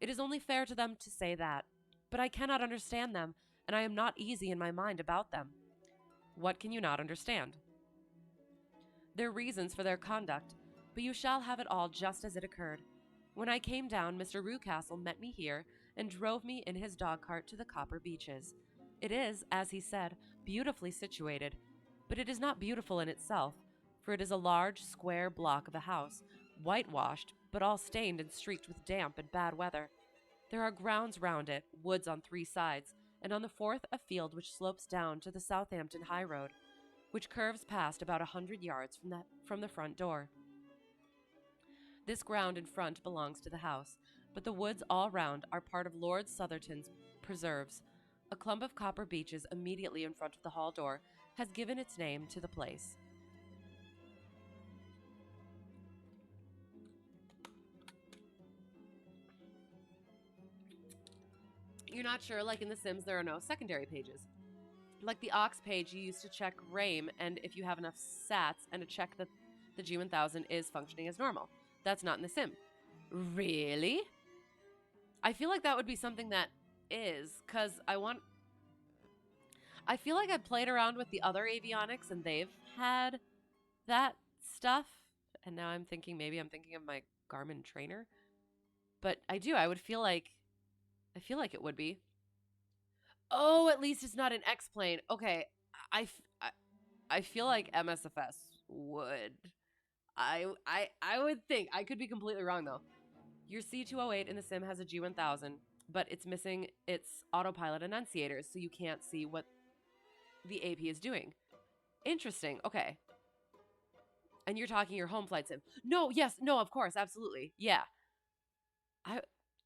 It is only fair to them to say that, but I cannot understand them, and I am not easy in my mind about them. What can you not understand? Their reasons for their conduct, but you shall have it all just as it occurred. When I came down, Mr. Rucastle met me here and drove me in his dog cart to the Copper Beeches. It is, as he said, beautifully situated, but it is not beautiful in itself, for it is a large, square block of a house, whitewashed, but all stained and streaked with damp and bad weather. There are grounds round it, woods on 3 sides, and on the 4th a field which slopes down to the Southampton high road, which curves past about 100 yards from the front door. This ground in front belongs to the house, but the woods all round are part of Lord Southerton's preserves. A clump of copper beeches immediately in front of the hall door has given its name to the place. You're not sure, like in The Sims, there are no secondary pages. Like the Ox page, you use to check RAIM, and if you have enough sats, and to check that the G1000 is functioning as normal. That's not in The Sim. Really? I feel like that would be something that is, because I feel like I played around with the other avionics, and they've had that stuff, and now maybe I'm thinking of my Garmin trainer. But I feel like it would be. Oh, at least it's not an X-plane. Okay, I feel like MSFS would. I would think. I could be completely wrong, though. Your C208 in the sim has a G1000, but it's missing its autopilot enunciators, so you can't see what the AP is doing. Interesting. Okay. And you're talking your home flight sim. No, yes, no, of course, absolutely. Yeah.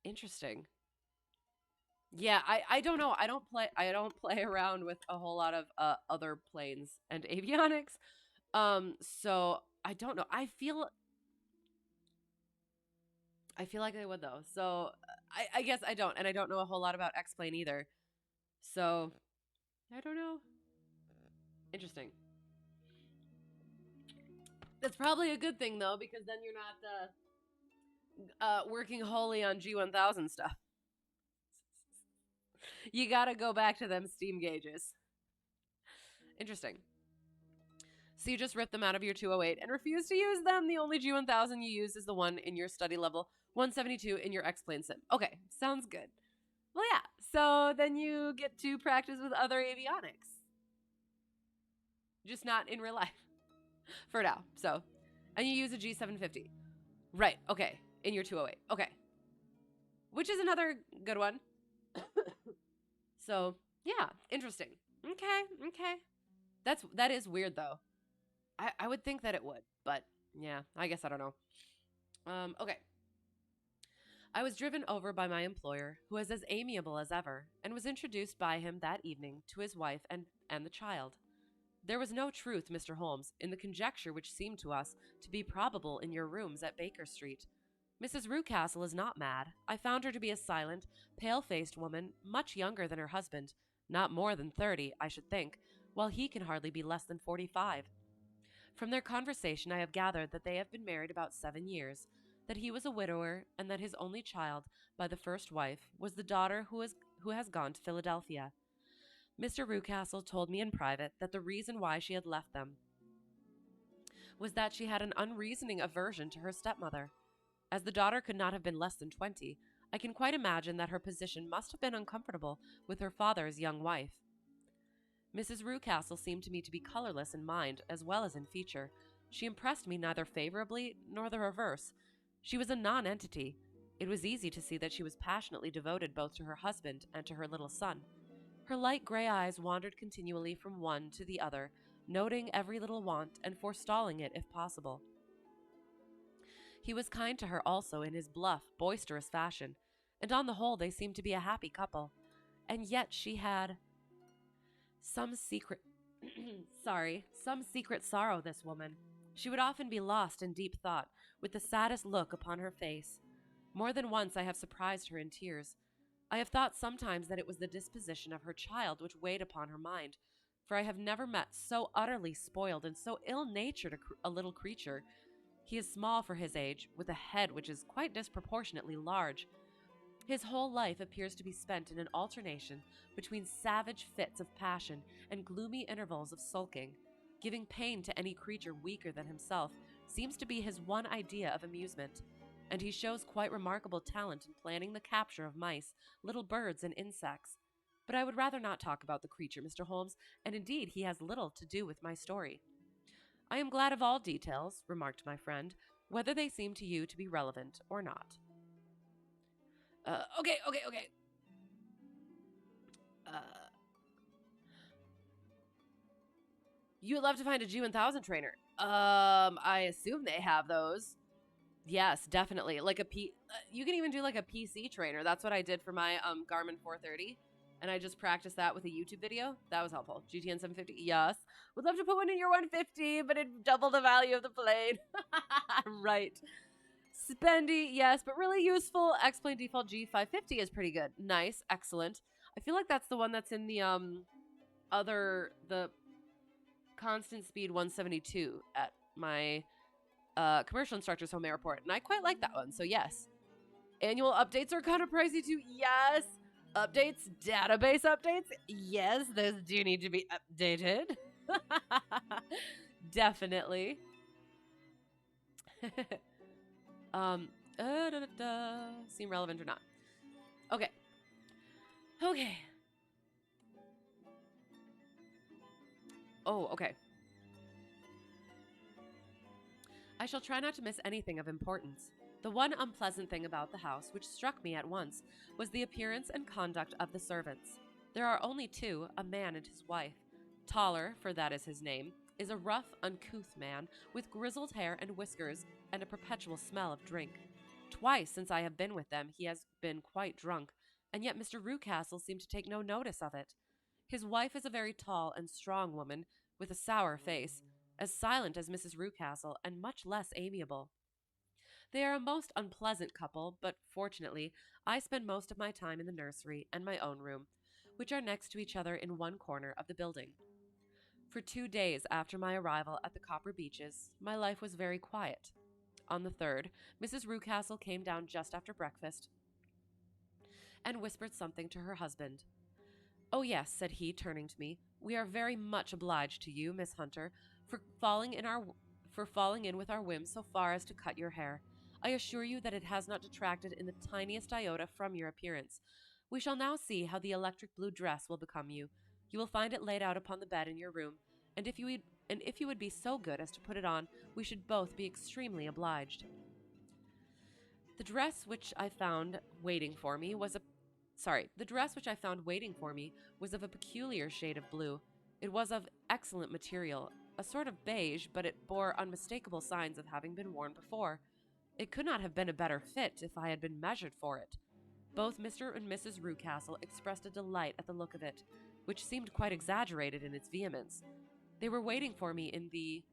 Interesting. Yeah, I don't know. I don't play around with a whole lot of other planes and avionics. So I don't know. I feel like I would though. So I guess I don't, and I don't know a whole lot about X-plane either. So I don't know. Interesting. That's probably a good thing though, because then you're not working wholly on G1000 stuff. You gotta go back to them steam gauges. Interesting. So you just rip them out of your 208 and refuse to use them. The only G1000 you use is the one in your study level 172 in your X-plane sim. Okay, sounds good. Well, yeah. So then you get to practice with other avionics. Just not in real life. For now. So, and you use a G750. Right, okay. In your 208. Okay. Which is another good one. So, yeah, interesting. Okay. That is weird though. I would think that it would, but yeah, I guess I don't know. Okay. I was driven over by my employer, who was as amiable as ever, and was introduced by him that evening to his wife and the child. There was no truth, Mr. Holmes, in the conjecture which seemed to us to be probable in your rooms at Baker Street. Mrs. Rucastle is not mad. I found her to be a silent, pale-faced woman, much younger than her husband, not more than 30, I should think, while he can hardly be less than 45. From their conversation I have gathered that they have been married about 7 years, that he was a widower, and that his only child, by the first wife, was the daughter who has gone to Philadelphia. Mr. Rucastle told me in private that the reason why she had left them was that she had an unreasoning aversion to her stepmother. As the daughter could not have been less than 20, I can quite imagine that her position must have been uncomfortable with her father's young wife. Mrs. Rewcastle seemed to me to be colorless in mind as well as in feature. She impressed me neither favorably nor the reverse. She was a non-entity. It was easy to see that she was passionately devoted both to her husband and to her little son. Her light gray eyes wandered continually from one to the other, noting every little want and forestalling it if possible. He was kind to her also in his bluff, boisterous fashion, and on the whole they seemed to be a happy couple. And yet she had some secret some secret sorrow, this woman. She would often be lost in deep thought, with the saddest look upon her face. More than once I have surprised her in tears. I have thought sometimes that it was the disposition of her child which weighed upon her mind, for I have never met so utterly spoiled and so ill-natured a little creature. He is small for his age, with a head which is quite disproportionately large. His whole life appears to be spent in an alternation between savage fits of passion and gloomy intervals of sulking. Giving pain to any creature weaker than himself seems to be his one idea of amusement, and he shows quite remarkable talent in planning the capture of mice, little birds, and insects. But I would rather not talk about the creature, Mr. Holmes, and indeed he has little to do with my story. I am glad of all details, remarked my friend, whether they seem to you to be relevant or not. Okay. Uh, you would love to find a G1000 trainer. I assume they have those. Yes, definitely. You can even do like a PC trainer. That's what I did for my Garmin 430, and I just practiced that with a YouTube video. That was helpful. GTN 750. Yes. Would love to put one in your 150, but it'd double the value of the plane. Right. Spendy, yes, but really useful. X-Plane default G550 is pretty good. Nice, excellent. I feel like that's the one that's in the the constant speed 172 at my commercial instructor's home airport, and I quite like that one. So yes, annual updates are kind of pricey too. Yes, updates, database updates. Yes, those do need to be updated. Definitely. Seem relevant or not? Okay. Oh, okay. I shall try not to miss anything of importance. The one unpleasant thing about the house, which struck me at once, was the appearance and conduct of the servants. There are only two, a man and his wife. Toller, for that is his name, is a rough, uncouth man with grizzled hair and whiskers and a perpetual smell of drink. Twice since I have been with them he has been quite drunk, and yet Mr. Rewcastle seemed to take no notice of it. His wife is a very tall and strong woman, with a sour face, as silent as Mrs. Rewcastle, and much less amiable. They are a most unpleasant couple, but fortunately I spend most of my time in the nursery and my own room, which are next to each other in one corner of the building. For 2 days after my arrival at the Copper Beeches, my life was very quiet. On the third, Mrs. Rewcastle came down just after breakfast and whispered something to her husband. "Oh yes," said he, turning to me, "we are very much obliged to you, Miss Hunter, for falling in with our whim so far as to cut your hair. I assure you that it has not detracted in the tiniest iota from your appearance. We shall now see how the electric blue dress will become you. You will find it laid out upon the bed in your room, and if you would be so good as to put it on, we should both be extremely obliged." The dress which I found waiting for me was of a peculiar shade of blue. It was of excellent material, a sort of beige, but it bore unmistakable signs of having been worn before. It could not have been a better fit if I had been measured for it. Both Mr. and Mrs. Rewcastle expressed a delight at the look of it, which seemed quite exaggerated in its vehemence. They were waiting for me in the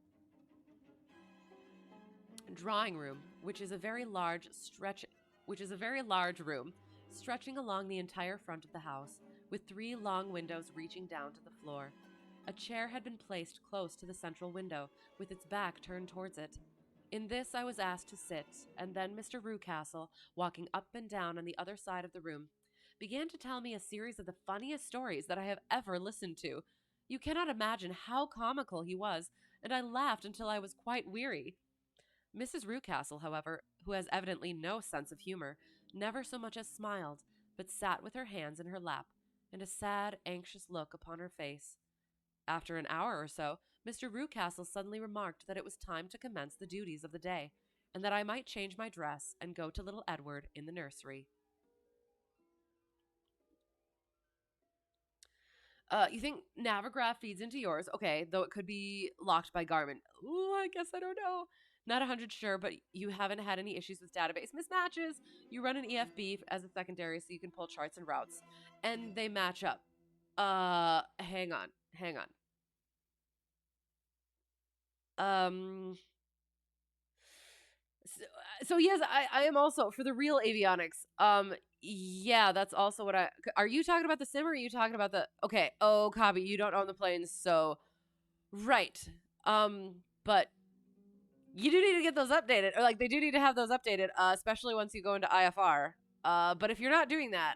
drawing room, which is a very large room, stretching along the entire front of the house, with 3 long windows reaching down to the floor. A chair had been placed close to the central window, with its back turned towards it. In this I was asked to sit, and then Mr. Rewcastle, walking up and down on the other side of the room, began to tell me a series of the funniest stories that I have ever listened to. You cannot imagine how comical he was, and I laughed until I was quite weary. Mrs. Rewcastle, however, who has evidently no sense of humor, never so much as smiled, but sat with her hands in her lap, and a sad, anxious look upon her face. After an hour or so, Mr. Rewcastle suddenly remarked that it was time to commence the duties of the day, and that I might change my dress and go to little Edward in the nursery. You think Navigraph feeds into yours? Okay, though it could be locked by Garmin. Ooh, I guess I don't know. Not 100 sure, but you haven't had any issues with database mismatches. You run an EFB as a secondary so you can pull charts and routes, and they match up. Hang on, hang on. Um, so yes, I am also for the real avionics. Yeah, that's also what I. Are you talking about the sim or are you talking about the? Okay, oh, copy. You don't own the planes, so right. But you do need to get those updated, or like they do need to have those updated, especially once you go into IFR. But if you're not doing that,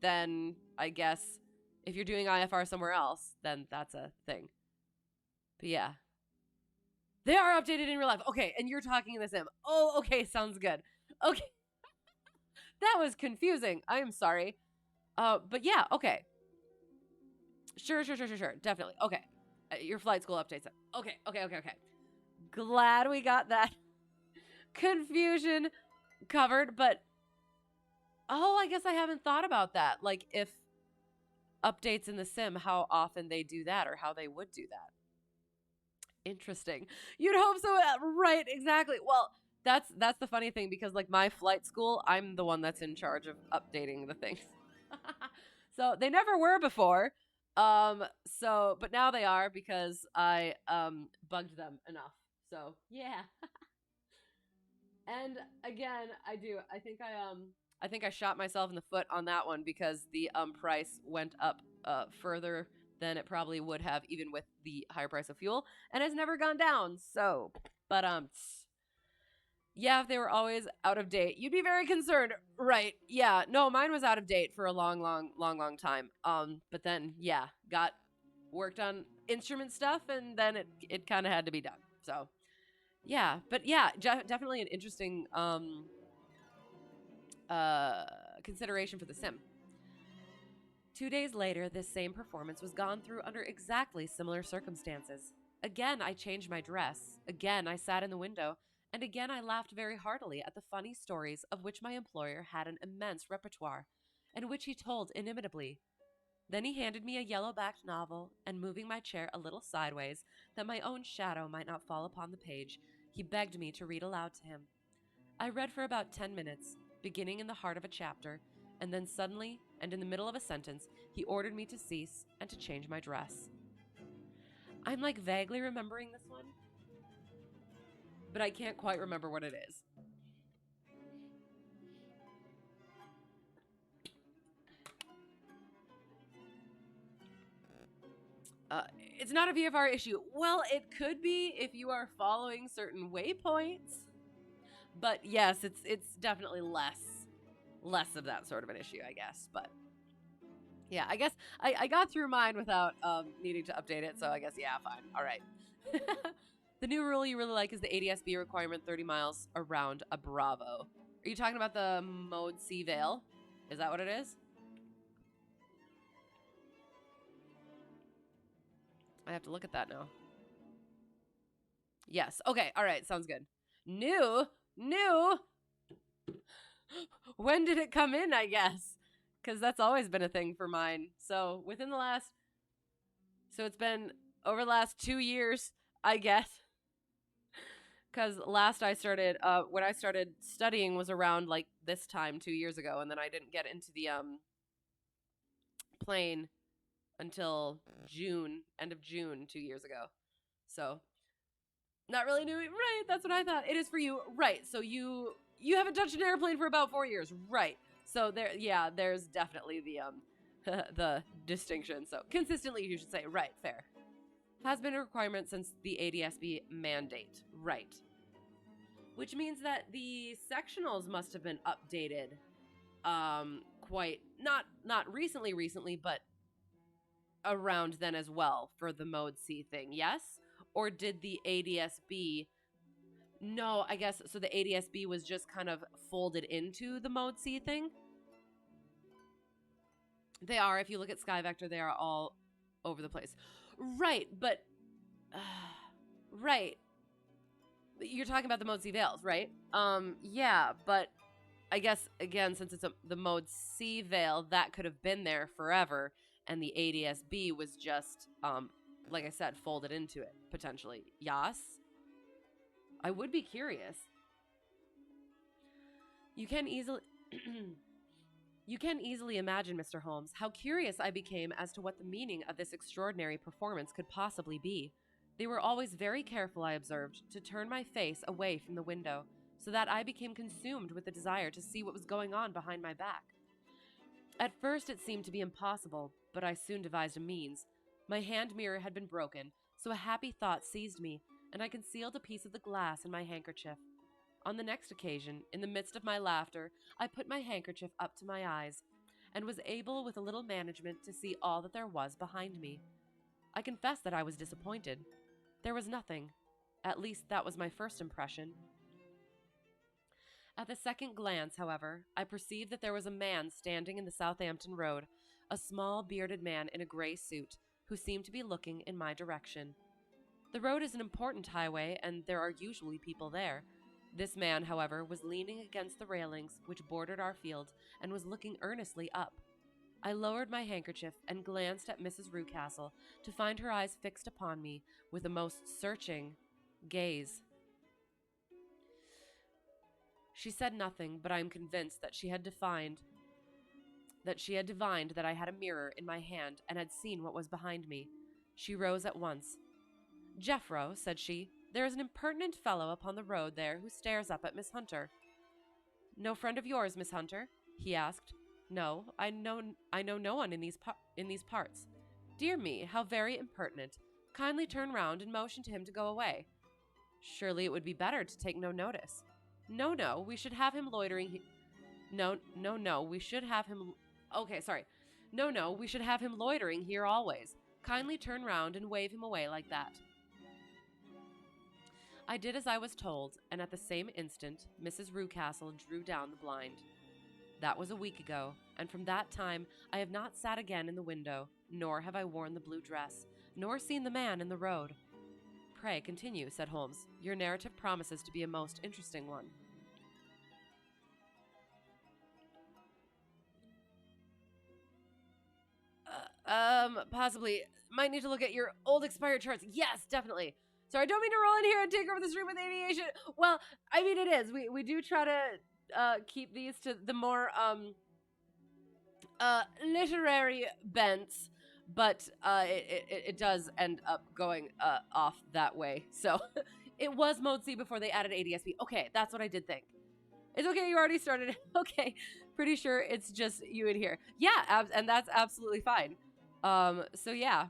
then I guess if you're doing IFR somewhere else, then that's a thing. But yeah, they are updated in real life. Okay, and you're talking in the sim. Oh, okay, sounds good. Okay, that was confusing. I'm sorry. But yeah, okay. Sure. Definitely. Okay. Your flight school updates it. Okay. Glad we got that confusion covered, but I guess I haven't thought about that. Like if updates in the sim, how often they do that or how they would do that. Interesting. You'd hope so, right? Exactly. Well, that's the funny thing because like my flight school, I'm the one that's in charge of updating the things. So they never were before. But now they are because I bugged them enough. So yeah. And again, I think I shot myself in the foot on that one because the price went up further than it probably would have even with the higher price of fuel and has never gone down. So, but yeah, if they were always out of date, you'd be very concerned, right? Yeah, no, mine was out of date for a long time. But then yeah, got worked on instrument stuff and then it kind of had to be done. So, yeah, but yeah, definitely an interesting consideration for the sim. 2 days later, this same performance was gone through under exactly similar circumstances. Again, I changed my dress. Again, I sat in the window. And again, I laughed very heartily at the funny stories of which my employer had an immense repertoire, and which he told inimitably. Then he handed me a yellow backed novel, and moving my chair a little sideways, that my own shadow might not fall upon the page, he begged me to read aloud to him. I read for about 10 minutes, beginning in the heart of a chapter, and then suddenly, and in the middle of a sentence, he ordered me to cease and to change my dress. I'm like vaguely remembering this one, but I can't quite remember what it is. It's not a VFR issue. Well, it could be if you are following certain waypoints, but yes, it's definitely less of that sort of an issue, I guess. But yeah, I guess I got through mine without needing to update it, so I guess yeah, fine. All right. The new rule you really like is the ADSB requirement 30 miles around a Bravo. Are you talking about the Mode C Veil? Is that what it is? I have to look at that now. Yes. Okay. All right. Sounds good. New? When did it come in, I guess? Because that's always been a thing for mine. So it's been over the last 2 years, I guess. Because last I started, when I started studying was around like this time 2 years ago. And then I didn't get into the plane until end of June 2 years ago. So not really new, right? That's what I thought. It is for you, right? So you haven't touched an airplane for about 4 years, right? So there's definitely the the distinction. So consistently, you should say, right? Fair. Has been a requirement since the ADSB mandate, right? Which means that the sectionals must have been updated, quite not recently, but around then as well for the Mode C thing, yes? Or did the ADSB... No, I guess, so the ADSB was just kind of folded into the Mode C thing? They are, if you look at Sky Vector, they are all over the place. Right, but uh, right. You're talking about the Mode Veils, right? Yeah, but I guess again, since it's the Mode C Veil, that could have been there forever, and the ADSB was just, like I said, folded into it potentially. Yas, I would be curious. You can easily. You can easily imagine, Mr. Holmes, how curious I became as to what the meaning of this extraordinary performance could possibly be. They were always very careful, I observed, to turn my face away from the window, so that I became consumed with the desire to see what was going on behind my back. At first it seemed to be impossible, but I soon devised a means. My hand mirror had been broken, so a happy thought seized me, and I concealed a piece of the glass in my handkerchief. On the next occasion, in the midst of my laughter, I put my handkerchief up to my eyes, and was able with a little management to see all that there was behind me. I confess that I was disappointed. There was nothing. At least that was my first impression. At the second glance, however, I perceived that there was a man standing in the Southampton Road, a small bearded man in a gray suit, who seemed to be looking in my direction. The road is an important highway, and there are usually people there. This man, however, was leaning against the railings which bordered our field, and was looking earnestly up. I lowered my handkerchief and glanced at Mrs. Rucastle, to find her eyes fixed upon me with a most searching gaze. She said nothing, but I am convinced that she had divined that I had a mirror in my hand and had seen what was behind me. She rose at once. "Jeffro," said she, "there is an impertinent fellow upon the road there who stares up at Miss Hunter." "No friend of yours, Miss Hunter?" he asked. "No, I know no one in these parts." "Dear me, how very impertinent. Kindly turn round and motion to him to go away." "Surely it would be better to take no notice." No, we should have him loitering No, we should have him Okay, sorry. No, we should have him loitering here always. Kindly turn round and wave him away like that." I did as I was told, and at the same instant Mrs. Rucastle drew down the blind. That was a week ago, and from that time I have not sat again in the window, nor have I worn the blue dress, nor seen the man in the road. "Pray continue," said Holmes. "Your narrative promises to be a most interesting one." Possibly. Might need to look at your old expired charts. Yes, definitely. Sorry, I don't mean to roll in here and take over the stream with aviation. Well, I mean, it is. We do try to keep these to the more literary bents, but it does end up going off that way. So it was Mode C before they added ADSB. Okay, that's what I did think. It's okay, you already started. Okay, pretty sure it's just you in here. Yeah, and that's absolutely fine. So yeah.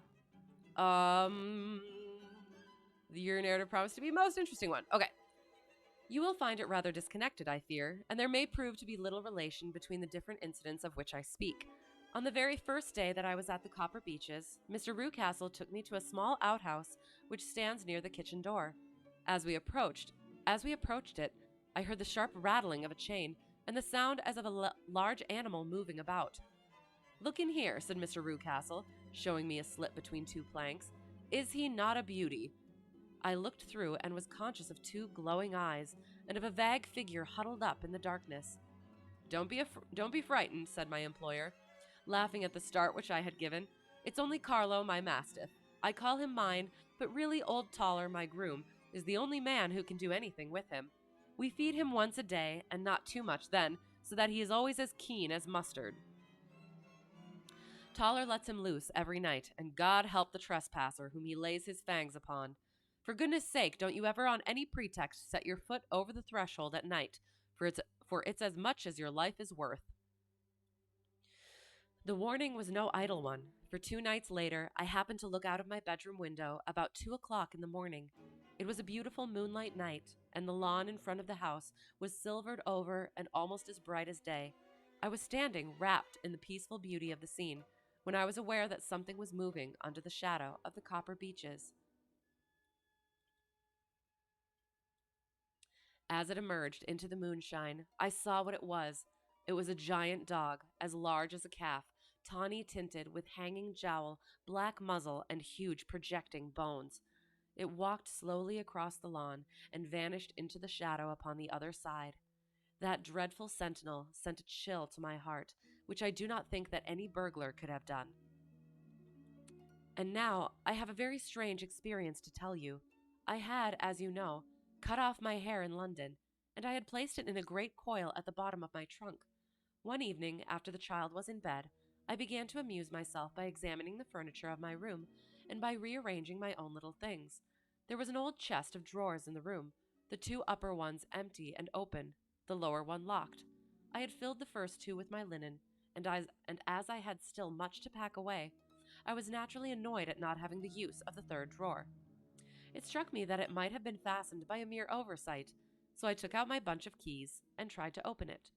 Your narrative promised to be most interesting one. Okay. You will find it rather disconnected, I fear, and there may prove to be little relation between the different incidents of which I speak. On the very first day that I was at the Copper Beeches, Mr. Rucastle took me to a small outhouse which stands near the kitchen door. As we approached it, I heard the sharp rattling of a chain and the sound as of a large animal moving about. "Look in here," said Mr. Rucastle, showing me a slit between two planks. "Is he not a beauty?" I looked through and was conscious of two glowing eyes and of a vague figure huddled up in the darkness. Don't be frightened," said my employer, laughing at the start which I had given. "It's only Carlo, my mastiff. I call him mine, but really old Toller, my groom, is the only man who can do anything with him. We feed him once a day, and not too much then, so that he is always as keen as mustard. Toller lets him loose every night, and God help the trespasser whom he lays his fangs upon. For goodness sake, don't you ever on any pretext set your foot over the threshold at night, for it's as much as your life is worth." The warning was no idle one, for 2 nights later I happened to look out of my bedroom window about 2 o'clock in the morning. It was a beautiful moonlight night, and the lawn in front of the house was silvered over and almost as bright as day. I was standing wrapped in the peaceful beauty of the scene, when I was aware that something was moving under the shadow of the Copper Beeches. As it emerged into the moonshine, I saw what it was. It was a giant dog, as large as a calf, tawny tinted with hanging jowl, black muzzle, and huge projecting bones. It walked slowly across the lawn and vanished into the shadow upon the other side. That dreadful sentinel sent a chill to my heart, which I do not think that any burglar could have done. And now I have a very strange experience to tell you. I had, as you know, cut off my hair in London, and I had placed it in a great coil at the bottom of my trunk. One evening, after the child was in bed, I began to amuse myself by examining the furniture of my room and by rearranging my own little things. There was an old chest of drawers in the room, the two upper ones empty and open, the lower one locked. I had filled the first two with my linen, and as I had still much to pack away, I was naturally annoyed at not having the use of the third drawer. It struck me that it might have been fastened by a mere oversight, so I took out my bunch of keys and tried to open it.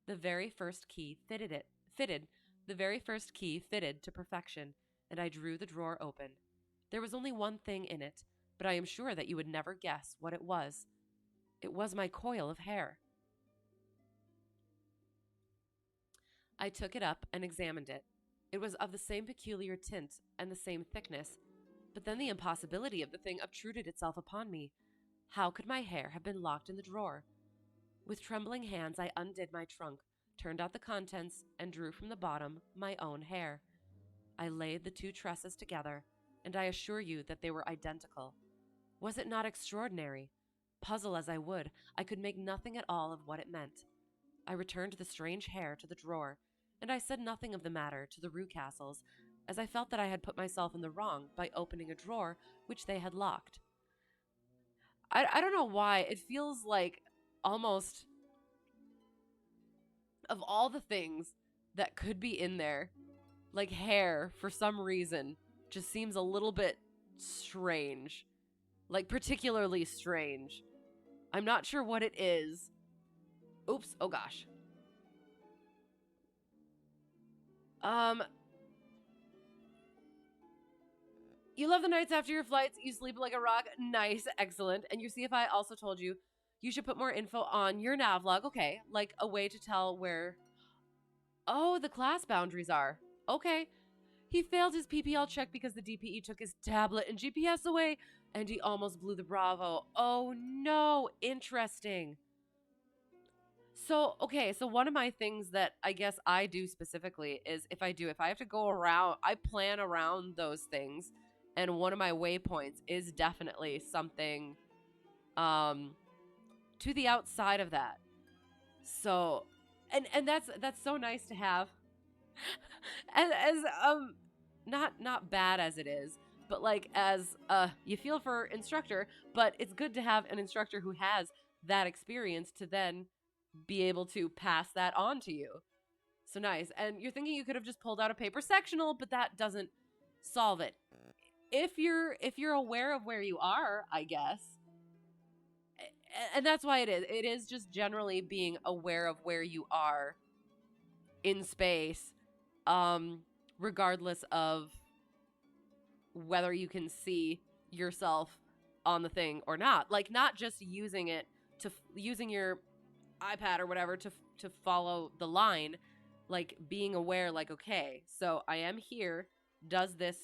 The very first key fitted to perfection, and I drew the drawer open. There was only one thing in it, but I am sure that you would never guess what it was. It was my coil of hair. I took it up and examined it. It was of the same peculiar tint and the same thickness, but then the impossibility of the thing obtruded itself upon me. How could my hair have been locked in the drawer? With trembling hands I undid my trunk, turned out the contents, and drew from the bottom my own hair. I laid the two tresses together, and I assure you that they were identical. Was it not extraordinary? Puzzle as I would, I could make nothing at all of what it meant. I returned the strange hair to the drawer, and I said nothing of the matter to the Rucastles, as I felt that I had put myself in the wrong by opening a drawer which they had locked. I don't know why. It feels like almost, of all the things that could be in there, like hair, for some reason, just seems a little bit strange. Like, particularly strange. I'm not sure what it is. Oops, oh gosh. You love the nights after your flights. You sleep like a rock. Nice, excellent. And your CFI also told you should put more info on your navlog. Okay, like a way to tell where... Oh, the class boundaries are. Okay. He failed his PPL check because the DPE took his tablet and GPS away, and he almost blew the Bravo. Oh no, interesting. So, okay, so one of my things that I guess I do specifically is if I have to go around, I plan around those things. And one of my waypoints is definitely something to the outside of that. So, and that's so nice to have. And as not bad as it is, but like as you feel for instructor, but it's good to have an instructor who has that experience to then be able to pass that on to you. So nice. And you're thinking you could have just pulled out a paper sectional, but that doesn't solve it. If you're aware of where you are, I guess. And that's why it is. It is just generally being aware of where you are in space, regardless of whether you can see yourself on the thing or not. Like, not just using your iPad or whatever to follow the line, like being aware, like, okay, so I am here. Does this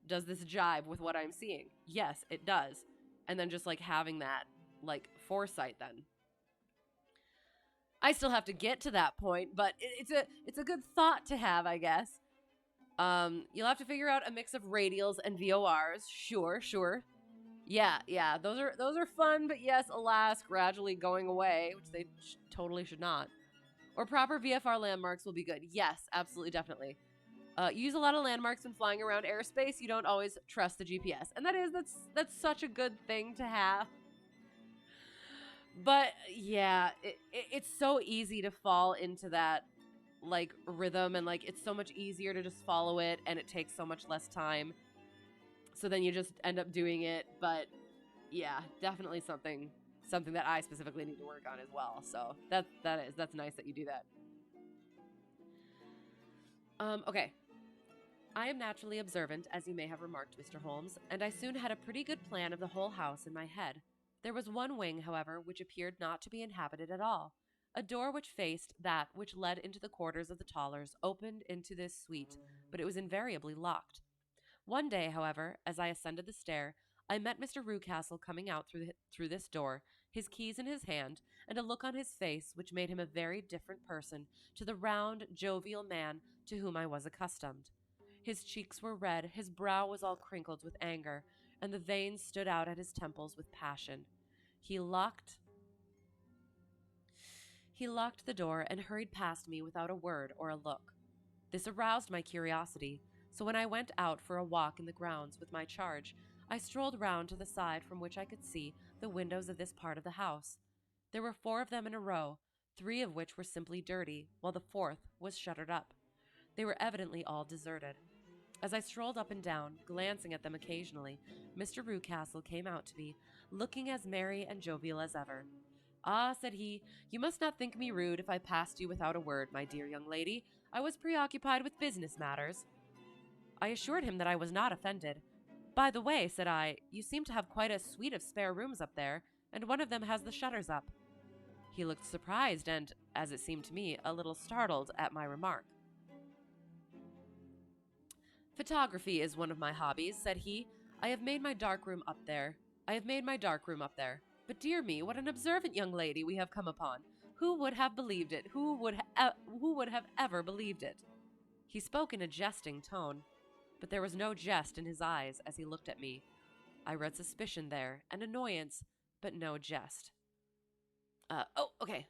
jive with what I'm seeing? Yes, it does. And then just like having that like foresight then. I still have to get to that point, but it's a good thought to have, I guess. You'll have to figure out a mix of radials and VORs. Sure. Yeah, those are fun, but yes, alas, gradually going away, which they totally should not. Or proper VFR landmarks will be good. Yes, absolutely, definitely. Use a lot of landmarks when flying around airspace. You don't always trust the GPS, and that's such a good thing to have. But yeah, it's so easy to fall into that like rhythm, and like it's so much easier to just follow it, and it takes so much less time. So then you just end up doing it. But yeah, definitely something that I specifically need to work on as well. So that's nice that you do that. Okay. I am naturally observant, as you may have remarked, Mr. Holmes, and I soon had a pretty good plan of the whole house in my head. There was one wing, however, which appeared not to be inhabited at all. A door which faced that which led into the quarters of the Tollers opened into this suite, but it was invariably locked. One day, however, as I ascended the stair, I met Mr. Rucastle coming out through this door, his keys in his hand, and a look on his face which made him a very different person to the round, jovial man to whom I was accustomed. His cheeks were red, his brow was all crinkled with anger, and the veins stood out at his temples with passion. He locked the door and hurried past me without a word or a look. This aroused my curiosity, so when I went out for a walk in the grounds with my charge, I strolled round to the side from which I could see the windows of this part of the house. There were 4 of them in a row, 3 of which were simply dirty, while the 4th was shuttered up. They were evidently all deserted. As I strolled up and down, glancing at them occasionally, Mr. Rucastle came out to me, looking as merry and jovial as ever. "Ah," said he, "you must not think me rude if I passed you without a word, my dear young lady. I was preoccupied with business matters." I assured him that I was not offended. "By the way," said I, "you seem to have quite a suite of spare rooms up there, and one of them has the shutters up." He looked surprised and, as it seemed to me, a little startled at my remark. "Photography is one of my hobbies," said he. I have made my dark room up there. But dear me, what an observant young lady we have come upon. Who would have believed it? Who would have ever believed it?" He spoke in a jesting tone, but there was no jest in his eyes as he looked at me. I read suspicion there, and annoyance, but no jest. Okay.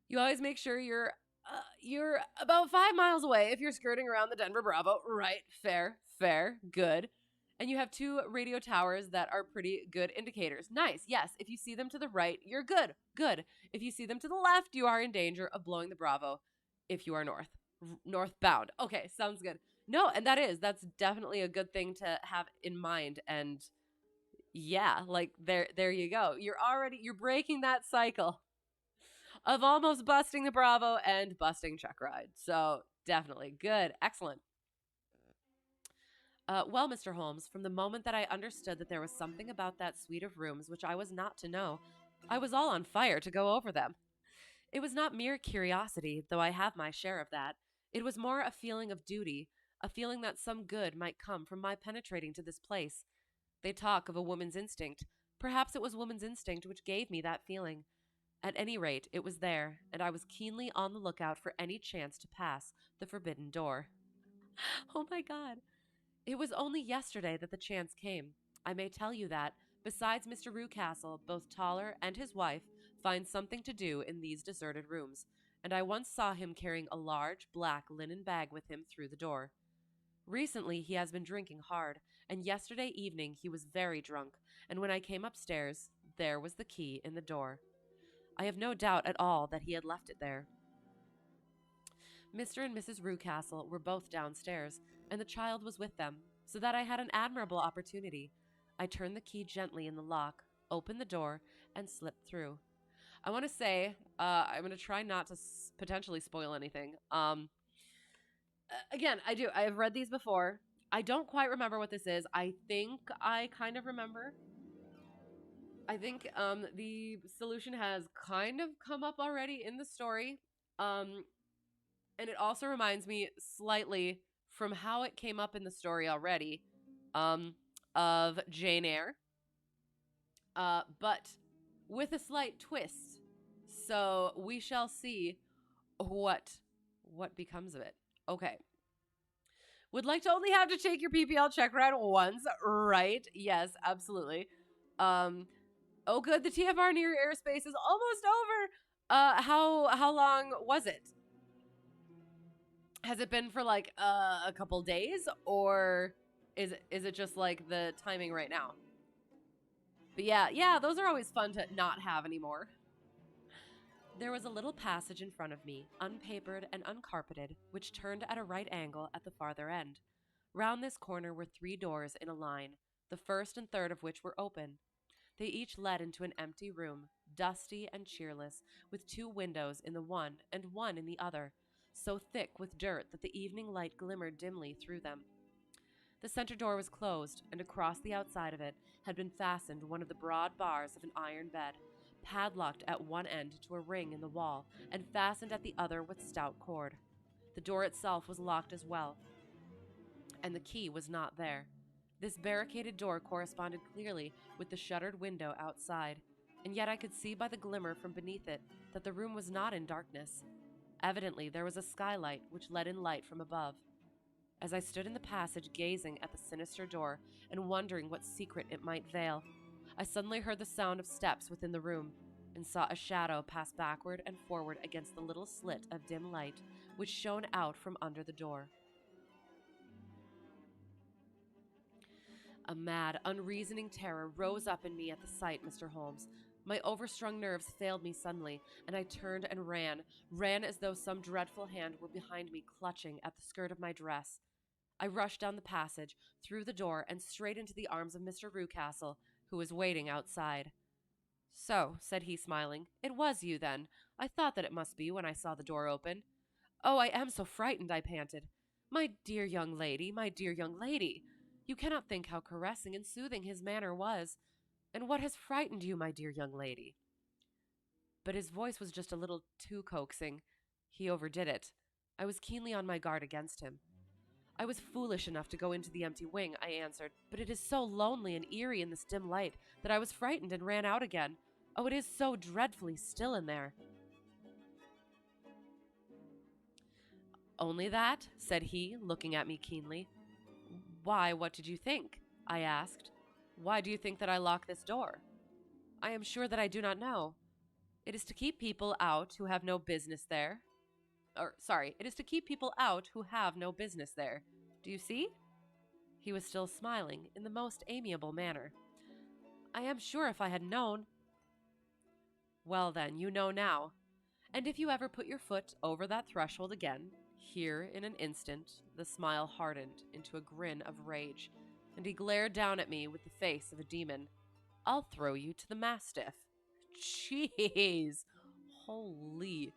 You always make sure you're about 5 miles away if you're skirting around the Denver Bravo. Right, fair, good. And you have 2 radio towers that are pretty good indicators. Nice, yes. If you see them to the right, you're good. If you see them to the left, you are in danger of blowing the Bravo if you are northbound. Okay, sounds good. No, and that's definitely a good thing to have in mind. And yeah, like there you go. You're breaking that cycle of almost busting the Bravo and busting check ride. So definitely good. Excellent. Well, Mr. Holmes, from the moment that I understood that there was something about that suite of rooms which I was not to know, I was all on fire to go over them. It was not mere curiosity, though I have my share of that. It was more a feeling of duty, a feeling that some good might come from my penetrating to this place. They talk of a woman's instinct. Perhaps it was woman's instinct which gave me that feeling. At any rate, it was there, and I was keenly on the lookout for any chance to pass the forbidden door. Oh my God. It was only yesterday that the chance came. I may tell you that, besides Mr. Rucastle, both Toller and his wife find something to do in these deserted rooms, and I once saw him carrying a large black linen bag with him through the door. Recently he has been drinking hard, and yesterday evening he was very drunk, and when I came upstairs, there was the key in the door. I have no doubt at all that he had left it there. Mr. and Mrs. Rucastle were both downstairs, and the child was with them, so that I had an admirable opportunity. I turned the key gently in the lock, opened the door, and slipped through. I want to say, I'm going to try not to potentially spoil anything. Again, I have read these before. I don't quite remember what this is. I think I kind of remember. I think the solution has kind of come up already in the story. And it also reminds me slightly from how it came up in the story already of Jane Eyre, but with a slight twist. So we shall see what becomes of it. Okay. Would like to only have to take your PPL check ride once, right? Yes, absolutely. Oh, good. The TFR near airspace is almost over. How long was it? Has it been for like a couple days, or is it just like the timing right now? But yeah, those are always fun to not have anymore. There was a little passage in front of me, unpapered and uncarpeted, which turned at a right angle at the farther end. Round this corner were 3 doors in a line, the first and third of which were open. They each led into an empty room, dusty and cheerless, with 2 windows in the one and one in the other, so thick with dirt that the evening light glimmered dimly through them. The center door was closed, and across the outside of it had been fastened one of the broad bars of an iron bed, padlocked at one end to a ring in the wall and fastened at the other with stout cord. The door itself was locked as well, and the key was not there. This barricaded door corresponded clearly with the shuttered window outside, and yet I could see by the glimmer from beneath it that the room was not in darkness. Evidently, there was a skylight which let in light from above. As I stood in the passage gazing at the sinister door and wondering what secret it might veil, I suddenly heard the sound of steps within the room and saw a shadow pass backward and forward against the little slit of dim light which shone out from under the door. A mad, unreasoning terror rose up in me at the sight, Mr. Holmes. My overstrung nerves failed me suddenly, and I turned and ran as though some dreadful hand were behind me clutching at the skirt of my dress. I rushed down the passage, through the door, and straight into the arms of Mr. Rucastle, who was waiting outside. "So," said he, smiling, "it was you, then. I thought that it must be when I saw the door open." "Oh, I am so frightened," I panted. My dear young lady, my dear young lady! You cannot think how caressing and soothing his manner was. And what has frightened you, my dear young lady?" But his voice was just a little too coaxing. He overdid it. I was keenly on my guard against him. "I was foolish enough to go into the empty wing," I answered, "but it is so lonely and eerie in this dim light that I was frightened and ran out again. Oh, it is so dreadfully still in there." "Only that?" said he, looking at me keenly. "Why, what did you think?" I asked. "Why do you think that I lock this door?" "I am sure that I do not know. It is to keep people out who have no business there. It is to keep people out who have no business there. Do you see?" He was still smiling in the most amiable manner. "I am sure if I had known—" "Well then, you know now. And if you ever put your foot over that threshold again," here in an instant the smile hardened into a grin of rage, and he glared down at me with the face of a demon, "I'll throw you to the mastiff." Jeez. Holy.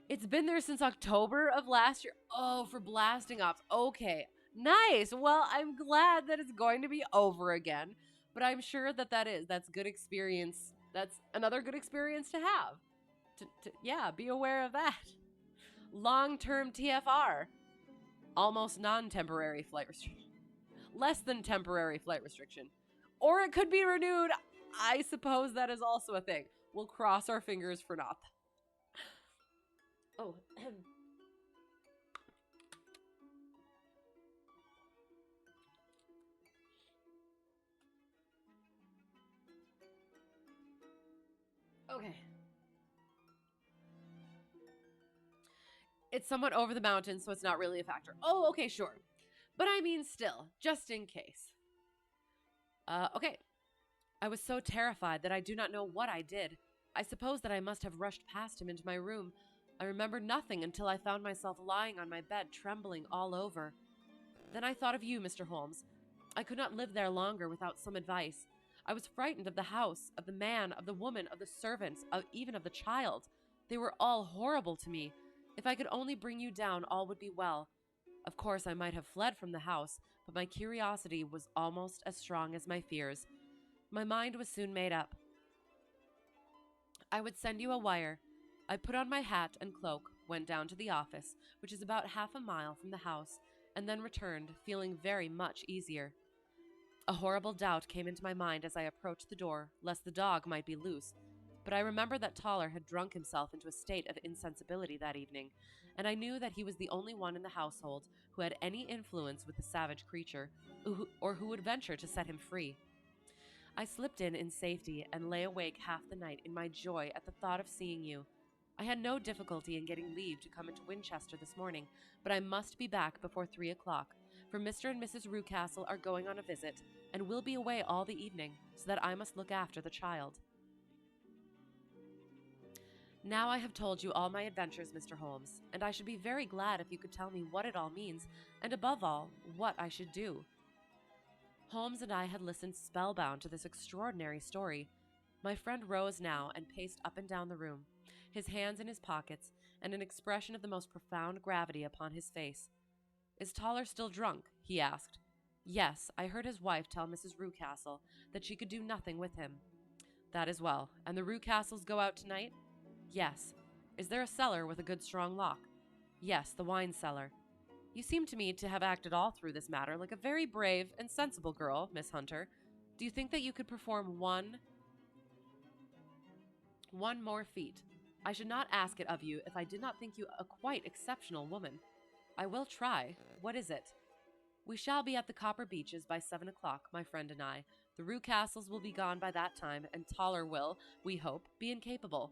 It's been there since October of last year. Oh, for blasting ops. Okay. Nice. Well, I'm glad that it's going to be over again, but I'm sure that's good experience. That's another good experience to have. Yeah, be aware of that. Long-term TFR. Almost non-temporary flight restriction. Less than temporary flight restriction. Or it could be renewed. I suppose that is also a thing. We'll cross our fingers for not. Oh. Okay. It's somewhat over the mountain, so it's not really a factor. Oh, okay, sure. But I mean still, just in case. Okay. I was so terrified that I do not know what I did. I suppose that I must have rushed past him into my room. I remember nothing until I found myself lying on my bed, trembling all over. Then I thought of you, Mr. Holmes. I could not live there longer without some advice. I was frightened of the house, of the man, of the woman, of the servants, even of the child. They were all horrible to me. If I could only bring you down, all would be well. Of course, I might have fled from the house, but my curiosity was almost as strong as my fears. My mind was soon made up. I would send you a wire. I put on my hat and cloak, went down to the office, which is about half a mile from the house, and then returned, feeling very much easier. A horrible doubt came into my mind as I approached the door, lest the dog might be loose, but I remembered that Toller had drunk himself into a state of insensibility that evening, and I knew that he was the only one in the household who had any influence with the savage creature, or who would venture to set him free. I slipped in safety and lay awake half the night in my joy at the thought of seeing you. I had no difficulty in getting leave to come into Winchester this morning, but I must be back before 3 o'clock, for Mr. and Mrs. Rucastle are going on a visit, and will be away all the evening, so that I must look after the child. Now I have told you all my adventures, Mr. Holmes, and I should be very glad if you could tell me what it all means, and above all, what I should do. Holmes and I had listened spellbound to this extraordinary story. My friend rose now and paced up and down the room, his hands in his pockets, and an expression of the most profound gravity upon his face. "Is Toller still drunk?" he asked. "Yes, I heard his wife tell Mrs. Rucastle that she could do nothing with him." That is well. And the Rue Castles go out tonight? Yes. Is there a cellar with a good strong lock? Yes, the wine cellar. You seem to me to have acted all through this matter like a very brave and sensible girl, Miss Hunter. Do you think that you could perform one more feat? I should not ask it of you if I did not think you a quite exceptional woman. I will try. What is it? We shall be at the Copper Beeches by 7 o'clock, my friend and I. The Rue Castles will be gone by that time, and Toller will, we hope, be incapable.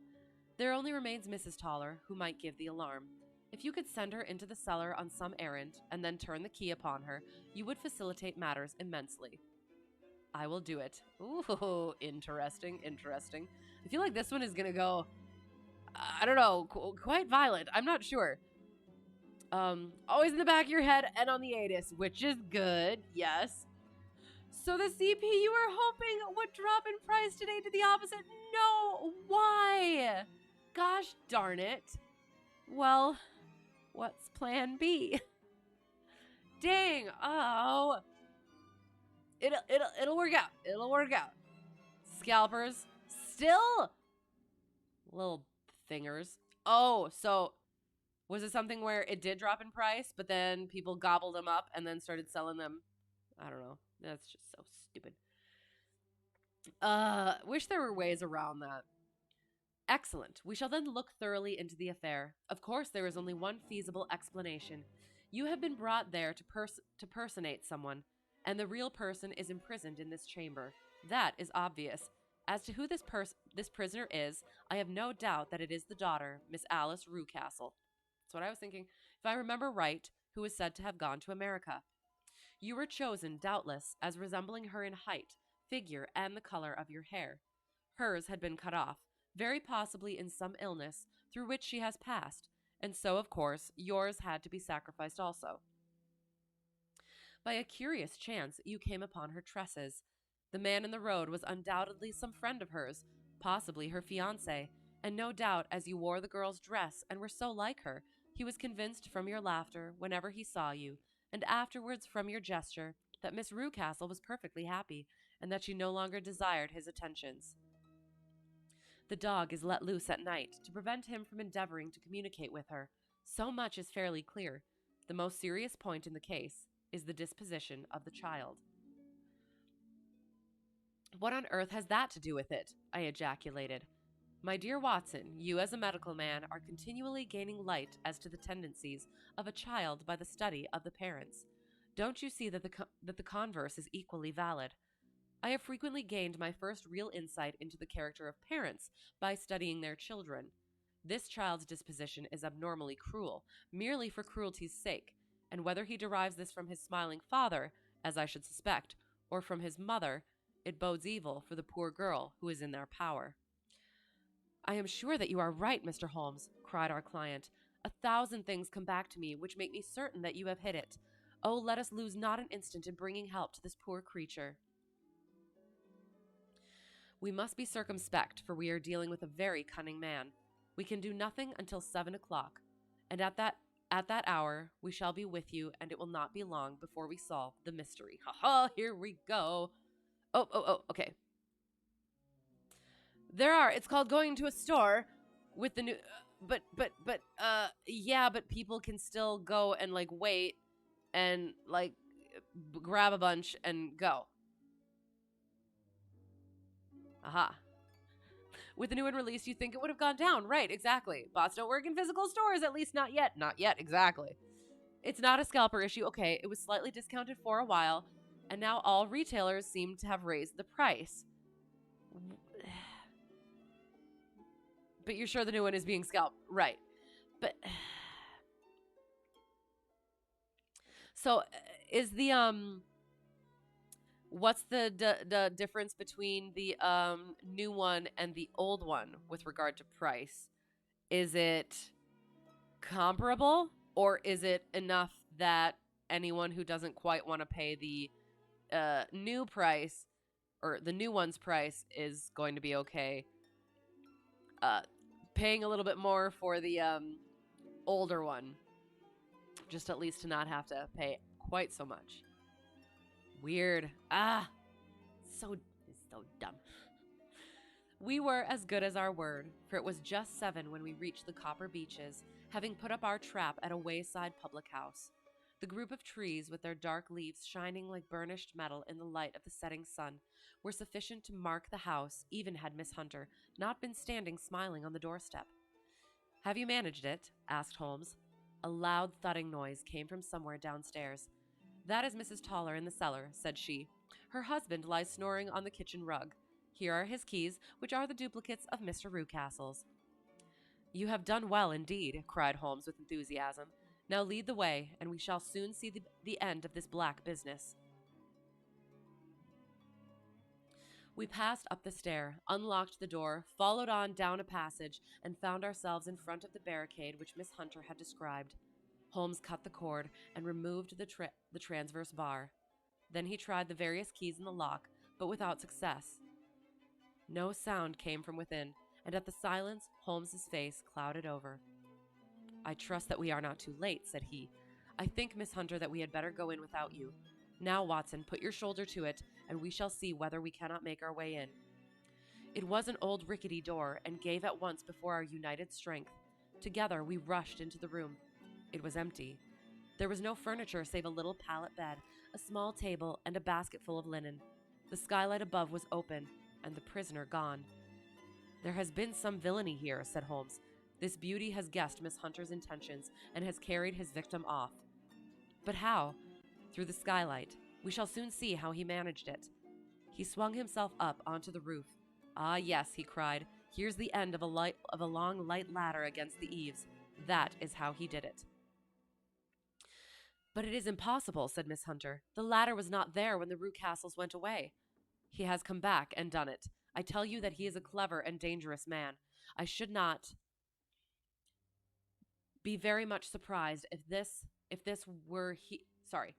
There only remains Mrs. Toller, who might give the alarm. If you could send her into the cellar on some errand, and then turn the key upon her, you would facilitate matters immensely. I will do it. Ooh, interesting. I feel like this one is going to go, I don't know, quite violent. I'm not sure. Always in the back of your head and on the ATIS, which is good, yes. So the CP you were hoping would drop in price today to the opposite? No, why? Gosh darn it. Well, what's plan B? Dang, oh. It'll work out. It'll work out. Scalpers, still little thingers. Oh, so was it something where it did drop in price, but then people gobbled them up and then started selling them? I don't know. That's just so stupid. Wish there were ways around that. Excellent. We shall then look thoroughly into the affair. Of course, there is only one feasible explanation. You have been brought there to personate someone, and the real person is imprisoned in this chamber. That is obvious. As to who this prisoner is, I have no doubt that it is the daughter, Miss Alice Ruecastle. That's what I was thinking. If I remember right, who is said to have gone to America. You were chosen, doubtless, as resembling her in height, figure, and the color of your hair. Hers had been cut off, very possibly in some illness through which she has passed, and so, of course, yours had to be sacrificed also. By a curious chance, you came upon her tresses. The man in the road was undoubtedly some friend of hers, possibly her fiancé, and no doubt as you wore the girl's dress and were so like her, he was convinced from your laughter whenever he saw you, and afterwards from your gesture, that Miss Ruecastle was perfectly happy, and that she no longer desired his attentions. The dog is let loose at night to prevent him from endeavoring to communicate with her. So much is fairly clear. The most serious point in the case is the disposition of the child. What on earth has that to do with it? I ejaculated. My dear Watson, you as a medical man are continually gaining light as to the tendencies of a child by the study of the parents. Don't you see that the converse is equally valid? I have frequently gained my first real insight into the character of parents by studying their children. This child's disposition is abnormally cruel, merely for cruelty's sake, and whether he derives this from his smiling father, as I should suspect, or from his mother, it bodes evil for the poor girl who is in their power. I am sure that you are right, Mr. Holmes, cried our client. 1,000 things come back to me which make me certain that you have hit it. Oh, let us lose not an instant in bringing help to this poor creature. We must be circumspect, for we are dealing with a very cunning man. We can do nothing until 7 o'clock, and at that hour we shall be with you, and it will not be long before we solve the mystery. Ha ha! Here we go. Oh, okay. It's called going to a store with the new, but people can still go and, like, wait and, like, grab a bunch and go. Aha. With the new one released, you'd think it would have gone down. Right, exactly. Bots don't work in physical stores, at least not yet. Not yet, exactly. It's not a scalper issue. Okay, it was slightly discounted for a while, and now all retailers seem to have raised the price. But you're sure the new one is being scalped? Right. But so is the what's the difference between the new one and the old one with regard to price? Is it comparable, or is it enough that anyone who doesn't quite want to pay the new price or the new one's price is going to be okay paying a little bit more for the older one, just at least to not have to pay quite so much? Weird. So dumb. We were as good as our word, for it was just 7 when we reached the copper beeches, having put up our trap at a wayside public house. The group of trees, with their dark leaves shining like burnished metal in the light of the setting sun, were sufficient to mark the house, even had Miss Hunter not been standing smiling on the doorstep. "Have you managed it?" asked Holmes. A loud thudding noise came from somewhere downstairs. "That is Mrs. Toller in the cellar," said she. "Her husband lies snoring on the kitchen rug. Here are his keys, which are the duplicates of Mr. Rucastle's." "You have done well, indeed," cried Holmes with enthusiasm. "Now lead the way, and we shall soon see the end of this black business." We passed up the stair, unlocked the door, followed on down a passage, and found ourselves in front of the barricade which Miss Hunter had described. Holmes cut the cord and removed the transverse bar. Then he tried the various keys in the lock, but without success. No sound came from within, and at the silence, Holmes's face clouded over. "I trust that we are not too late," said he. "I think, Miss Hunter, that we had better go in without you. Now, Watson, put your shoulder to it, and we shall see whether we cannot make our way in." It was an old rickety door, and gave at once before our united strength. Together we rushed into the room. It was empty. There was no furniture save a little pallet bed, a small table, and a basket full of linen. The skylight above was open, and the prisoner gone. "There has been some villainy here," said Holmes. "This beauty has guessed Miss Hunter's intentions, and has carried his victim off." "But how?" "Through the skylight. We shall soon see how he managed it." He swung himself up onto the roof. "Ah, yes," he cried. "Here's the end of a long light ladder against the eaves. That is how he did it." "But it is impossible," said Miss Hunter. "The ladder was not there when the Rucastles went away." "He has come back and done it. I tell you that he is a clever and dangerous man. I should not be very much surprised if this were he. Sorry.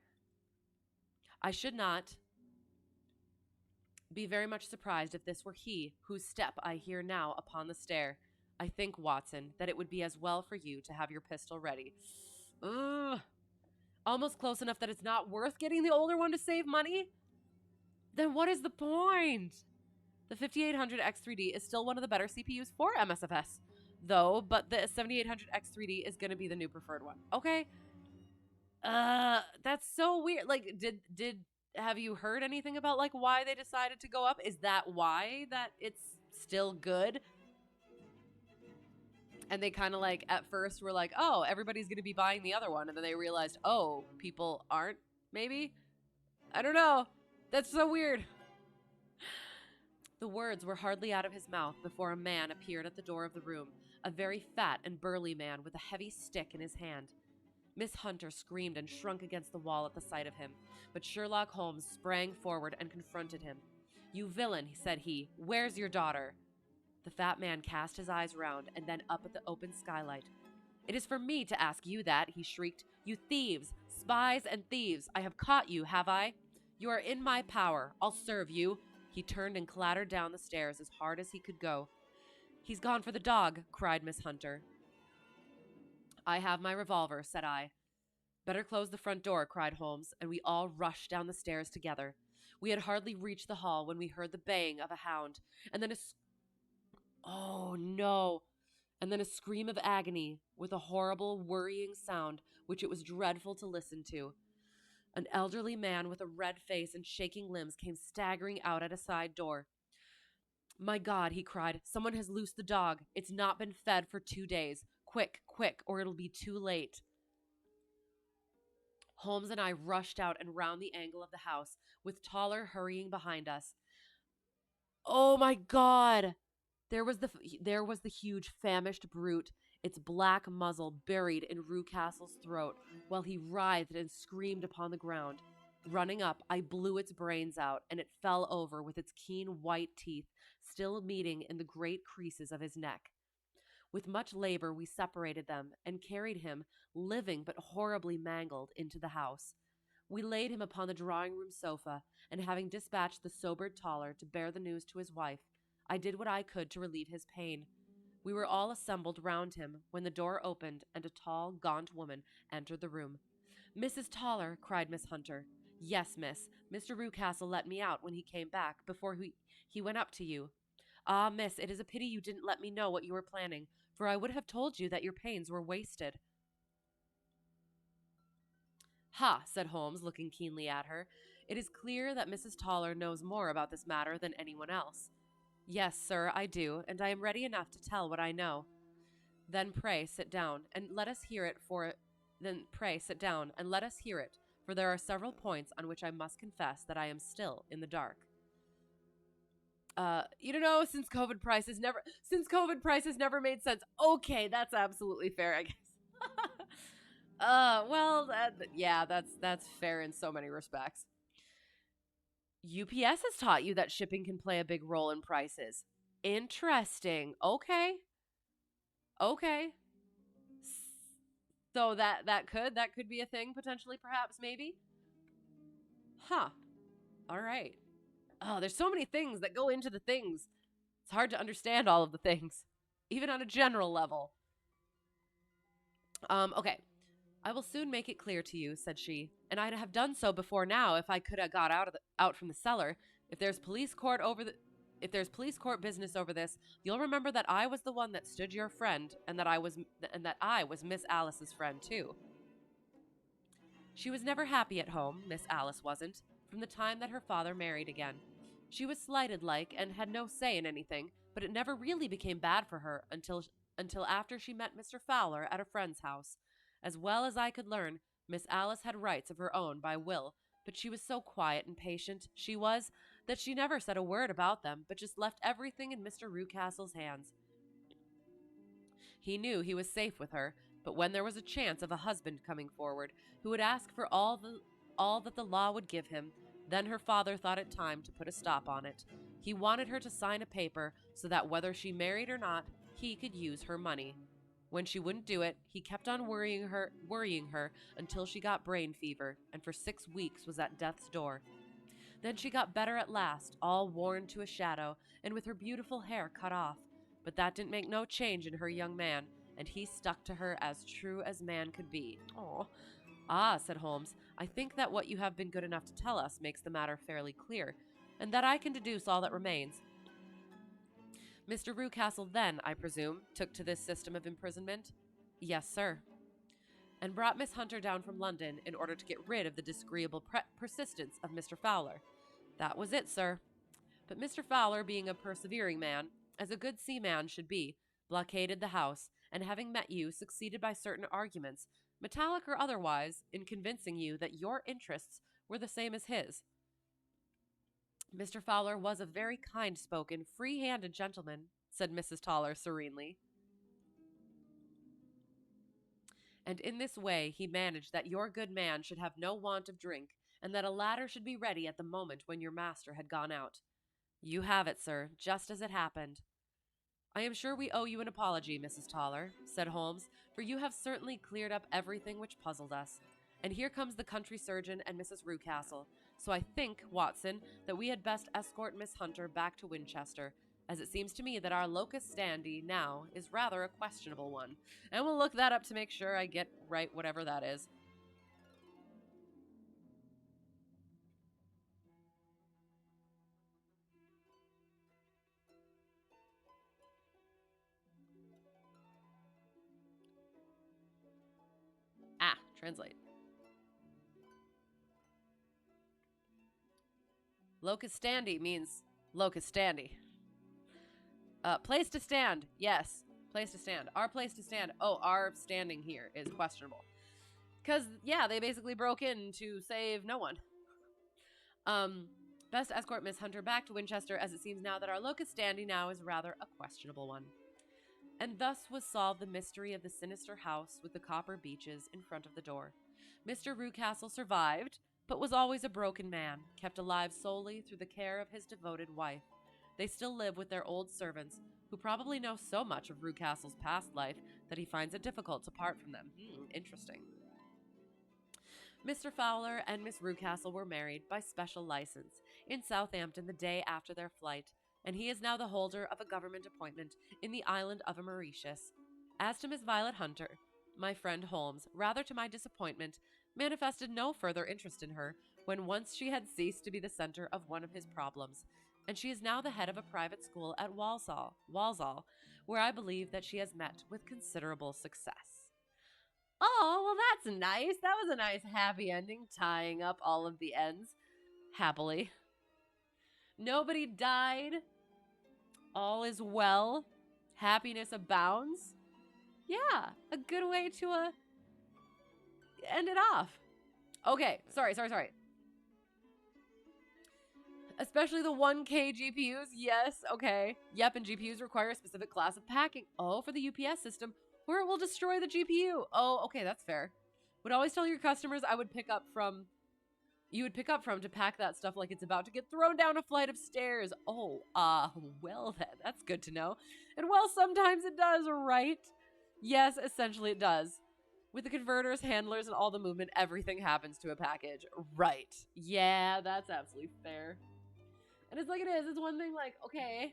I should not be very much surprised if this were he whose step I hear now upon the stair. I think, Watson, that it would be as well for you to have your pistol ready." Ugh. Almost close enough that it's not worth getting the older one to save money? Then what is the point? The 5800 X3D is still one of the better CPUs for MSFS, though, but the 7800 X3D is going to be the new preferred one. Okay? That's so weird. Like, did have you heard anything about like why they decided to go up? Is that why that it's still good? And they kind of like at first were like, "Oh, everybody's going to be buying the other one." And then they realized, "Oh, people aren't, maybe?" I don't know. That's so weird. The words were hardly out of his mouth before a man appeared at the door of the room, a very fat and burly man with a heavy stick in his hand. Miss Hunter screamed and shrunk against the wall at the sight of him, but Sherlock Holmes sprang forward and confronted him. "You villain," said he, "where's your daughter?" The fat man cast his eyes round and then up at the open skylight. "It is for me to ask you that," he shrieked. "You thieves, spies and thieves, I have caught you, have I? You are in my power. I'll serve you." He turned and clattered down the stairs as hard as he could go. "He's gone for the dog," cried Miss Hunter. "I have my revolver," said I. "Better close the front door," cried Holmes, and we all rushed down the stairs together. We had hardly reached the hall when we heard the baying of a hound, and then oh no! And then a scream of agony, with a horrible, worrying sound, which it was dreadful to listen to. An elderly man with a red face and shaking limbs came staggering out at a side door. "My God," he cried, "someone has loosed the dog. It's not been fed for 2 days. Quick, quick, or it'll be too late." Holmes and I rushed out and round the angle of the house, with Toller hurrying behind us. Oh my God! There was the huge famished brute, its black muzzle buried in Rucastle's throat, while he writhed and screamed upon the ground. Running up, I blew its brains out, and it fell over with its keen white teeth still meeting in the great creases of his neck. With much labor, we separated them and carried him, living but horribly mangled, into the house. We laid him upon the drawing-room sofa, and having dispatched the sobered Toller to bear the news to his wife, I did what I could to relieve his pain. We were all assembled round him when the door opened and a tall, gaunt woman entered the room. "Mrs. Toller," cried Miss Hunter. "Yes, miss. Mr. Rucastle let me out when he came back, before he went up to you." Ah, miss, it is a pity you didn't let me know what you were planning, for I would have told you that your pains were wasted. Ha, said Holmes, looking keenly at her. It is clear that Mrs. Toller knows more about this matter than anyone else. Yes, sir, I do, and I am ready enough to tell what I know. Then pray sit down, and let us hear it for Then pray sit down, and let us hear it, for there are several points on which I must confess that I am still in the dark. You don't know, since COVID prices never made sense. Okay, that's absolutely fair, I guess. Yeah, that's fair in so many respects. UPS has taught you that shipping can play a big role in prices. Interesting. Okay. Okay. So that could be a thing potentially, perhaps, maybe. Huh. All right. Oh, there's so many things that go into the things. It's hard to understand all of the things, even on a general level. Okay. I will soon make it clear to you, said she, and I'd have done so before now if I could have got out from the cellar. If there's police court over the if there's police court business over this, you'll remember that I was the one that stood your friend, and that I was Miss Alice's friend too. She was never happy at home, Miss Alice wasn't, from the time that her father married again. She was slighted like and had no say in anything, but it never really became bad for her until after she met Mr. Fowler at a friend's house. As well as I could learn, Miss Alice had rights of her own by will, but she was so quiet and patient, she was, that she never said a word about them, but just left everything in Mr. Rewcastle's hands. He knew he was safe with her, but when there was a chance of a husband coming forward who would ask for all that the law would give him, then her father thought it time to put a stop on it. He wanted her to sign a paper so that whether she married or not, he could use her money. When she wouldn't do it, he kept on worrying her until she got brain fever, and for 6 weeks was at death's door. Then she got better at last, all worn to a shadow, and with her beautiful hair cut off. But that didn't make no change in her young man, and he stuck to her as true as man could be. Oh, ah, said Holmes, I think that what you have been good enough to tell us makes the matter fairly clear, and that I can deduce all that remains. Mr. Rewcastle then, I presume, took to this system of imprisonment? Yes, sir. And brought Miss Hunter down from London in order to get rid of the disagreeable persistence of Mr. Fowler. That was it, sir. But Mr. Fowler, being a persevering man, as a good seaman should be, blockaded the house, and having met you, succeeded by certain arguments, metallic or otherwise, in convincing you that your interests were the same as his. Mr. Fowler was a very kind-spoken, free-handed gentleman, said Mrs. Toller serenely. And in this way he managed that your good man should have no want of drink, and that a ladder should be ready at the moment when your master had gone out. You have it, sir, just as it happened. I am sure we owe you an apology, Mrs. Toller, said Holmes, for you have certainly cleared up everything which puzzled us. And here comes the country surgeon and Mrs. Rewcastle, so I think, Watson, that we had best escort Miss Hunter back to Winchester, as it seems to me that our locus standi now is rather a questionable one, and we'll look that up to make sure I get right whatever that is. Translate. Locus standi means locus standi. Place to stand. Yes. Place to stand. Our place to stand. Oh, our standing here is questionable. Because, yeah, they basically broke in to save no one. Best escort Miss Hunter back to Winchester, as it seems now that our locus standi now is rather a questionable one. And thus was solved the mystery of the sinister house with the copper beeches in front of the door. Mr. Rewcastle survived, but was always a broken man, kept alive solely through the care of his devoted wife. They still live with their old servants, who probably know so much of Rewcastle's past life that he finds it difficult to part from them. Interesting. Mr. Fowler and Miss Rewcastle were married by special license in Southampton the day after their flight, and he is now the holder of a government appointment in the island of Mauritius. As to Miss Violet Hunter, my friend Holmes, rather to my disappointment, manifested no further interest in her when once she had ceased to be the center of one of his problems. and she is now the head of a private school at Walsall, where I believe that she has met with considerable success. Oh, well, that's nice. That was a nice happy ending, tying up all of the ends happily. Nobody died. All is well. Happiness abounds. Yeah, a good way to end it off. Okay, sorry. Especially the 1K GPUs. Yes, okay. Yep, and GPUs require a specific class of packing. Oh, for the UPS system, or it will destroy the GPU. Oh, okay, that's fair. Would always tell your customers I would pick up from. You would pick up from to pack that stuff like it's about to get thrown down a flight of stairs. Oh, well then, that's good to know. And well, sometimes it does, right? Yes, essentially it does. With the converters, handlers, and all the movement, everything happens to a package. Right. Yeah, that's absolutely fair. And it's like it is. It's one thing like, okay,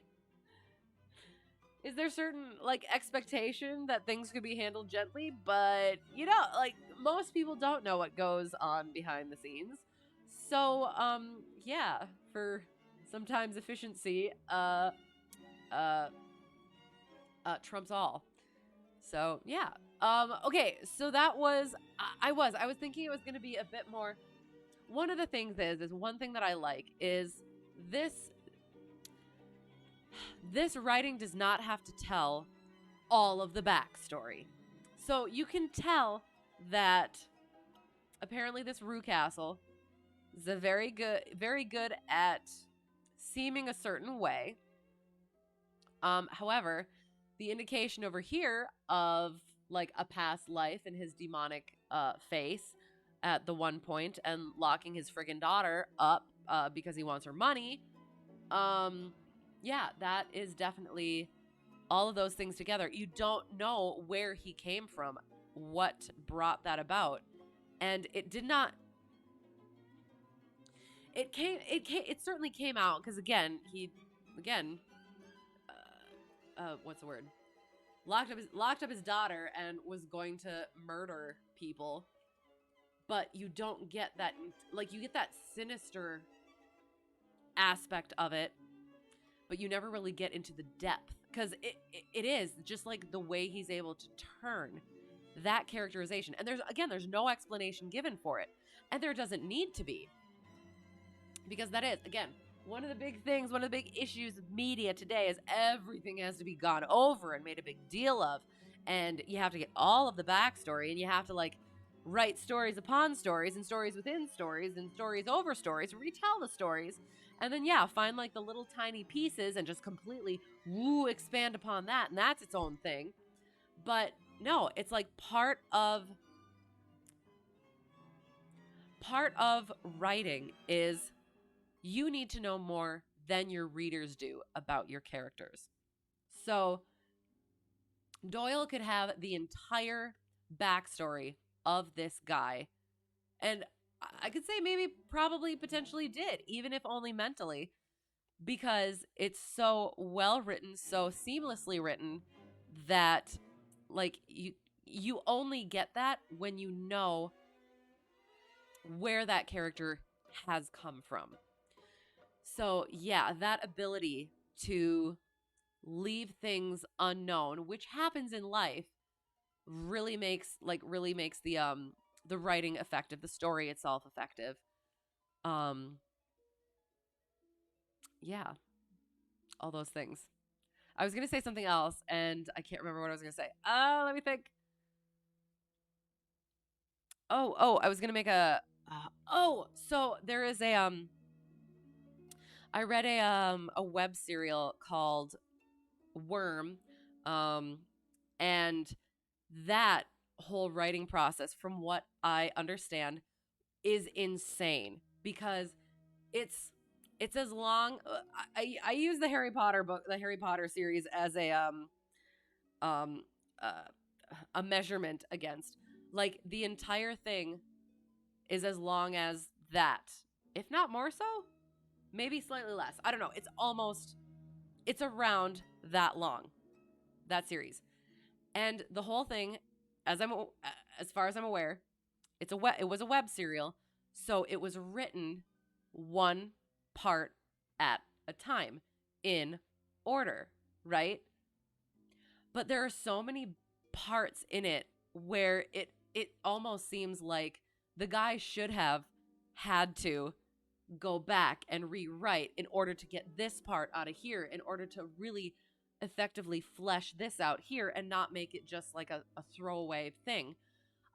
is there certain like expectation that things could be handled gently? But, you know, like most people don't know what goes on behind the scenes. So, yeah, for sometimes efficiency, trumps all. So, yeah. Okay, so that was, I was thinking it was going to be a bit more. One of the things is one thing that I like is this writing does not have to tell all of the backstory. So you can tell that apparently this Rue Castle is very good at seeming a certain way. However, the indication over here of like a past life and his demonic face at the one point and locking his friggin' daughter up because he wants her money. Yeah, that is definitely all of those things together. You don't know where he came from, what brought that about. And it did not. It certainly came out because what's the word? Locked up his daughter and was going to murder people. But you don't get that, like, you get that sinister aspect of it, but you never really get into the depth, because it is just like the way he's able to turn that characterization. And there's no explanation given for it, and there doesn't need to be, because that is, again, one of the big issues of media today is everything has to be gone over and made a big deal of, and you have to get all of the backstory, and you have to like write stories upon stories and stories within stories and stories over stories, retell the stories, and then find like the little tiny pieces and just completely expand upon that, and that's its own thing. But no, it's like part of writing is you need to know more than your readers do about your characters. So Doyle could have the entire backstory of this guy, and I could say maybe probably potentially did, even if only mentally, because it's so well written, so seamlessly written, that like you only get that when you know where that character has come from. So yeah, that ability to leave things unknown, which happens in life, really makes the writing effective, the story itself effective. Yeah, all those things. I was gonna say something else, and I can't remember what I was gonna say. Let me think. I was gonna make a. So there is a I read a web serial called Worm, and that whole writing process, from what I understand, is insane, because it's as long. I use the Harry Potter series as um a measurement against, like, the entire thing is as long as that, if not more so, maybe slightly less. I don't know. It's around that long, that series, and the whole thing, as far as I'm aware, it was a web serial, so it was written one part at a time in order, right? But there are so many parts in it where it almost seems like the guy should have had to go back and rewrite in order to get this part out of here, in order to really effectively flesh this out here and not make it just like a throwaway thing.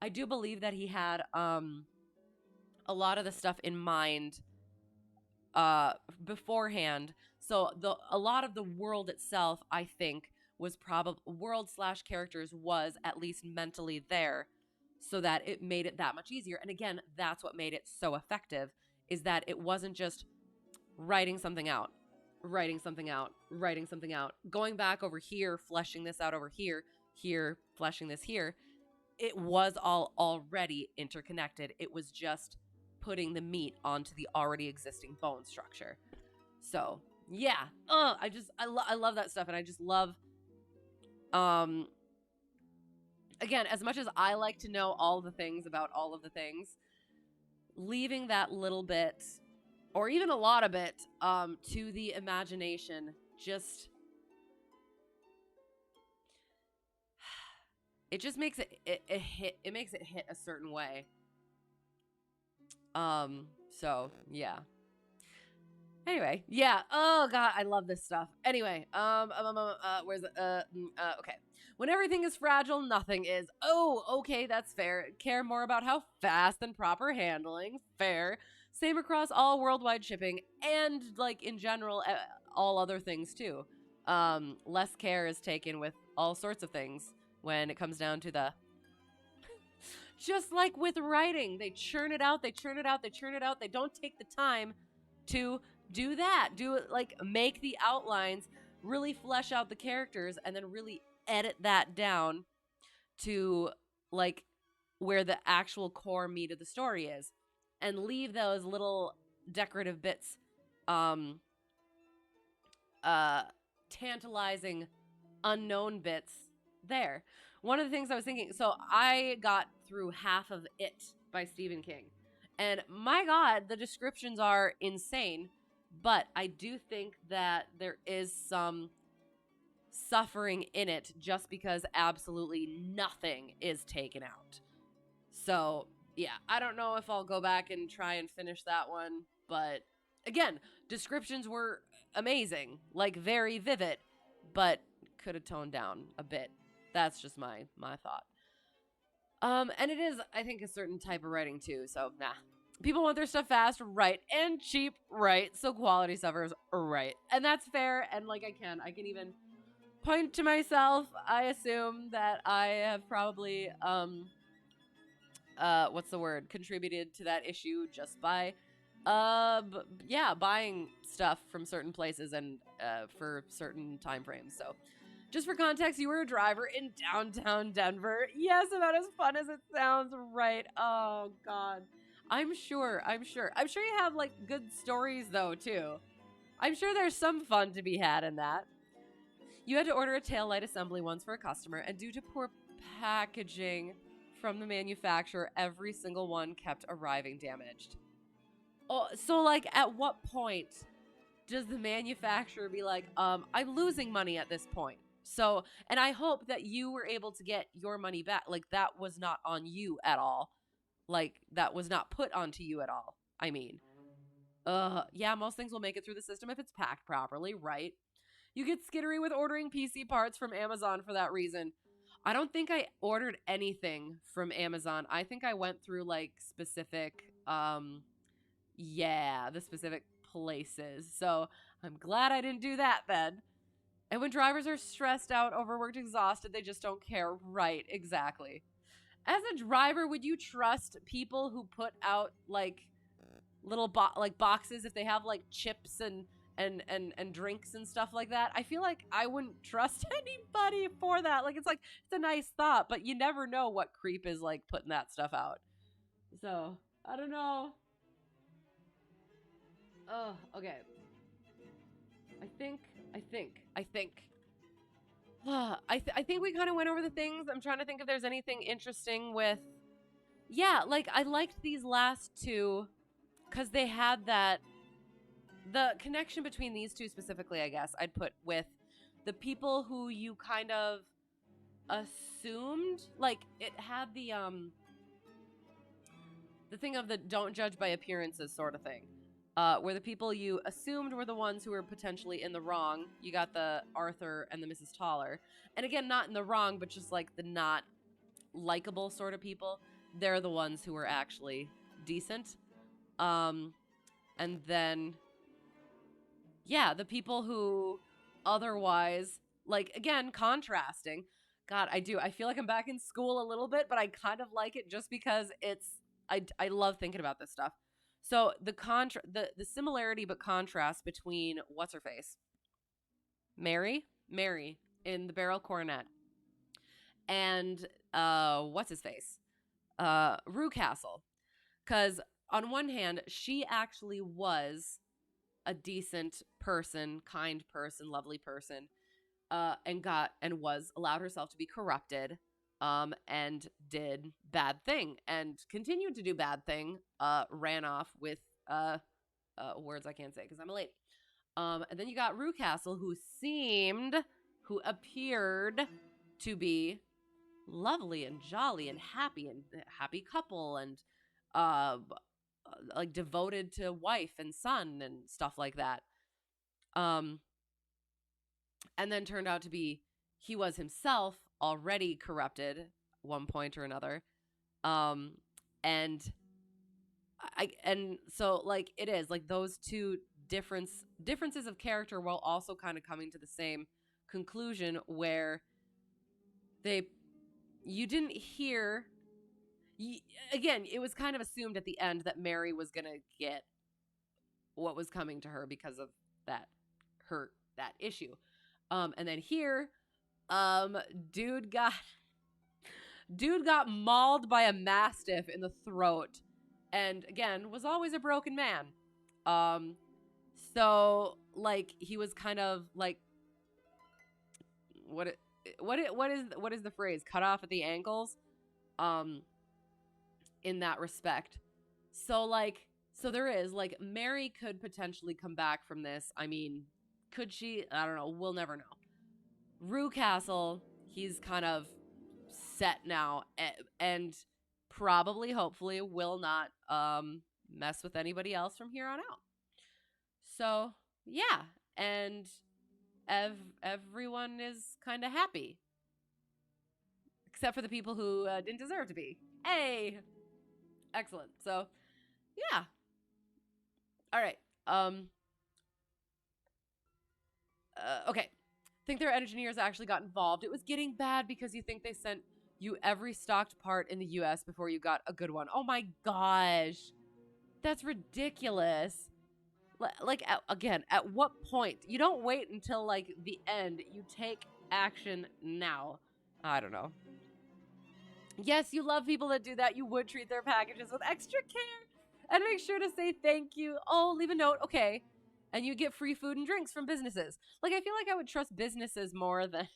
I do believe that he had a lot of the stuff in mind beforehand. So a lot of the world itself, I think, was probably world slash characters was at least mentally there, so that it made it that much easier. And again, that's what made it so effective, is that it wasn't just writing something out, writing something out, writing something out, going back over here, fleshing this out over here, here, fleshing this here. It was all already interconnected. It was just putting the meat onto the already existing bone structure. So yeah, I love that stuff, and I just love, again, as much as I like to know all the things about all of the things, leaving that little bit, or even a lot of it, to the imagination, just, it just makes it hit. It makes it hit a certain way. So yeah. Anyway, yeah. Oh god, I love this stuff. Anyway, where's it? Okay. When everything is fragile, nothing is. Oh, okay, that's fair. Care more about how fast than proper handling. Fair. Same across all worldwide shipping and, like, in general, all other things too. Less care is taken with all sorts of things when it comes down to the. Just like with writing, they churn it out, they churn it out, they churn it out. They don't take the time to do that. Do it, like, make the outlines, really flesh out the characters, and then really edit that down to, like, where the actual core meat of the story is, and leave those little decorative bits, tantalizing unknown bits there. One of the things I was thinking, so I got through half of It by Stephen King, and my god, the descriptions are insane, but I do think that there is some suffering in it just because absolutely nothing is taken out. So yeah, I don't know if I'll go back and try and finish that one, but again, descriptions were amazing, like very vivid, but could have toned down a bit. That's just my thought. And it is, I think, a certain type of writing too, so nah. People want their stuff fast, right, and cheap, right, so quality suffers, right. And that's fair, and, like, I can even point to myself. I assume that I have probably, contributed to that issue just by, buying stuff from certain places and, for certain time frames, so. Just for context, you were a driver in downtown Denver. Yes, about as fun as it sounds, right? Oh, God. I'm sure you have, like, good stories, though, too. I'm sure there's some fun to be had in that. You had to order a taillight assembly once for a customer, and due to poor packaging from the manufacturer, every single one kept arriving damaged. Oh, so, like, at what point does the manufacturer be like, I'm losing money at this point? So, and I hope that you were able to get your money back. Like, that was not on you at all. Like, that was not put onto you at all. I mean, yeah, most things will make it through the system if it's packed properly, right? You get skittery with ordering PC parts from Amazon for that reason. I don't think I ordered anything from Amazon. I think I went through, like, specific, the specific places. So I'm glad I didn't do that then. And when drivers are stressed out, overworked, exhausted, they just don't care. Right, exactly. As a driver, would you trust people who put out, like, little boxes if they have, like, chips and drinks and stuff like that? I feel like I wouldn't trust anybody for that. Like, it's a nice thought, but you never know what creep is, like, putting that stuff out. So, I don't know. Oh, okay. I think I think we kind of went over the things. I'm trying to think if there's anything interesting with. Yeah, like, I liked these last two because they had that the connection between these two specifically, I guess, I'd put with the people who you kind of assumed, like it had the thing of the don't judge by appearances sort of thing. Where the people you assumed were the ones who were potentially in the wrong. You got the Arthur and the Mrs. Toller. And again, not in the wrong, but just like the not likable sort of people. They're the ones who were actually decent. And then, yeah, the people who otherwise, like, again, contrasting. God, I do. I feel like I'm back in school a little bit, but I kind of like it just because I love thinking about this stuff. So the similarity but contrast between what's her face, Mary in the Beryl Coronet, and what's his face, Rewcastle, because on one hand she actually was a decent person, kind person, lovely person, and was allowed herself to be corrupted, and did bad thing and continued to do bad thing, ran off with words I can't say because I'm a lady. And then you got Rewcastle, who appeared to be lovely and jolly and happy couple and like devoted to wife and son and stuff like that. And then turned out to be he was himself already corrupted one point or another. And so like it is like those two differences of character while also kind of coming to the same conclusion where you didn't hear again, it was kind of assumed at the end that Mary was going to get what was coming to her because of that issue. And then here, dude got mauled by a mastiff in the throat, and again was always a broken man. So like he was kind of like what is the phrase? Cut off at the ankles. In that respect. So there is like Mary could potentially come back from this. I mean, could she? I don't know. We'll never know. Rewcastle, he's kind of set now and probably, hopefully, will not mess with anybody else from here on out. So, yeah. And everyone is kind of happy. Except for the people who didn't deserve to be. Hey! Excellent. So, yeah. All right. Okay. Think their engineers actually got involved. It was getting bad because you think they sent you every stocked part in the US before you got a good one. Oh my gosh. That's ridiculous. Like, again, at what point? You don't wait until, like, the end. You take action now. I don't know. Yes, you love people that do that. You would treat their packages with extra care and make sure to say thank you. Oh, leave a note. Okay. And you get free food and drinks from businesses. Like, I feel like I would trust businesses more than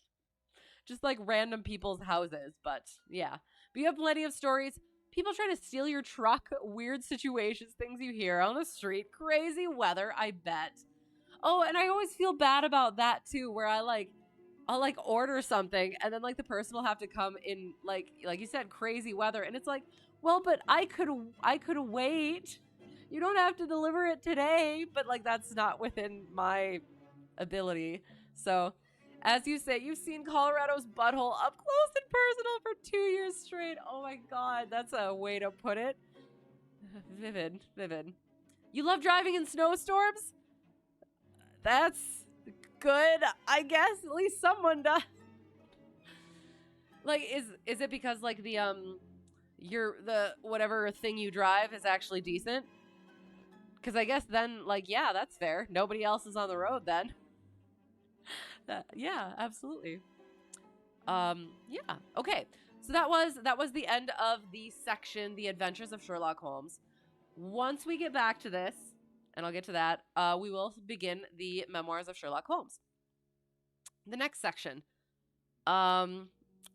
just like random people's houses. But yeah. But you have plenty of stories. People trying to steal your truck, weird situations, things you hear on the street, crazy weather, I bet. Oh, and I always feel bad about that too, where I'll like order something and then like the person will have to come in like you said, crazy weather, and it's like, well, but I could wait. You don't have to deliver it today, but like that's not within my ability. So, as you say, you've seen Colorado's butthole up close and personal for 2 years straight. Oh my God, that's a way to put it. Vivid. You love driving in snowstorms? That's good, I guess. At least someone does. Like, is it because like the whatever thing you drive is actually decent? Because I guess then, like, yeah, that's fair. Nobody else is on the road then. Yeah, absolutely. Yeah. Okay. So that was the end of the section, The Adventures of Sherlock Holmes. Once we get back to this, and I'll get to that, we will begin the Memoirs of Sherlock Holmes. The next section. And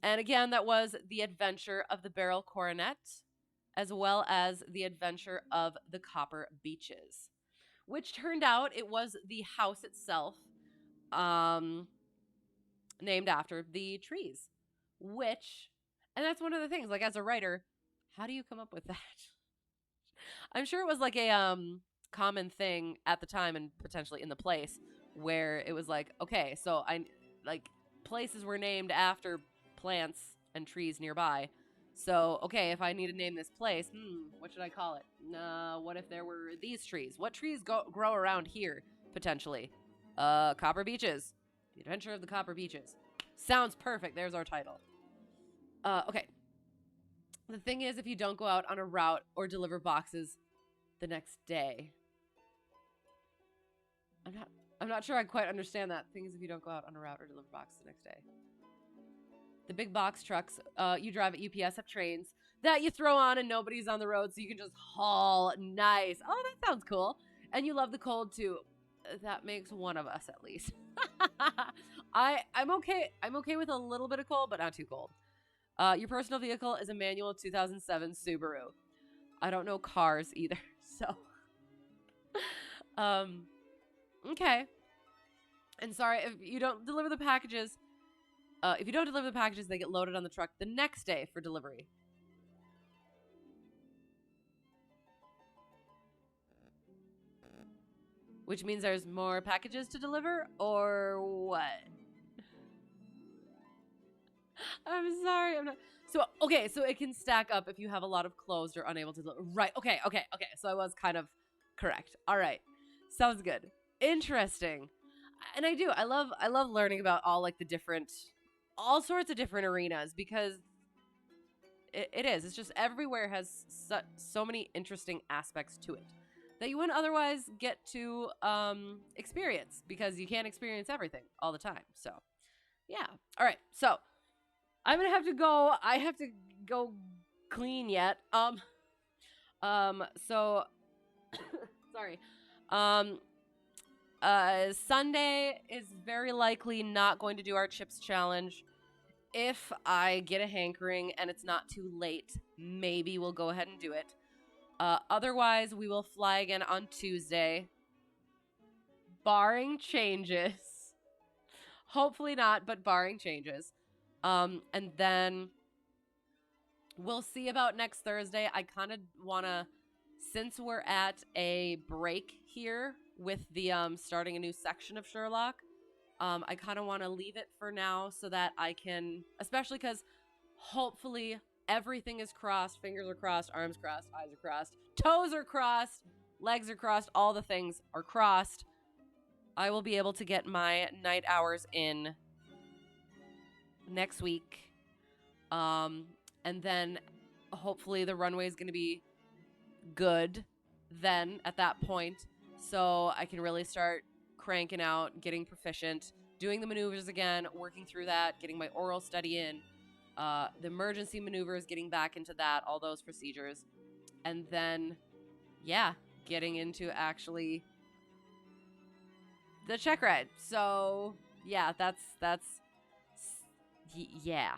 again, that was The Adventure of the Beryl Coronet, as well as The Adventure of the Copper Beeches. which turned out it was the house itself, named after the trees, which, and that's one of the things, like as a writer, how do you come up with that? I'm sure it was like a common thing at the time and potentially in the place where it was like, okay, so I like places were named after plants and trees nearby. So, okay, if I need to name this place, what should I call it? What if there were these trees? What trees grow around here, potentially? Copper Beeches. The Adventure of the Copper Beeches. Sounds perfect. There's our title. Okay. The thing is, if you don't go out on a route or deliver boxes the next day, I'm not sure I quite understand that. Thing is, if you don't go out on a route or deliver boxes the next day. The big box trucks you drive at UPS have trains that you throw on and nobody's on the road, so you can just haul. Nice. Oh, that sounds cool. And you love the cold too. That makes one of us at least. I'm okay. I'm okay with a little bit of cold, but not too cold. Your personal vehicle is a manual 2007 Subaru. I don't know cars either, so. Okay. And sorry if you don't deliver the packages. If you don't deliver the packages, they get loaded on the truck the next day for delivery. Which means there's more packages to deliver, or what? I'm sorry, I'm not. So, okay, so it can stack up if you have a lot of closed or unable to deliver. Right, okay. So I was kind of correct. All right. Sounds good. Interesting. And I love learning about all like the different, all sorts of different arenas, because it is. It's just everywhere has so many interesting aspects to it that you wouldn't otherwise get to experience, because you can't experience everything all the time. So, yeah. All right. So, I'm going to have to go. I have to go clean yet. So sorry. Sunday is very likely not going to do our chips challenge. If I get a hankering and it's not too late, maybe we'll go ahead and do it. Otherwise, we will fly again on Tuesday, barring changes. Hopefully not, but barring changes. And then we'll see about next Thursday. I kind of want to, since we're at a break here with the starting a new section of Sherlock, I kind of want to leave it for now so that I can, especially because hopefully everything is crossed, fingers are crossed, arms crossed, eyes are crossed, toes are crossed, legs are crossed, all the things are crossed. I will be able to get my night hours in next week. And then hopefully the runway is going to be good then at that point, so I can really start cranking out, getting proficient, doing the maneuvers again, working through that, getting my oral study in, the emergency maneuvers, getting back into that, all those procedures. And then, yeah, getting into actually the check ride. So, yeah, that's yeah.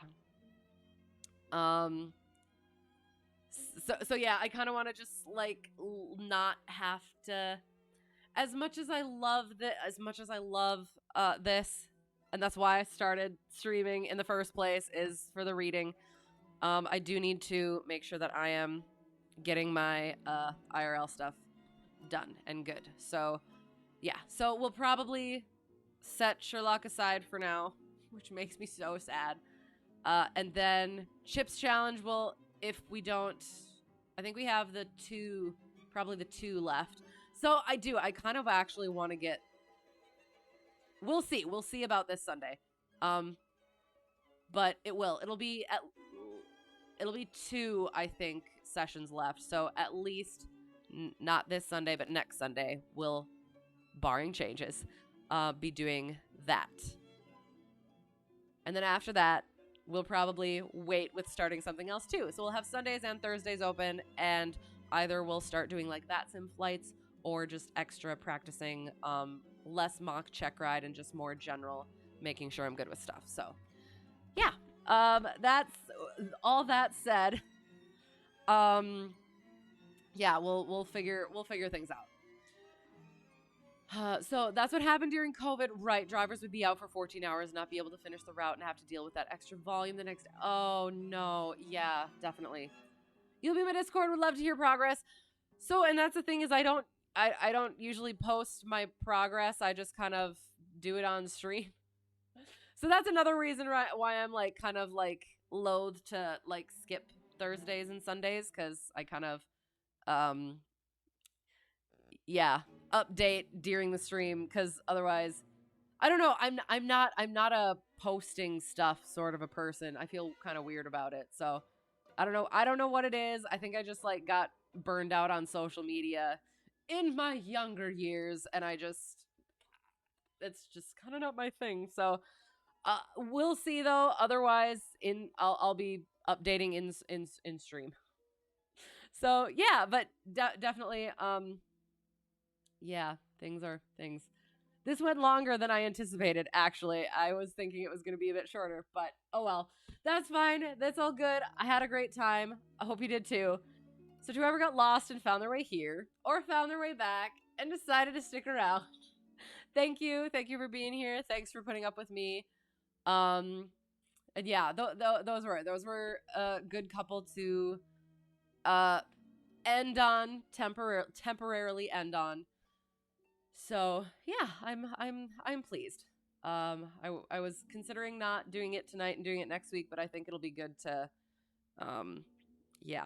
So yeah, I kind of want to just like not have to, as much as I love this, and that's why I started streaming in the first place, is for the reading. I do need to make sure that I am getting my IRL stuff done and good. So yeah, so we'll probably set Sherlock aside for now, which makes me so sad. And then Chips Challenge will, if we don't, I think we have probably the two left. So I kind of actually want to get, we'll see about this Sunday. But it'll be 2, I think, sessions left. So at least not this Sunday, but next Sunday, we'll, barring changes, be doing that. And then after that, we'll probably wait with starting something else too. So we'll have Sundays and Thursdays open, and either we'll start doing like that sim flights or just extra practicing, less mock check ride and just more general making sure I'm good with stuff. So yeah, that's all that said. Yeah, we'll figure things out. So that's what happened during COVID, right? Drivers would be out for 14 hours, not be able to finish the route, and have to deal with that extra volume the next. Oh no, yeah, definitely. You'll be in my Discord. Would love to hear progress. So, and that's the thing is, I don't usually post my progress. I just kind of do it on stream. So that's another reason why I'm like kind of like loath to like skip Thursdays and Sundays because I kind of um yeah update during the stream because otherwise I don't know. I'm not a posting stuff sort of a person. I feel kind of weird about it. So I don't know. I don't know what it is. I think I just like got burned out on social media in my younger years, and it's just kind of not my thing. So we'll see though. Otherwise, I'll be updating in stream. So yeah, but definitely yeah, things are things. This went longer than I anticipated, actually. I was thinking it was going to be a bit shorter, but oh well. That's fine. That's all good. I had a great time. I hope you did too. So, to whoever got lost and found their way here, or found their way back and decided to stick around, thank you. Thank you for being here. Thanks for putting up with me. Um, and yeah, those were a good couple to uh end on temporarily end on. So yeah, I'm pleased. I was considering not doing it tonight and doing it next week, but I think it'll be good to, um, yeah,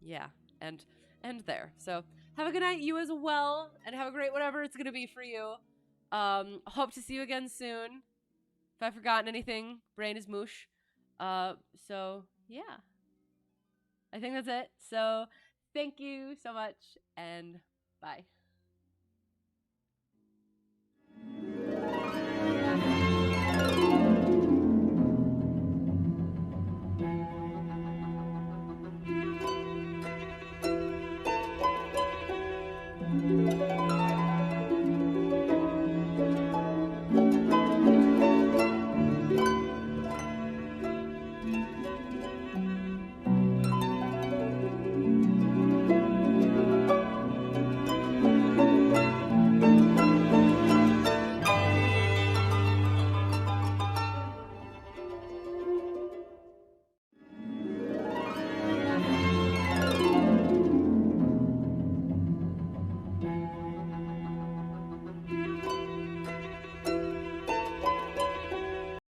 yeah, and end there. So have a good night, you as well, and have a great whatever it's gonna be for you. Hope to see you again soon. If I've forgotten anything, brain is moosh. Uh, so yeah, I think that's it. So thank you so much, and bye.